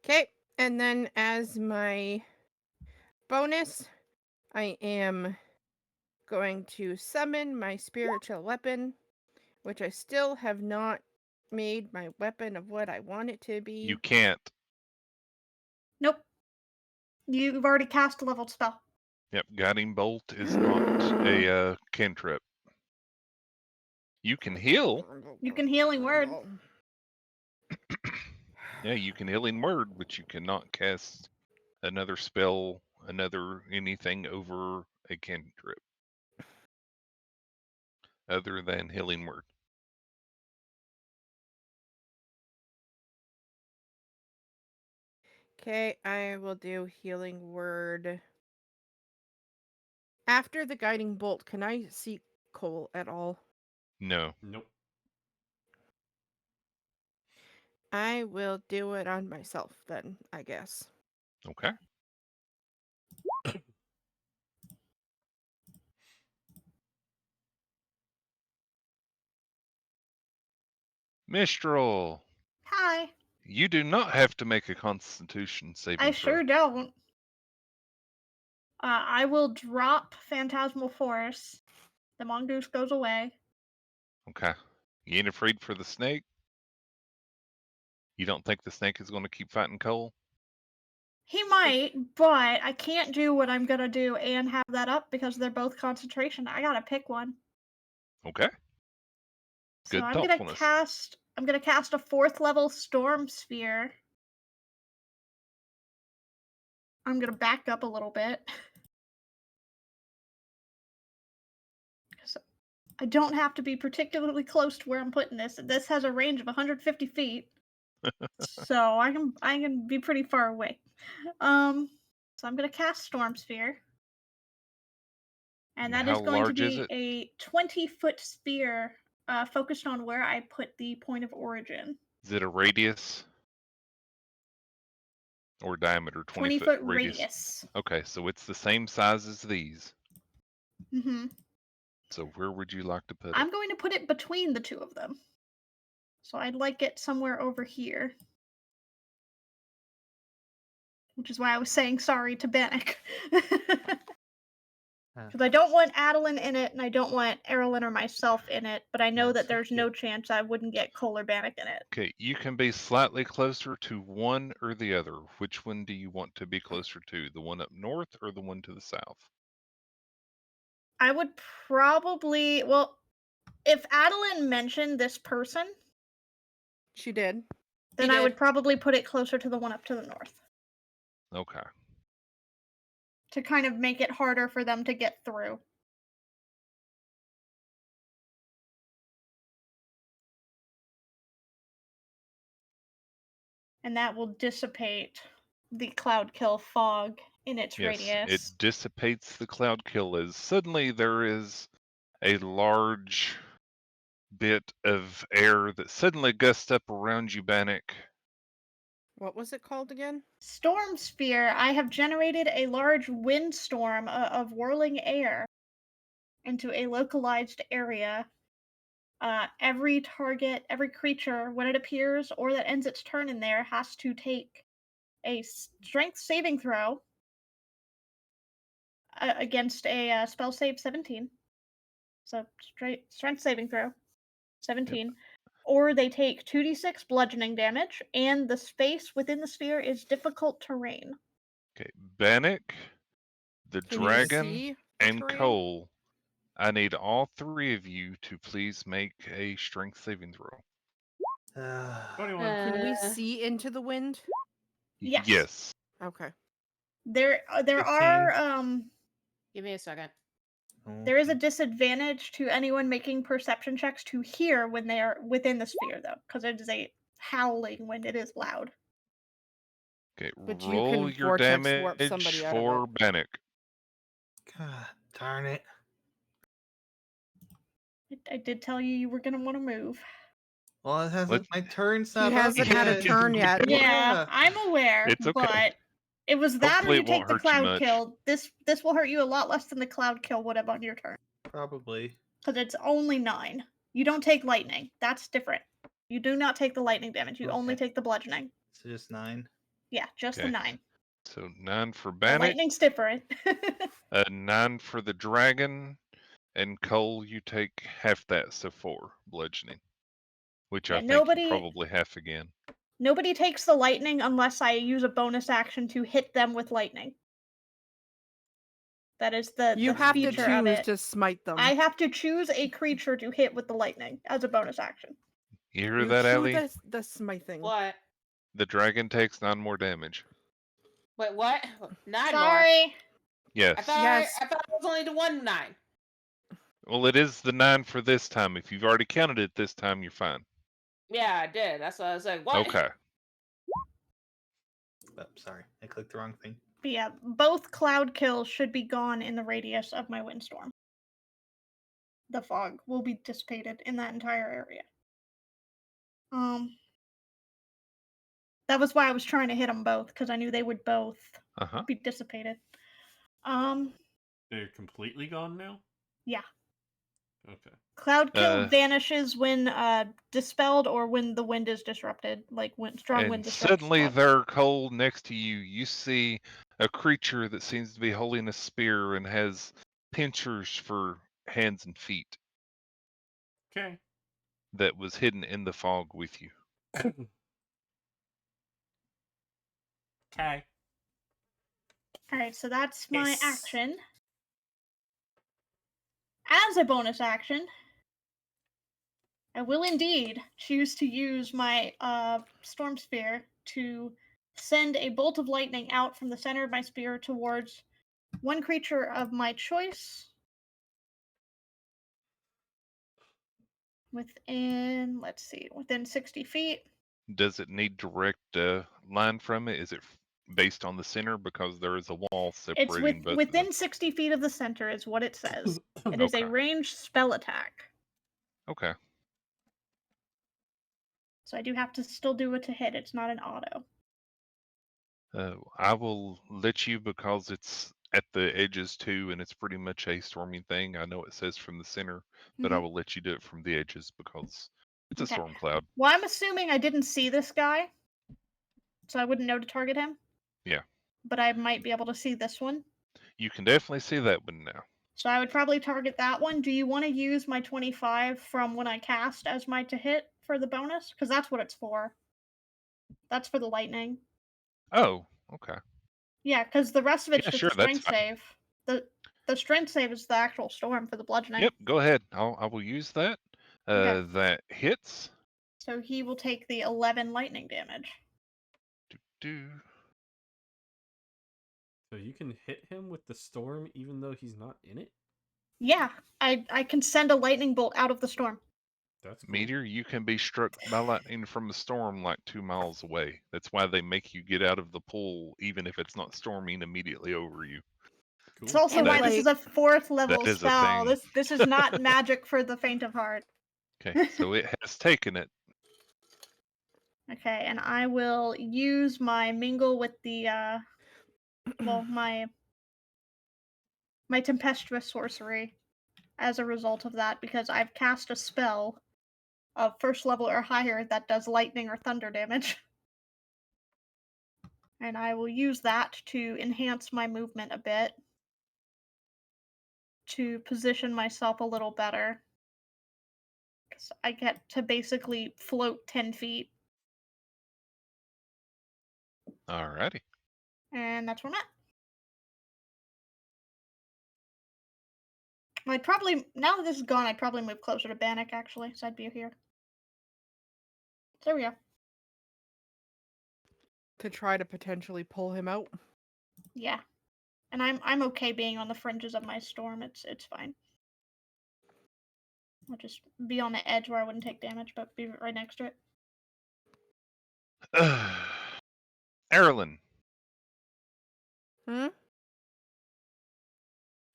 [SPEAKER 3] Okay, and then as my bonus, I am going to summon my spiritual weapon, which I still have not made my weapon of what I want it to be.
[SPEAKER 2] You can't.
[SPEAKER 1] Nope. You've already cast a leveled spell.
[SPEAKER 2] Yep, guiding bolt is not a cantrip. You can heal.
[SPEAKER 1] You can healing word.
[SPEAKER 2] Yeah, you can healing word, but you cannot cast another spell, another anything over a cantrip other than healing word.
[SPEAKER 3] Okay, I will do healing word. After the guiding bolt, can I see Cole at all?
[SPEAKER 2] No.
[SPEAKER 4] Nope.
[SPEAKER 3] I will do it on myself then, I guess.
[SPEAKER 2] Okay. Mistral,
[SPEAKER 1] Hi.
[SPEAKER 2] you do not have to make a Constitution saving
[SPEAKER 1] I
[SPEAKER 2] throw.
[SPEAKER 1] sure don't. I will drop Phantasmal Force. The mongoose goes away.
[SPEAKER 2] Okay. You ain't afraid for the snake? You don't think the snake is going to keep fighting Cole?
[SPEAKER 1] He might, but I can't do what I'm gonna do and have that up because they're both concentration. I gotta pick one.
[SPEAKER 2] Okay.
[SPEAKER 1] So
[SPEAKER 2] Good
[SPEAKER 1] I'm gonna
[SPEAKER 2] thoughtfulness.
[SPEAKER 1] cast a 4th level Storm Sphere. I'm gonna back up a little bit. So I don't have to be particularly close to where I'm putting this. This has a range of 150 feet. So I can be pretty far away. So I'm gonna cast Storm Sphere. And
[SPEAKER 2] And
[SPEAKER 1] that
[SPEAKER 2] how
[SPEAKER 1] is going to
[SPEAKER 2] large is
[SPEAKER 1] be
[SPEAKER 2] it?
[SPEAKER 1] a 20-foot sphere focused on where I put the point of origin.
[SPEAKER 2] Is it a radius or diameter?
[SPEAKER 1] 20-foot radius.
[SPEAKER 2] Okay, so it's the same size as these.
[SPEAKER 1] Mm-hmm.
[SPEAKER 2] So where would you like to put it?
[SPEAKER 1] I'm going to put it between the two of them. So I'd like it somewhere over here. Which is why I was saying sorry to Bannock. Because I don't want Adeline in it, and I don't want Erilyn or myself in it, but I know
[SPEAKER 5] That's
[SPEAKER 1] that there's
[SPEAKER 5] okay.
[SPEAKER 1] no chance I wouldn't get Cole or Bannock in it.
[SPEAKER 2] Okay, you can be slightly closer to one or the other. Which one do you want to be closer to? The one up north or the one to the south?
[SPEAKER 1] I would probably, well, if Adeline mentioned this person,
[SPEAKER 3] She did.
[SPEAKER 1] then
[SPEAKER 6] She
[SPEAKER 1] I would
[SPEAKER 6] did.
[SPEAKER 1] probably put it closer to the one up to the north
[SPEAKER 2] Okay.
[SPEAKER 1] to kind of make it harder for them to get through. And that will dissipate the cloud kill fog in its
[SPEAKER 2] Yes,
[SPEAKER 1] radius.
[SPEAKER 2] it dissipates the cloud kill as suddenly there is a large bit of air that suddenly gusts up around you, Bannock.
[SPEAKER 3] What was it called again?
[SPEAKER 1] Storm Sphere, I have generated a large windstorm of whirling air into a localized area. Every target, every creature, when it appears or that ends its turn in there, has to take a strength saving throw against a spell save 17. So strength saving throw 17. Or they take 2d6 bludgeoning damage, and the space within the sphere is difficult terrain.
[SPEAKER 2] Okay, Bannock, the
[SPEAKER 3] Can you
[SPEAKER 2] dragon,
[SPEAKER 3] see the
[SPEAKER 2] and
[SPEAKER 3] terrain?
[SPEAKER 2] Cole. I need all three of you to please make a strength saving throw.
[SPEAKER 4] 21.
[SPEAKER 3] Can we
[SPEAKER 6] Uh,
[SPEAKER 3] see into the wind?
[SPEAKER 1] Yes.
[SPEAKER 2] Yes.
[SPEAKER 3] Okay.
[SPEAKER 1] There
[SPEAKER 5] 15.
[SPEAKER 1] are
[SPEAKER 6] Give me a second.
[SPEAKER 1] there is a
[SPEAKER 5] Okay.
[SPEAKER 1] disadvantage to anyone making perception checks to hear when they are within the sphere, though, because it is a howling wind. It is loud.
[SPEAKER 2] Okay,
[SPEAKER 3] But you
[SPEAKER 2] roll
[SPEAKER 3] can
[SPEAKER 2] your
[SPEAKER 3] vortex warp
[SPEAKER 2] damage
[SPEAKER 3] somebody out of
[SPEAKER 2] for
[SPEAKER 3] it.
[SPEAKER 2] Bannock.
[SPEAKER 5] God darn it.
[SPEAKER 1] I did tell you were gonna want to move.
[SPEAKER 5] Well, it hasn't. My turn's
[SPEAKER 3] He
[SPEAKER 5] not up
[SPEAKER 3] hasn't had a
[SPEAKER 5] yet.
[SPEAKER 3] turn yet.
[SPEAKER 1] Yeah, I'm aware,
[SPEAKER 2] It's okay.
[SPEAKER 1] but it was that
[SPEAKER 2] Hopefully
[SPEAKER 1] or
[SPEAKER 2] it
[SPEAKER 1] you take
[SPEAKER 2] won't
[SPEAKER 1] the
[SPEAKER 2] hurt you
[SPEAKER 1] cloud
[SPEAKER 2] much.
[SPEAKER 1] kill. This will hurt you a lot less than the cloud kill would have on your turn,
[SPEAKER 5] Probably.
[SPEAKER 1] because it's only 9. You don't take lightning. That's different. You do not take the lightning damage. You only
[SPEAKER 5] Okay.
[SPEAKER 1] take the bludgeoning.
[SPEAKER 5] So just 9.
[SPEAKER 1] Yeah, just the
[SPEAKER 2] Okay.
[SPEAKER 1] 9.
[SPEAKER 2] So 9 for
[SPEAKER 1] The
[SPEAKER 2] Bannock,
[SPEAKER 1] lightning's different.
[SPEAKER 2] 9 for the dragon, and Cole, you take half that, so 4 bludgeoning. Which
[SPEAKER 1] Yeah,
[SPEAKER 2] I think you
[SPEAKER 1] nobody
[SPEAKER 2] probably half again.
[SPEAKER 1] nobody takes the lightning unless I use a bonus action to hit them with lightning. That is
[SPEAKER 3] You
[SPEAKER 1] the
[SPEAKER 3] have to
[SPEAKER 1] feature of
[SPEAKER 3] choose
[SPEAKER 1] it.
[SPEAKER 3] to smite them.
[SPEAKER 1] I have to choose a creature to hit with the lightning as a bonus action.
[SPEAKER 2] You hear
[SPEAKER 3] You
[SPEAKER 2] that,
[SPEAKER 3] choose
[SPEAKER 2] Ellie?
[SPEAKER 3] the smithing.
[SPEAKER 6] What?
[SPEAKER 2] The dragon takes 9 more damage.
[SPEAKER 6] Wait, what? 9 more?
[SPEAKER 1] Sorry.
[SPEAKER 2] Yes.
[SPEAKER 6] I thought
[SPEAKER 3] Yes.
[SPEAKER 6] I thought it was only the 1 9.
[SPEAKER 2] Well, it is the 9 for this time. If you've already counted it this time, you're fine.
[SPEAKER 6] Yeah, I did. That's what I was like. What?
[SPEAKER 2] Okay.
[SPEAKER 5] Oh, sorry. I clicked the wrong thing.
[SPEAKER 1] But yeah, both cloud kills should be gone in the radius of my windstorm. The fog will be dissipated in that entire area. That was why I was trying to hit them both, because I knew they would both
[SPEAKER 2] Uh-huh.
[SPEAKER 1] be dissipated.
[SPEAKER 4] They're completely gone now?
[SPEAKER 1] Yeah.
[SPEAKER 4] Okay.
[SPEAKER 1] Cloud kill vanishes when dispelled or when the wind is disrupted, like when strong wind
[SPEAKER 2] And
[SPEAKER 1] disrupts.
[SPEAKER 2] suddenly
[SPEAKER 1] fog.
[SPEAKER 2] there, Cole, next to you, you see a creature that seems to be holding a spear and has pincers for hands and feet
[SPEAKER 4] Okay.
[SPEAKER 2] that was hidden in the fog with you.
[SPEAKER 4] Okay.
[SPEAKER 1] All right, so that's my
[SPEAKER 4] Yes.
[SPEAKER 1] action. As a bonus action, I will indeed choose to use my storm sphere to send a bolt of lightning out from the center of my spear towards one creature of my choice within, let's see, within 60 feet.
[SPEAKER 2] Does it need direct line from it? Is it based on the center because there is a wall
[SPEAKER 1] It's
[SPEAKER 2] separating both of
[SPEAKER 1] within
[SPEAKER 2] them.
[SPEAKER 1] 60 feet of the center is what it says. It is a
[SPEAKER 2] Okay.
[SPEAKER 1] ranged spell attack.
[SPEAKER 2] Okay.
[SPEAKER 1] So I do have to still do it to hit. It's not an auto.
[SPEAKER 2] I will let you because it's at the edges too, and it's pretty much a stormy thing. I know it says from the center, but I
[SPEAKER 1] Mhm.
[SPEAKER 2] will let you do it from the edges because it's a
[SPEAKER 1] Okay.
[SPEAKER 2] storm cloud.
[SPEAKER 1] Well, I'm assuming I didn't see this guy, so I wouldn't know to target him.
[SPEAKER 2] Yeah.
[SPEAKER 1] But I might be able to see this one.
[SPEAKER 2] You can definitely see that one now.
[SPEAKER 1] So I would probably target that one. Do you want to use my 25 from when I cast as my to hit for the bonus? Because that's what it's for. That's for the lightning.
[SPEAKER 2] Oh, okay.
[SPEAKER 1] Yeah, because the rest of it's
[SPEAKER 2] Yeah,
[SPEAKER 1] just
[SPEAKER 2] sure,
[SPEAKER 1] a
[SPEAKER 2] that's
[SPEAKER 1] strength
[SPEAKER 2] fine.
[SPEAKER 1] save. The strength save is the actual storm for the bludgeoning.
[SPEAKER 2] Yep, go ahead. I will use that.
[SPEAKER 1] Okay.
[SPEAKER 2] That hits.
[SPEAKER 1] So he will take the 11 lightning damage.
[SPEAKER 2] Do.
[SPEAKER 4] So you can hit him with the storm even though he's not in it?
[SPEAKER 1] Yeah, I can send a lightning bolt out of the storm.
[SPEAKER 4] That's cool.
[SPEAKER 2] Meteor, you can be struck by lightning from a storm like 2 miles away. That's why they make you get out of the pool even if it's not storming immediately over you.
[SPEAKER 1] It's
[SPEAKER 4] Cool.
[SPEAKER 1] also
[SPEAKER 3] And
[SPEAKER 1] why
[SPEAKER 2] That
[SPEAKER 1] this
[SPEAKER 3] like
[SPEAKER 1] is a 4th level
[SPEAKER 2] is a
[SPEAKER 1] spell.
[SPEAKER 2] thing.
[SPEAKER 1] This is not magic for the faint of heart.
[SPEAKER 2] Okay, so it has taken it.
[SPEAKER 1] Okay, and I will use my mingle with the well, my tempestuous sorcery as a result of that because I've cast a spell of 1st level or higher that does lightning or thunder damage. And I will use that to enhance my movement a bit to position myself a little better. Because I get to basically float 10 feet.
[SPEAKER 2] Alrighty.
[SPEAKER 1] And that's where I'm at. I'd probably, now that this is gone, I'd probably move closer to Bannock actually, so I'd be here. There we go.
[SPEAKER 3] to try to potentially pull him out.
[SPEAKER 1] Yeah. And I'm okay being on the fringes of my storm. It's fine. I'll just be on the edge where I wouldn't take damage, but be right next to it.
[SPEAKER 2] Erlen,
[SPEAKER 3] Hmm?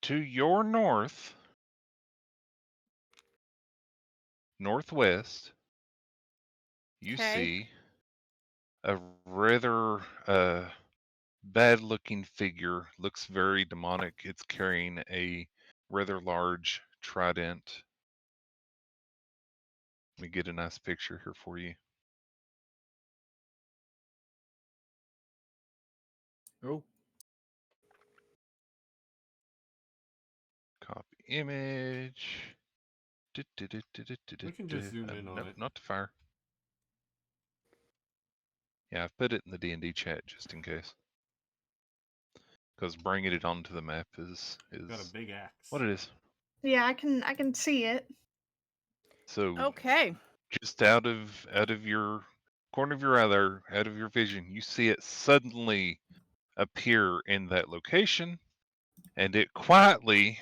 [SPEAKER 2] to your northwest, you
[SPEAKER 3] Okay.
[SPEAKER 2] see a rather bad looking figure. Looks very demonic. It's carrying a rather large trident. Let me get a nice picture here for you.
[SPEAKER 5] Oh,
[SPEAKER 2] Copy image.
[SPEAKER 4] We can just zoom in on
[SPEAKER 2] Nope,
[SPEAKER 4] it.
[SPEAKER 2] not to fire. Yeah, I've put it in the D&D chat just in case. Because bringing it onto the map is
[SPEAKER 4] Got a big axe.
[SPEAKER 2] what it is.
[SPEAKER 1] Yeah, I can see it.
[SPEAKER 2] So
[SPEAKER 3] Okay.
[SPEAKER 2] just out of your corner of your eye there, out of your vision, you see it suddenly appear in that location, and it quietly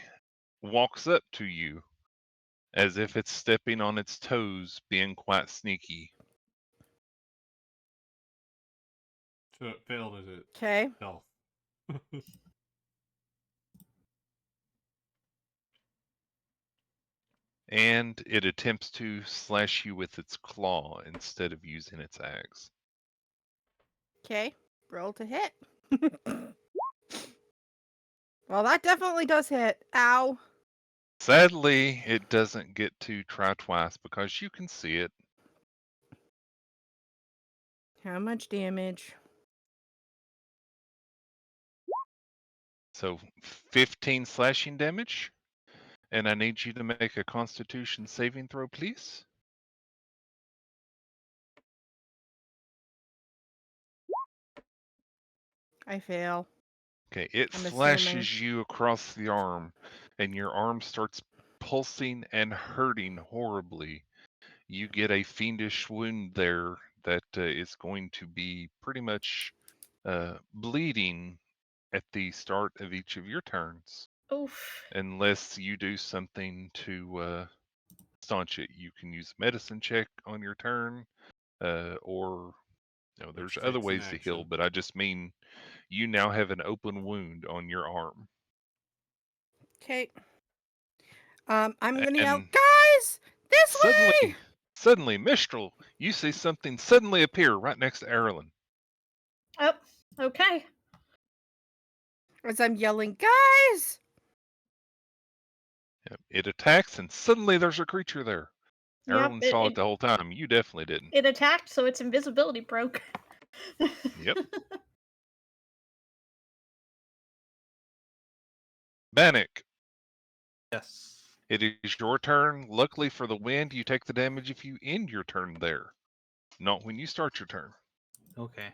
[SPEAKER 2] walks up to you as if it's stepping on its toes, being quite sneaky.
[SPEAKER 4] So it failed as it
[SPEAKER 3] Okay.
[SPEAKER 4] fell.
[SPEAKER 2] And it attempts to slash you with its claw instead of using its axe.
[SPEAKER 3] Okay. Roll to hit. Well, that definitely does hit. Ow.
[SPEAKER 2] Sadly, it doesn't get to try twice because you can see it.
[SPEAKER 3] How much damage?
[SPEAKER 2] So 15 slashing damage. And I need you to make a constitution saving throw, please.
[SPEAKER 3] I fail.
[SPEAKER 2] Okay, it
[SPEAKER 3] I'm
[SPEAKER 2] slashes you across the arm, and your arm starts pulsing and hurting horribly. You get a fiendish wound there that is going to be pretty much bleeding at the start of each of your turns,
[SPEAKER 1] Oof.
[SPEAKER 2] unless you do something to staunch it. You can use a medicine check on your turn, or No, there's
[SPEAKER 4] Which
[SPEAKER 2] other
[SPEAKER 4] takes an
[SPEAKER 2] ways to heal,
[SPEAKER 4] action.
[SPEAKER 2] but I just mean you now have an open wound on your arm.
[SPEAKER 3] Okay. I'm gonna yell,
[SPEAKER 2] And
[SPEAKER 3] guys, this way!
[SPEAKER 2] suddenly, Mistral, you see something suddenly appear right next to Erlen.
[SPEAKER 1] Oh, okay.
[SPEAKER 3] As I'm yelling, guys!
[SPEAKER 2] Yep, it attacks, and suddenly there's a creature there.
[SPEAKER 1] Yep,
[SPEAKER 2] Erlen saw it the whole time. You definitely didn't.
[SPEAKER 1] it attacked, so its invisibility broke.
[SPEAKER 2] Yep. Bannock,
[SPEAKER 5] Yes.
[SPEAKER 2] it is your turn. Luckily for the wind, you take the damage if you end your turn there, not when you start your turn.
[SPEAKER 5] Okay.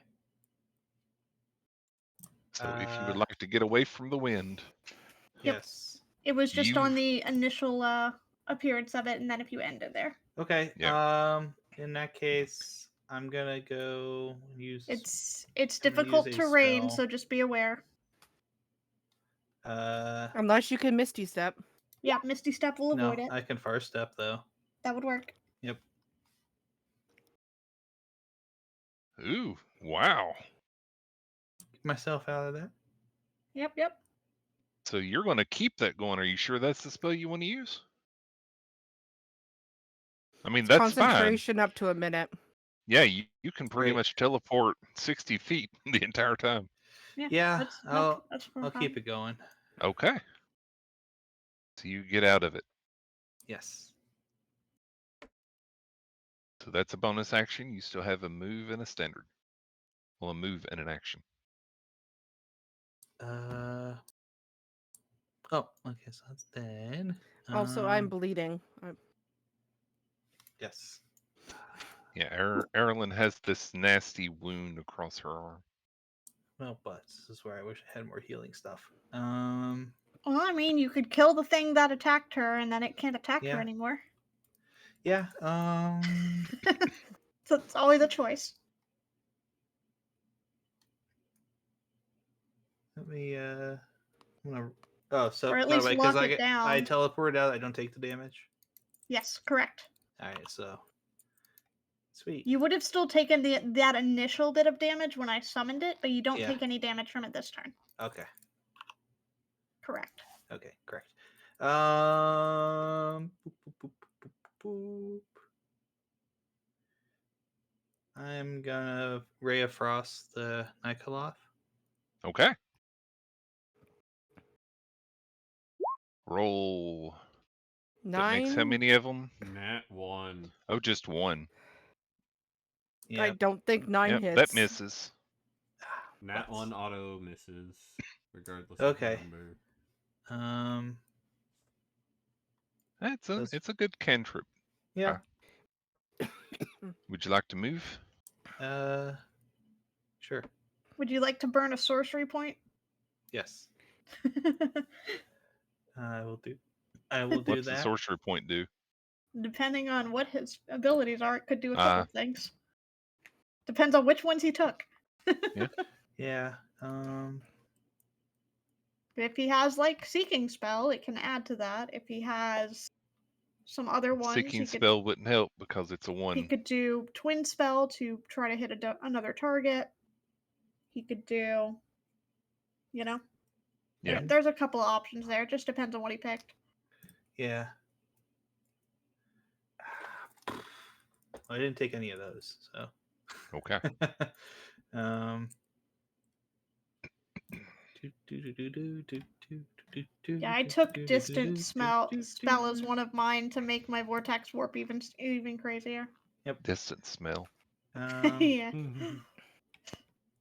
[SPEAKER 2] So if you would like to get away from the wind,
[SPEAKER 1] Yep.
[SPEAKER 5] Yes.
[SPEAKER 1] It was just
[SPEAKER 2] You-
[SPEAKER 1] on the initial appearance of it, and then if you ended there.
[SPEAKER 5] Okay.
[SPEAKER 2] Yeah.
[SPEAKER 5] In that case, I'm gonna go use.
[SPEAKER 1] It's
[SPEAKER 5] I'm gonna use
[SPEAKER 1] difficult
[SPEAKER 5] a
[SPEAKER 1] terrain,
[SPEAKER 5] spell.
[SPEAKER 1] so just be aware.
[SPEAKER 3] Unless you can Misty Step.
[SPEAKER 1] Yeah, Misty Step will avoid
[SPEAKER 5] No,
[SPEAKER 1] it.
[SPEAKER 5] I can first step though.
[SPEAKER 1] That would work.
[SPEAKER 5] Yep.
[SPEAKER 2] ooh, wow.
[SPEAKER 5] Get myself out of there.
[SPEAKER 1] Yep.
[SPEAKER 2] So you're going to keep that going. Are you sure that's the spell you want to use? I mean,
[SPEAKER 3] It's
[SPEAKER 2] that's fine.
[SPEAKER 3] concentration up to a minute.
[SPEAKER 2] Yeah, you can pretty
[SPEAKER 5] Great.
[SPEAKER 2] much teleport 60 feet the entire time.
[SPEAKER 5] Yeah,
[SPEAKER 1] That's
[SPEAKER 5] I'll keep it going.
[SPEAKER 2] Okay. So you get out of it.
[SPEAKER 5] Yes.
[SPEAKER 2] So that's a bonus action. You still have a move and a standard. Well, a move and an action.
[SPEAKER 5] Oh, okay, so that's then.
[SPEAKER 3] Also, I'm bleeding.
[SPEAKER 5] Yes.
[SPEAKER 2] Yeah, Erilyn has this nasty wound across her arm.
[SPEAKER 5] Well, but this is where I wish I had more healing stuff.
[SPEAKER 1] Well, I mean, you could kill the thing that attacked her, and then it can't attack her
[SPEAKER 5] Yeah.
[SPEAKER 1] anymore.
[SPEAKER 5] Yeah.
[SPEAKER 1] So it's always a choice.
[SPEAKER 5] Let me. I'm gonna. Oh, so
[SPEAKER 1] Or at
[SPEAKER 5] by the
[SPEAKER 1] least
[SPEAKER 5] way, because
[SPEAKER 1] lock
[SPEAKER 5] I
[SPEAKER 1] it
[SPEAKER 5] get I
[SPEAKER 1] down.
[SPEAKER 5] teleport out, I don't take the damage.
[SPEAKER 1] Yes, correct.
[SPEAKER 5] All right, so sweet.
[SPEAKER 1] You would have still taken that initial bit of damage when I summoned it, but you don't
[SPEAKER 5] Yeah.
[SPEAKER 1] take any damage from it this turn.
[SPEAKER 5] Okay.
[SPEAKER 1] Correct.
[SPEAKER 5] Okay. Correct. Boop, boop, boop, boop, boop. I'm gonna Ray of Frost the Nikoloth.
[SPEAKER 2] Okay. Roll. That makes how
[SPEAKER 3] 9.
[SPEAKER 2] many of them?
[SPEAKER 4] Nat 1.
[SPEAKER 2] Oh, just one.
[SPEAKER 5] Yeah.
[SPEAKER 3] I don't think 9
[SPEAKER 2] Yep,
[SPEAKER 3] hits.
[SPEAKER 2] that misses.
[SPEAKER 4] Nat
[SPEAKER 5] Butts.
[SPEAKER 4] 1 auto misses, regardless
[SPEAKER 5] Okay.
[SPEAKER 4] of the number.
[SPEAKER 2] It's a good cantrip.
[SPEAKER 5] Yeah.
[SPEAKER 2] Would you like to move?
[SPEAKER 5] Sure.
[SPEAKER 1] Would you like to burn a sorcery point?
[SPEAKER 5] Yes. I will do. I will do
[SPEAKER 2] What's the
[SPEAKER 5] that.
[SPEAKER 2] sorcery point do?
[SPEAKER 1] Depending on what his abilities are, it could do a couple
[SPEAKER 2] Ah.
[SPEAKER 1] of things. Depends on which ones he took.
[SPEAKER 5] Yeah.
[SPEAKER 1] If he has like seeking spell, it can add to that. If he has some other ones,
[SPEAKER 2] Seeking spell wouldn't help because it's a
[SPEAKER 1] he
[SPEAKER 2] one.
[SPEAKER 1] could do twin spell to try to hit another target. He could do,
[SPEAKER 2] Yeah.
[SPEAKER 1] there's a couple of options there. It just depends on what he picked.
[SPEAKER 5] Yeah. I didn't take any of those, so.
[SPEAKER 2] Okay.
[SPEAKER 1] Yeah, I took distant spell as one of mine to make my vortex warp even crazier.
[SPEAKER 5] Yep.
[SPEAKER 2] Distant smell.
[SPEAKER 1] Yeah,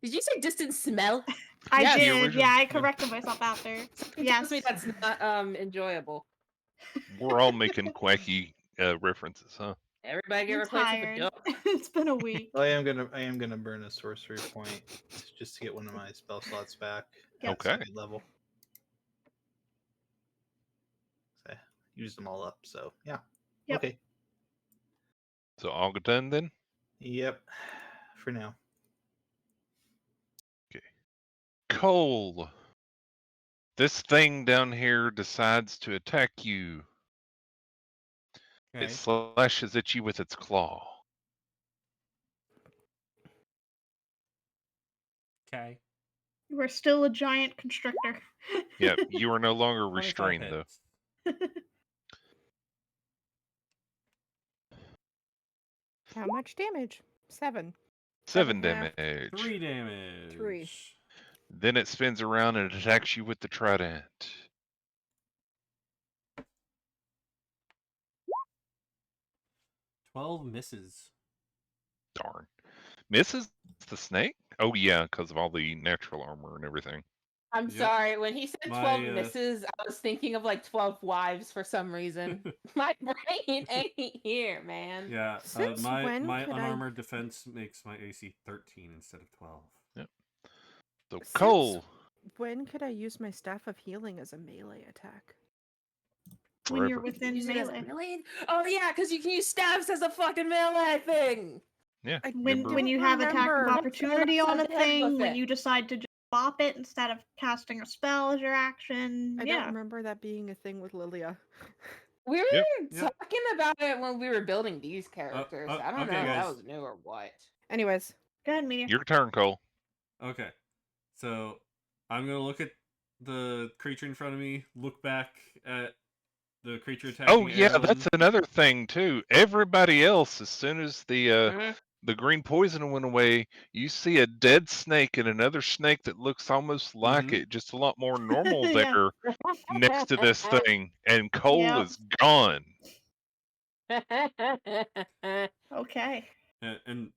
[SPEAKER 6] Did you say distant smell?
[SPEAKER 1] I
[SPEAKER 3] Yes.
[SPEAKER 2] The
[SPEAKER 1] did.
[SPEAKER 2] original-
[SPEAKER 1] Yeah, I corrected myself after.
[SPEAKER 6] Something
[SPEAKER 1] Yes.
[SPEAKER 6] tells me that's not enjoyable.
[SPEAKER 2] We're all making quacky references, huh?
[SPEAKER 6] Everybody get
[SPEAKER 1] I'm
[SPEAKER 6] replaced with a
[SPEAKER 1] tired.
[SPEAKER 6] joke.
[SPEAKER 1] It's been a week.
[SPEAKER 5] I am gonna burn a sorcery point just to get one of my spell slots back.
[SPEAKER 1] Yep.
[SPEAKER 5] At
[SPEAKER 2] Okay.
[SPEAKER 5] second level. So I used them all up, so yeah.
[SPEAKER 1] Yep.
[SPEAKER 5] Okay.
[SPEAKER 2] So all done then?
[SPEAKER 5] Yep. For now.
[SPEAKER 2] Cole. This thing down here decides to attack you.
[SPEAKER 5] Okay.
[SPEAKER 2] It slashes at you with its claw.
[SPEAKER 4] Okay.
[SPEAKER 1] You are still a giant constrictor.
[SPEAKER 2] Yep, you are no longer
[SPEAKER 4] 25
[SPEAKER 2] restrained, though.
[SPEAKER 4] hits.
[SPEAKER 3] How much damage? 7.
[SPEAKER 2] 7
[SPEAKER 3] half.
[SPEAKER 2] damage.
[SPEAKER 4] 3 damage.
[SPEAKER 3] 3.
[SPEAKER 2] Then it spins around and attacks you with the trident.
[SPEAKER 4] 12 misses.
[SPEAKER 2] Darn. Misses the snake? Oh, yeah, because of all the natural armor and everything.
[SPEAKER 6] I'm
[SPEAKER 4] Yep.
[SPEAKER 6] sorry. When he said 12
[SPEAKER 4] My,
[SPEAKER 6] misses, I was thinking of like 12 wives for some reason. My brain ain't here, man.
[SPEAKER 4] Yeah,
[SPEAKER 3] Since
[SPEAKER 4] my
[SPEAKER 3] when could I-
[SPEAKER 4] unarmored defense makes my AC 13 instead of 12.
[SPEAKER 2] So,
[SPEAKER 3] Since-
[SPEAKER 2] Cole,
[SPEAKER 3] When could I use my Staff of Healing as a melee attack?
[SPEAKER 1] When you're
[SPEAKER 2] forever.
[SPEAKER 1] within
[SPEAKER 6] Use it as a
[SPEAKER 1] melee.
[SPEAKER 6] melee? Oh yeah, because you can use staves as a fucking melee thing.
[SPEAKER 2] Yeah,
[SPEAKER 3] I
[SPEAKER 1] When
[SPEAKER 2] remember?
[SPEAKER 1] when you have attack of
[SPEAKER 3] remember.
[SPEAKER 1] opportunity on a
[SPEAKER 6] Something happened
[SPEAKER 1] thing,
[SPEAKER 6] with
[SPEAKER 1] when
[SPEAKER 6] it.
[SPEAKER 1] you decide to just bop it instead of casting a spell as your action.
[SPEAKER 3] I
[SPEAKER 1] Yeah.
[SPEAKER 3] don't remember that being a thing with Lilia.
[SPEAKER 6] We were
[SPEAKER 2] Yep.
[SPEAKER 4] Yep.
[SPEAKER 6] talking about it when we were building these characters. I don't
[SPEAKER 4] okay,
[SPEAKER 6] know if that
[SPEAKER 4] guys.
[SPEAKER 6] was new or what.
[SPEAKER 3] Anyways,
[SPEAKER 1] Go ahead, Meteor.
[SPEAKER 2] Your turn, Cole.
[SPEAKER 4] Okay. So, I'm going to look at the creature in front of me, look back at the creature attacking
[SPEAKER 2] Oh, yeah,
[SPEAKER 4] Erlen.
[SPEAKER 2] that's another thing, too. Everybody else, as soon as
[SPEAKER 6] Mhm.
[SPEAKER 2] the green poison went away, you see a dead snake and another snake that looks almost like
[SPEAKER 4] Mhm.
[SPEAKER 2] it, just a lot more normal
[SPEAKER 1] Yeah.
[SPEAKER 2] there next to this thing, and Cole
[SPEAKER 1] Yep.
[SPEAKER 2] is gone.
[SPEAKER 1] Okay.
[SPEAKER 4] And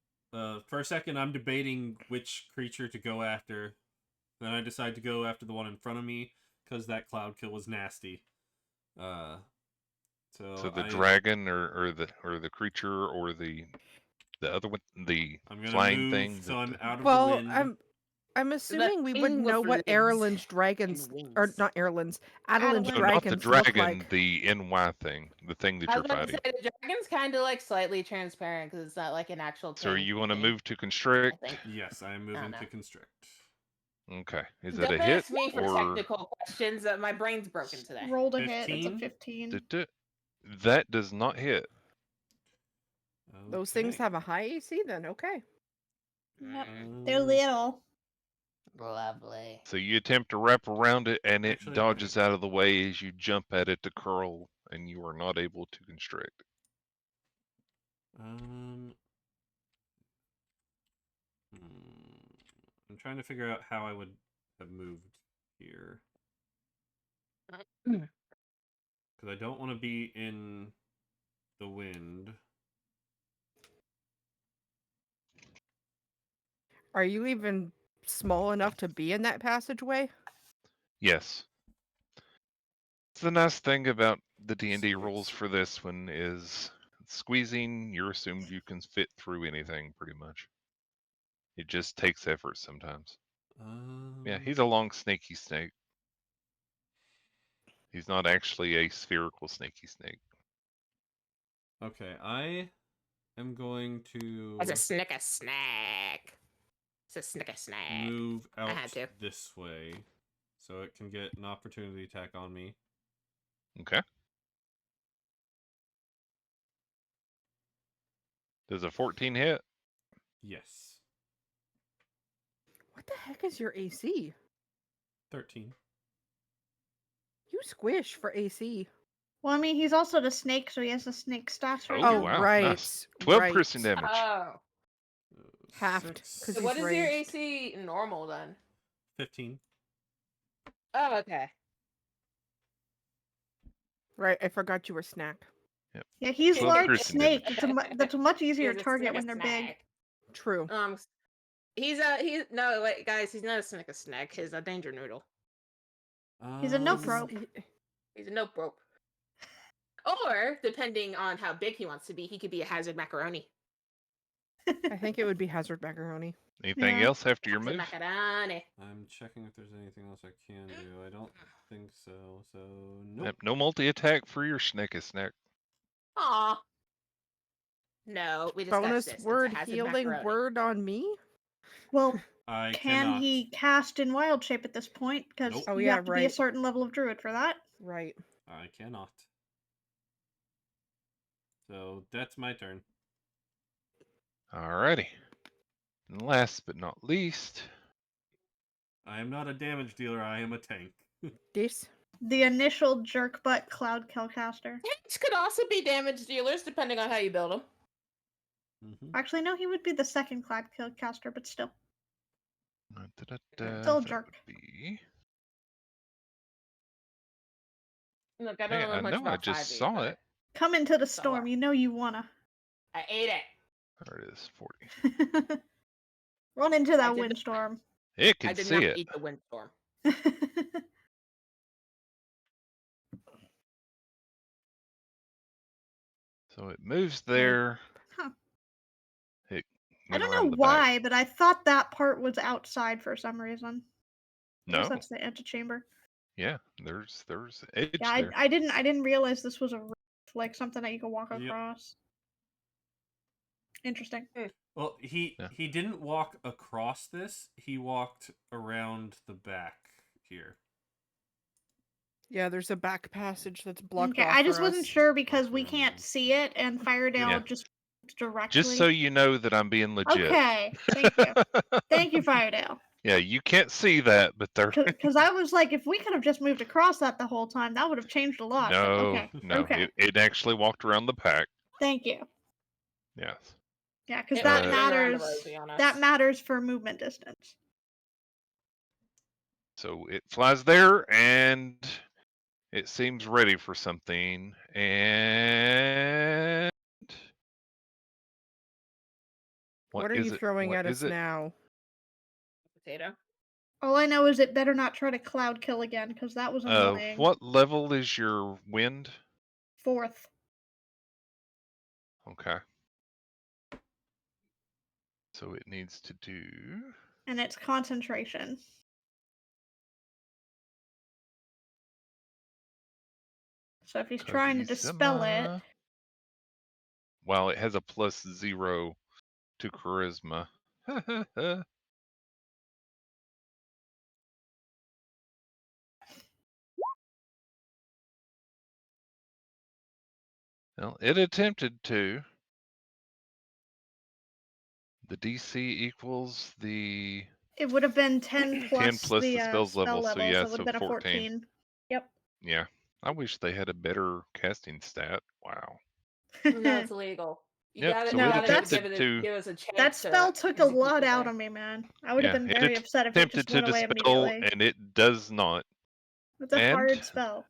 [SPEAKER 4] for a second, I'm debating which creature to go after. Then I decide to go after the one in front of me because that cloud kill was nasty.
[SPEAKER 2] So the
[SPEAKER 4] I,
[SPEAKER 2] dragon or the creature or the other one, the
[SPEAKER 4] I'm gonna
[SPEAKER 2] flying
[SPEAKER 4] move
[SPEAKER 2] thing.
[SPEAKER 4] so I'm out of the
[SPEAKER 3] well,
[SPEAKER 4] wind.
[SPEAKER 3] I'm assuming we would
[SPEAKER 6] thing
[SPEAKER 3] know
[SPEAKER 6] with
[SPEAKER 3] what
[SPEAKER 6] legs
[SPEAKER 3] Erlen's dragons,
[SPEAKER 6] and
[SPEAKER 3] or
[SPEAKER 6] wings.
[SPEAKER 3] not Erlen's, Adelin's
[SPEAKER 1] Adeline.
[SPEAKER 2] No, not the
[SPEAKER 3] dragons look
[SPEAKER 2] dragon,
[SPEAKER 3] like.
[SPEAKER 2] the NY thing, the thing that
[SPEAKER 6] I
[SPEAKER 2] you're
[SPEAKER 6] was about to
[SPEAKER 2] fighting.
[SPEAKER 6] say the dragon's kind of like slightly transparent because it's not like an actual
[SPEAKER 2] So
[SPEAKER 6] pink
[SPEAKER 2] you want to
[SPEAKER 6] thing,
[SPEAKER 2] move to
[SPEAKER 6] I
[SPEAKER 2] constrict?
[SPEAKER 6] think.
[SPEAKER 4] Yes, I am
[SPEAKER 6] I don't
[SPEAKER 4] moving
[SPEAKER 6] know.
[SPEAKER 4] to constrict.
[SPEAKER 2] Okay. Is that
[SPEAKER 6] Don't
[SPEAKER 2] a hit
[SPEAKER 6] ask me for
[SPEAKER 2] or
[SPEAKER 6] technical questions. My brain's broken today.
[SPEAKER 1] Rolled a hit. It's a
[SPEAKER 4] 15?
[SPEAKER 1] 15.
[SPEAKER 2] that does not hit?
[SPEAKER 3] Those things
[SPEAKER 4] Okay.
[SPEAKER 3] have a high AC, then okay.
[SPEAKER 1] Yep.
[SPEAKER 4] Um,
[SPEAKER 1] They're little.
[SPEAKER 6] Lovely.
[SPEAKER 2] So you attempt to wrap around it, and it
[SPEAKER 4] Actually,
[SPEAKER 2] dodges out of the way as you jump at it to curl, and you are not able to constrict.
[SPEAKER 4] hmm, I'm trying to figure out how I would have moved here. Because I don't want to be in the wind.
[SPEAKER 3] Are you even small enough to be in that passageway?
[SPEAKER 2] Yes. It's the nice thing about the D&D
[SPEAKER 4] Squeeze.
[SPEAKER 2] rules for this one is squeezing, you're assumed you can fit through anything pretty much. It just takes effort sometimes. Yeah, he's a long snaky snake. He's not actually a spherical snaky snake.
[SPEAKER 4] Okay, I am going to
[SPEAKER 6] It's a snicker snack. It's a snicker snack.
[SPEAKER 4] move out
[SPEAKER 6] had to.
[SPEAKER 4] this way so it can get an opportunity attack on me.
[SPEAKER 2] Okay. Does a 14 hit?
[SPEAKER 4] Yes.
[SPEAKER 3] What the heck is your AC?
[SPEAKER 4] 13.
[SPEAKER 3] You squish for AC.
[SPEAKER 1] Well, I mean, he's also the snake, so he has the snake stats right
[SPEAKER 2] Oh,
[SPEAKER 1] now.
[SPEAKER 2] wow.
[SPEAKER 3] right.
[SPEAKER 2] Nice. 12
[SPEAKER 3] right.
[SPEAKER 2] piercing damage.
[SPEAKER 6] Oh.
[SPEAKER 3] Halved, 'cause
[SPEAKER 6] So
[SPEAKER 3] he's
[SPEAKER 6] what is your
[SPEAKER 3] raged.
[SPEAKER 6] AC normal then?
[SPEAKER 4] 15.
[SPEAKER 6] Oh, okay.
[SPEAKER 3] Right, I forgot you were snack.
[SPEAKER 1] Yeah, he's
[SPEAKER 2] 12
[SPEAKER 1] large
[SPEAKER 2] piercing
[SPEAKER 1] snake.
[SPEAKER 2] damage.
[SPEAKER 1] That's a much easier
[SPEAKER 6] He's a
[SPEAKER 1] target
[SPEAKER 6] snicker
[SPEAKER 1] when they're big.
[SPEAKER 6] snack.
[SPEAKER 3] True.
[SPEAKER 6] He's no wait guys, he's not a snicker snack. He's a danger noodle.
[SPEAKER 1] He's a nope
[SPEAKER 3] This is-
[SPEAKER 1] rope.
[SPEAKER 6] He's a nope rope. Or depending on how big he wants to be, he could be a hazard macaroni.
[SPEAKER 3] I think it would be hazard macaroni.
[SPEAKER 2] Anything
[SPEAKER 1] Yeah.
[SPEAKER 2] else after your
[SPEAKER 6] Hazard
[SPEAKER 2] move?
[SPEAKER 6] macaroni.
[SPEAKER 4] I'm checking if there's anything else I can do. I don't think so. So, nope.
[SPEAKER 2] Yep, no multi-attack for your snaky snack.
[SPEAKER 6] Aw. No, we discussed
[SPEAKER 3] Bonus
[SPEAKER 6] this. It's a
[SPEAKER 3] word
[SPEAKER 6] hazard
[SPEAKER 3] healing
[SPEAKER 6] macaroni.
[SPEAKER 3] word on me?
[SPEAKER 1] Well,
[SPEAKER 4] I
[SPEAKER 1] can
[SPEAKER 4] cannot.
[SPEAKER 1] he cast in wild shape at this point? Because
[SPEAKER 4] Nope.
[SPEAKER 3] Oh,
[SPEAKER 1] you
[SPEAKER 3] yeah,
[SPEAKER 1] have to be a
[SPEAKER 3] right.
[SPEAKER 1] certain level of druid for that.
[SPEAKER 3] Right.
[SPEAKER 4] I cannot. So, that's my turn.
[SPEAKER 2] Alrighty. And last but not least,
[SPEAKER 4] I am not a damage dealer. I am a tank.
[SPEAKER 3] Dace?
[SPEAKER 1] The initial jerk butt Cloud Killcaster.
[SPEAKER 6] Tanks could also be damage dealers depending on how you build them.
[SPEAKER 1] Actually, no, he would be the second Cloud Killcaster, but still.
[SPEAKER 2] Still
[SPEAKER 1] Still a jerk.
[SPEAKER 6] Look, I
[SPEAKER 2] Hey,
[SPEAKER 6] don't know
[SPEAKER 2] I
[SPEAKER 6] much
[SPEAKER 2] know, I
[SPEAKER 6] about
[SPEAKER 2] just
[SPEAKER 6] 5e,
[SPEAKER 2] saw
[SPEAKER 6] but
[SPEAKER 2] it.
[SPEAKER 1] Come into the
[SPEAKER 6] So
[SPEAKER 1] storm.
[SPEAKER 6] what?
[SPEAKER 1] You know you wanna.
[SPEAKER 6] I ate it.
[SPEAKER 2] There it is, 40.
[SPEAKER 1] Run into
[SPEAKER 6] I
[SPEAKER 1] that
[SPEAKER 6] did not-
[SPEAKER 1] windstorm.
[SPEAKER 2] It
[SPEAKER 6] I
[SPEAKER 2] can
[SPEAKER 6] did
[SPEAKER 2] see
[SPEAKER 6] not
[SPEAKER 2] it.
[SPEAKER 6] eat the windstorm.
[SPEAKER 2] So it moves there.
[SPEAKER 1] Huh.
[SPEAKER 2] It
[SPEAKER 1] I
[SPEAKER 2] went
[SPEAKER 1] don't
[SPEAKER 2] around
[SPEAKER 1] know
[SPEAKER 2] the
[SPEAKER 1] why,
[SPEAKER 2] back.
[SPEAKER 1] but I thought that part was outside for some reason. I guess
[SPEAKER 2] No.
[SPEAKER 1] that's the antechamber.
[SPEAKER 2] Yeah, there's edge
[SPEAKER 1] Yeah,
[SPEAKER 2] there.
[SPEAKER 1] I didn't realize this was a rift, like something that you could walk
[SPEAKER 4] Yep.
[SPEAKER 1] across. Interesting.
[SPEAKER 4] Well, he didn't walk across this. He walked around the back here.
[SPEAKER 3] Yeah, there's a back passage that's blocked
[SPEAKER 1] Okay,
[SPEAKER 3] off
[SPEAKER 1] I just
[SPEAKER 3] for
[SPEAKER 1] wasn't
[SPEAKER 3] us.
[SPEAKER 1] sure because
[SPEAKER 4] Walk
[SPEAKER 1] we
[SPEAKER 4] around
[SPEAKER 1] can't
[SPEAKER 4] the-
[SPEAKER 1] see it, and Firedale
[SPEAKER 2] Yeah.
[SPEAKER 1] just directly.
[SPEAKER 2] Just so you know that I'm being legit.
[SPEAKER 1] Okay, thank you, thank you, Firedale.
[SPEAKER 2] Yeah, you can't see that, but they're
[SPEAKER 1] Because I was like, if we could have just moved across that the whole time, that would have changed a lot. But
[SPEAKER 2] no,
[SPEAKER 1] okay,
[SPEAKER 2] no.
[SPEAKER 1] okay,
[SPEAKER 2] It actually walked around the pack.
[SPEAKER 1] thank you.
[SPEAKER 2] Yes.
[SPEAKER 1] Yeah, because
[SPEAKER 6] It
[SPEAKER 1] that
[SPEAKER 6] might turn around to
[SPEAKER 1] matters.
[SPEAKER 6] Rosie on us.
[SPEAKER 1] That matters for movement distance.
[SPEAKER 2] So it flies there, and it seems ready for something. And
[SPEAKER 3] What are
[SPEAKER 2] is
[SPEAKER 3] you
[SPEAKER 2] it?
[SPEAKER 3] throwing
[SPEAKER 2] What
[SPEAKER 3] at
[SPEAKER 2] is
[SPEAKER 3] us
[SPEAKER 2] it?
[SPEAKER 3] now?
[SPEAKER 6] Potato.
[SPEAKER 1] All I know is it better not try to cloud kill again, because that was annoying.
[SPEAKER 2] What level is your wind?
[SPEAKER 1] 4th.
[SPEAKER 2] Okay. So it needs to do.
[SPEAKER 1] And it's concentration. So if he's trying to dispel it,
[SPEAKER 2] Kagisama. Wow, it has a +0 to charisma. Well, it attempted to. The DC equals the
[SPEAKER 1] it would have been 10 plus,
[SPEAKER 2] 10 plus the spell's
[SPEAKER 1] spell
[SPEAKER 2] level, so
[SPEAKER 1] level,
[SPEAKER 2] yeah,
[SPEAKER 1] so it would
[SPEAKER 2] so
[SPEAKER 1] have been a
[SPEAKER 2] 14.
[SPEAKER 1] 14. Yep.
[SPEAKER 2] Yeah. I wish they had a better casting stat. Wow.
[SPEAKER 6] No, it's illegal. You
[SPEAKER 2] Yep,
[SPEAKER 6] gotta,
[SPEAKER 2] so
[SPEAKER 6] you
[SPEAKER 2] it
[SPEAKER 6] gotta
[SPEAKER 2] attempted
[SPEAKER 6] give us a chance.
[SPEAKER 1] That spell
[SPEAKER 6] to
[SPEAKER 1] took a
[SPEAKER 6] execute
[SPEAKER 1] lot
[SPEAKER 6] the
[SPEAKER 1] out
[SPEAKER 6] thing.
[SPEAKER 1] on me, man. I would have
[SPEAKER 2] Yeah,
[SPEAKER 1] been
[SPEAKER 2] it
[SPEAKER 1] very upset if it
[SPEAKER 2] attempted
[SPEAKER 1] just
[SPEAKER 2] to
[SPEAKER 1] went away
[SPEAKER 2] dispel,
[SPEAKER 1] immediately.
[SPEAKER 2] and it does not.
[SPEAKER 1] It's a
[SPEAKER 2] And
[SPEAKER 1] hard spell.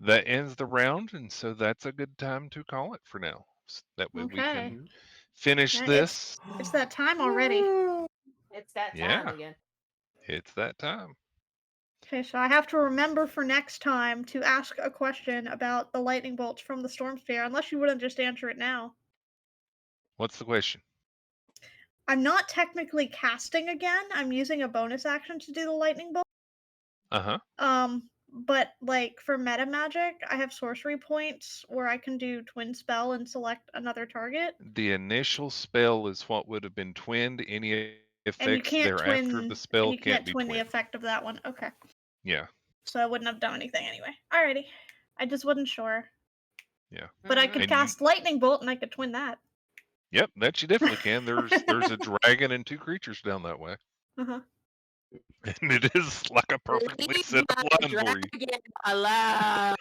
[SPEAKER 2] that ends the round, and so that's a good time to call it for now. That way we
[SPEAKER 1] Okay.
[SPEAKER 2] can finish
[SPEAKER 1] Yeah,
[SPEAKER 2] this.
[SPEAKER 1] It's that time already.
[SPEAKER 6] It's that time
[SPEAKER 2] Yeah.
[SPEAKER 6] again.
[SPEAKER 2] It's that time.
[SPEAKER 1] Okay, so I have to remember for next time to ask a question about the lightning bolts from the storm sphere, unless you wouldn't just answer it now.
[SPEAKER 2] What's the question?
[SPEAKER 1] I'm not technically casting again. I'm using a bonus action to do the lightning bolt.
[SPEAKER 2] Uh-huh.
[SPEAKER 1] But like for meta magic, I have sorcery points where I can do twin spell and select another target.
[SPEAKER 2] The initial spell is what would have been twinned. Any
[SPEAKER 1] And you
[SPEAKER 2] effects
[SPEAKER 1] can't
[SPEAKER 2] thereafter
[SPEAKER 1] twin
[SPEAKER 2] the spell
[SPEAKER 1] and you can't
[SPEAKER 2] be
[SPEAKER 1] twin the
[SPEAKER 2] twinned.
[SPEAKER 1] effect of that one. Okay.
[SPEAKER 2] Yeah.
[SPEAKER 1] So I wouldn't have done anything anyway. Alrighty. I just wasn't sure.
[SPEAKER 2] Yeah.
[SPEAKER 1] But I could
[SPEAKER 2] And
[SPEAKER 1] cast lightning bolt and I could twin that.
[SPEAKER 2] Yep, that you definitely can. There's a dragon and 2 creatures down that way.
[SPEAKER 1] Uh-huh.
[SPEAKER 2] And it is like a perfectly
[SPEAKER 6] Leave
[SPEAKER 2] set up
[SPEAKER 6] my
[SPEAKER 2] line for you.
[SPEAKER 6] dragon alone.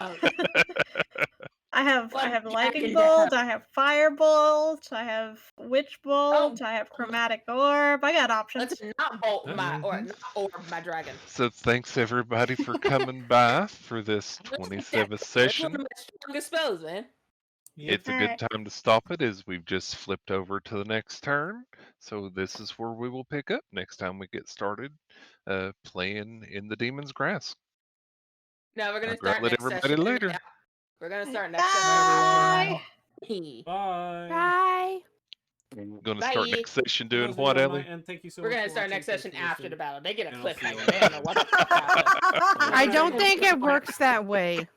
[SPEAKER 1] I have
[SPEAKER 6] What
[SPEAKER 1] lightning
[SPEAKER 6] dragon
[SPEAKER 1] bolt,
[SPEAKER 6] down?
[SPEAKER 1] I have fire bolt, I have witch bolt, I have chromatic orb. I got options.
[SPEAKER 6] Let's not bolt my or
[SPEAKER 2] Mhm.
[SPEAKER 6] not orb my dragon.
[SPEAKER 2] So thanks everybody for coming by for this
[SPEAKER 6] I like that
[SPEAKER 2] 27th
[SPEAKER 6] spell. It's one
[SPEAKER 2] session.
[SPEAKER 6] of my strongest spells, man.
[SPEAKER 2] It's a good time to stop it as we've just flipped over to the next turn. So this is where we will pick up next time we get started playing in the Demon's Grass.
[SPEAKER 6] No, we're gonna
[SPEAKER 2] I'll
[SPEAKER 6] start
[SPEAKER 2] let
[SPEAKER 6] next
[SPEAKER 2] everybody
[SPEAKER 6] session.
[SPEAKER 2] later.
[SPEAKER 6] Yeah, we're gonna start next
[SPEAKER 1] Bye.
[SPEAKER 6] session.
[SPEAKER 4] Bye.
[SPEAKER 3] Bye.
[SPEAKER 2] Going to start
[SPEAKER 6] Bye.
[SPEAKER 2] next session doing
[SPEAKER 4] Those
[SPEAKER 2] what,
[SPEAKER 4] are on my
[SPEAKER 2] Ellie?
[SPEAKER 4] end. Thank you so
[SPEAKER 6] We're
[SPEAKER 4] much
[SPEAKER 6] gonna
[SPEAKER 4] for
[SPEAKER 6] start
[SPEAKER 4] watching.
[SPEAKER 6] next
[SPEAKER 4] Thanks
[SPEAKER 6] session
[SPEAKER 4] for
[SPEAKER 6] after
[SPEAKER 4] listening.
[SPEAKER 6] the battle. They get a
[SPEAKER 4] And I'll see you
[SPEAKER 6] cliffhanger.
[SPEAKER 4] all
[SPEAKER 6] They don't know what the fuck happened.
[SPEAKER 3] I don't think it works that way.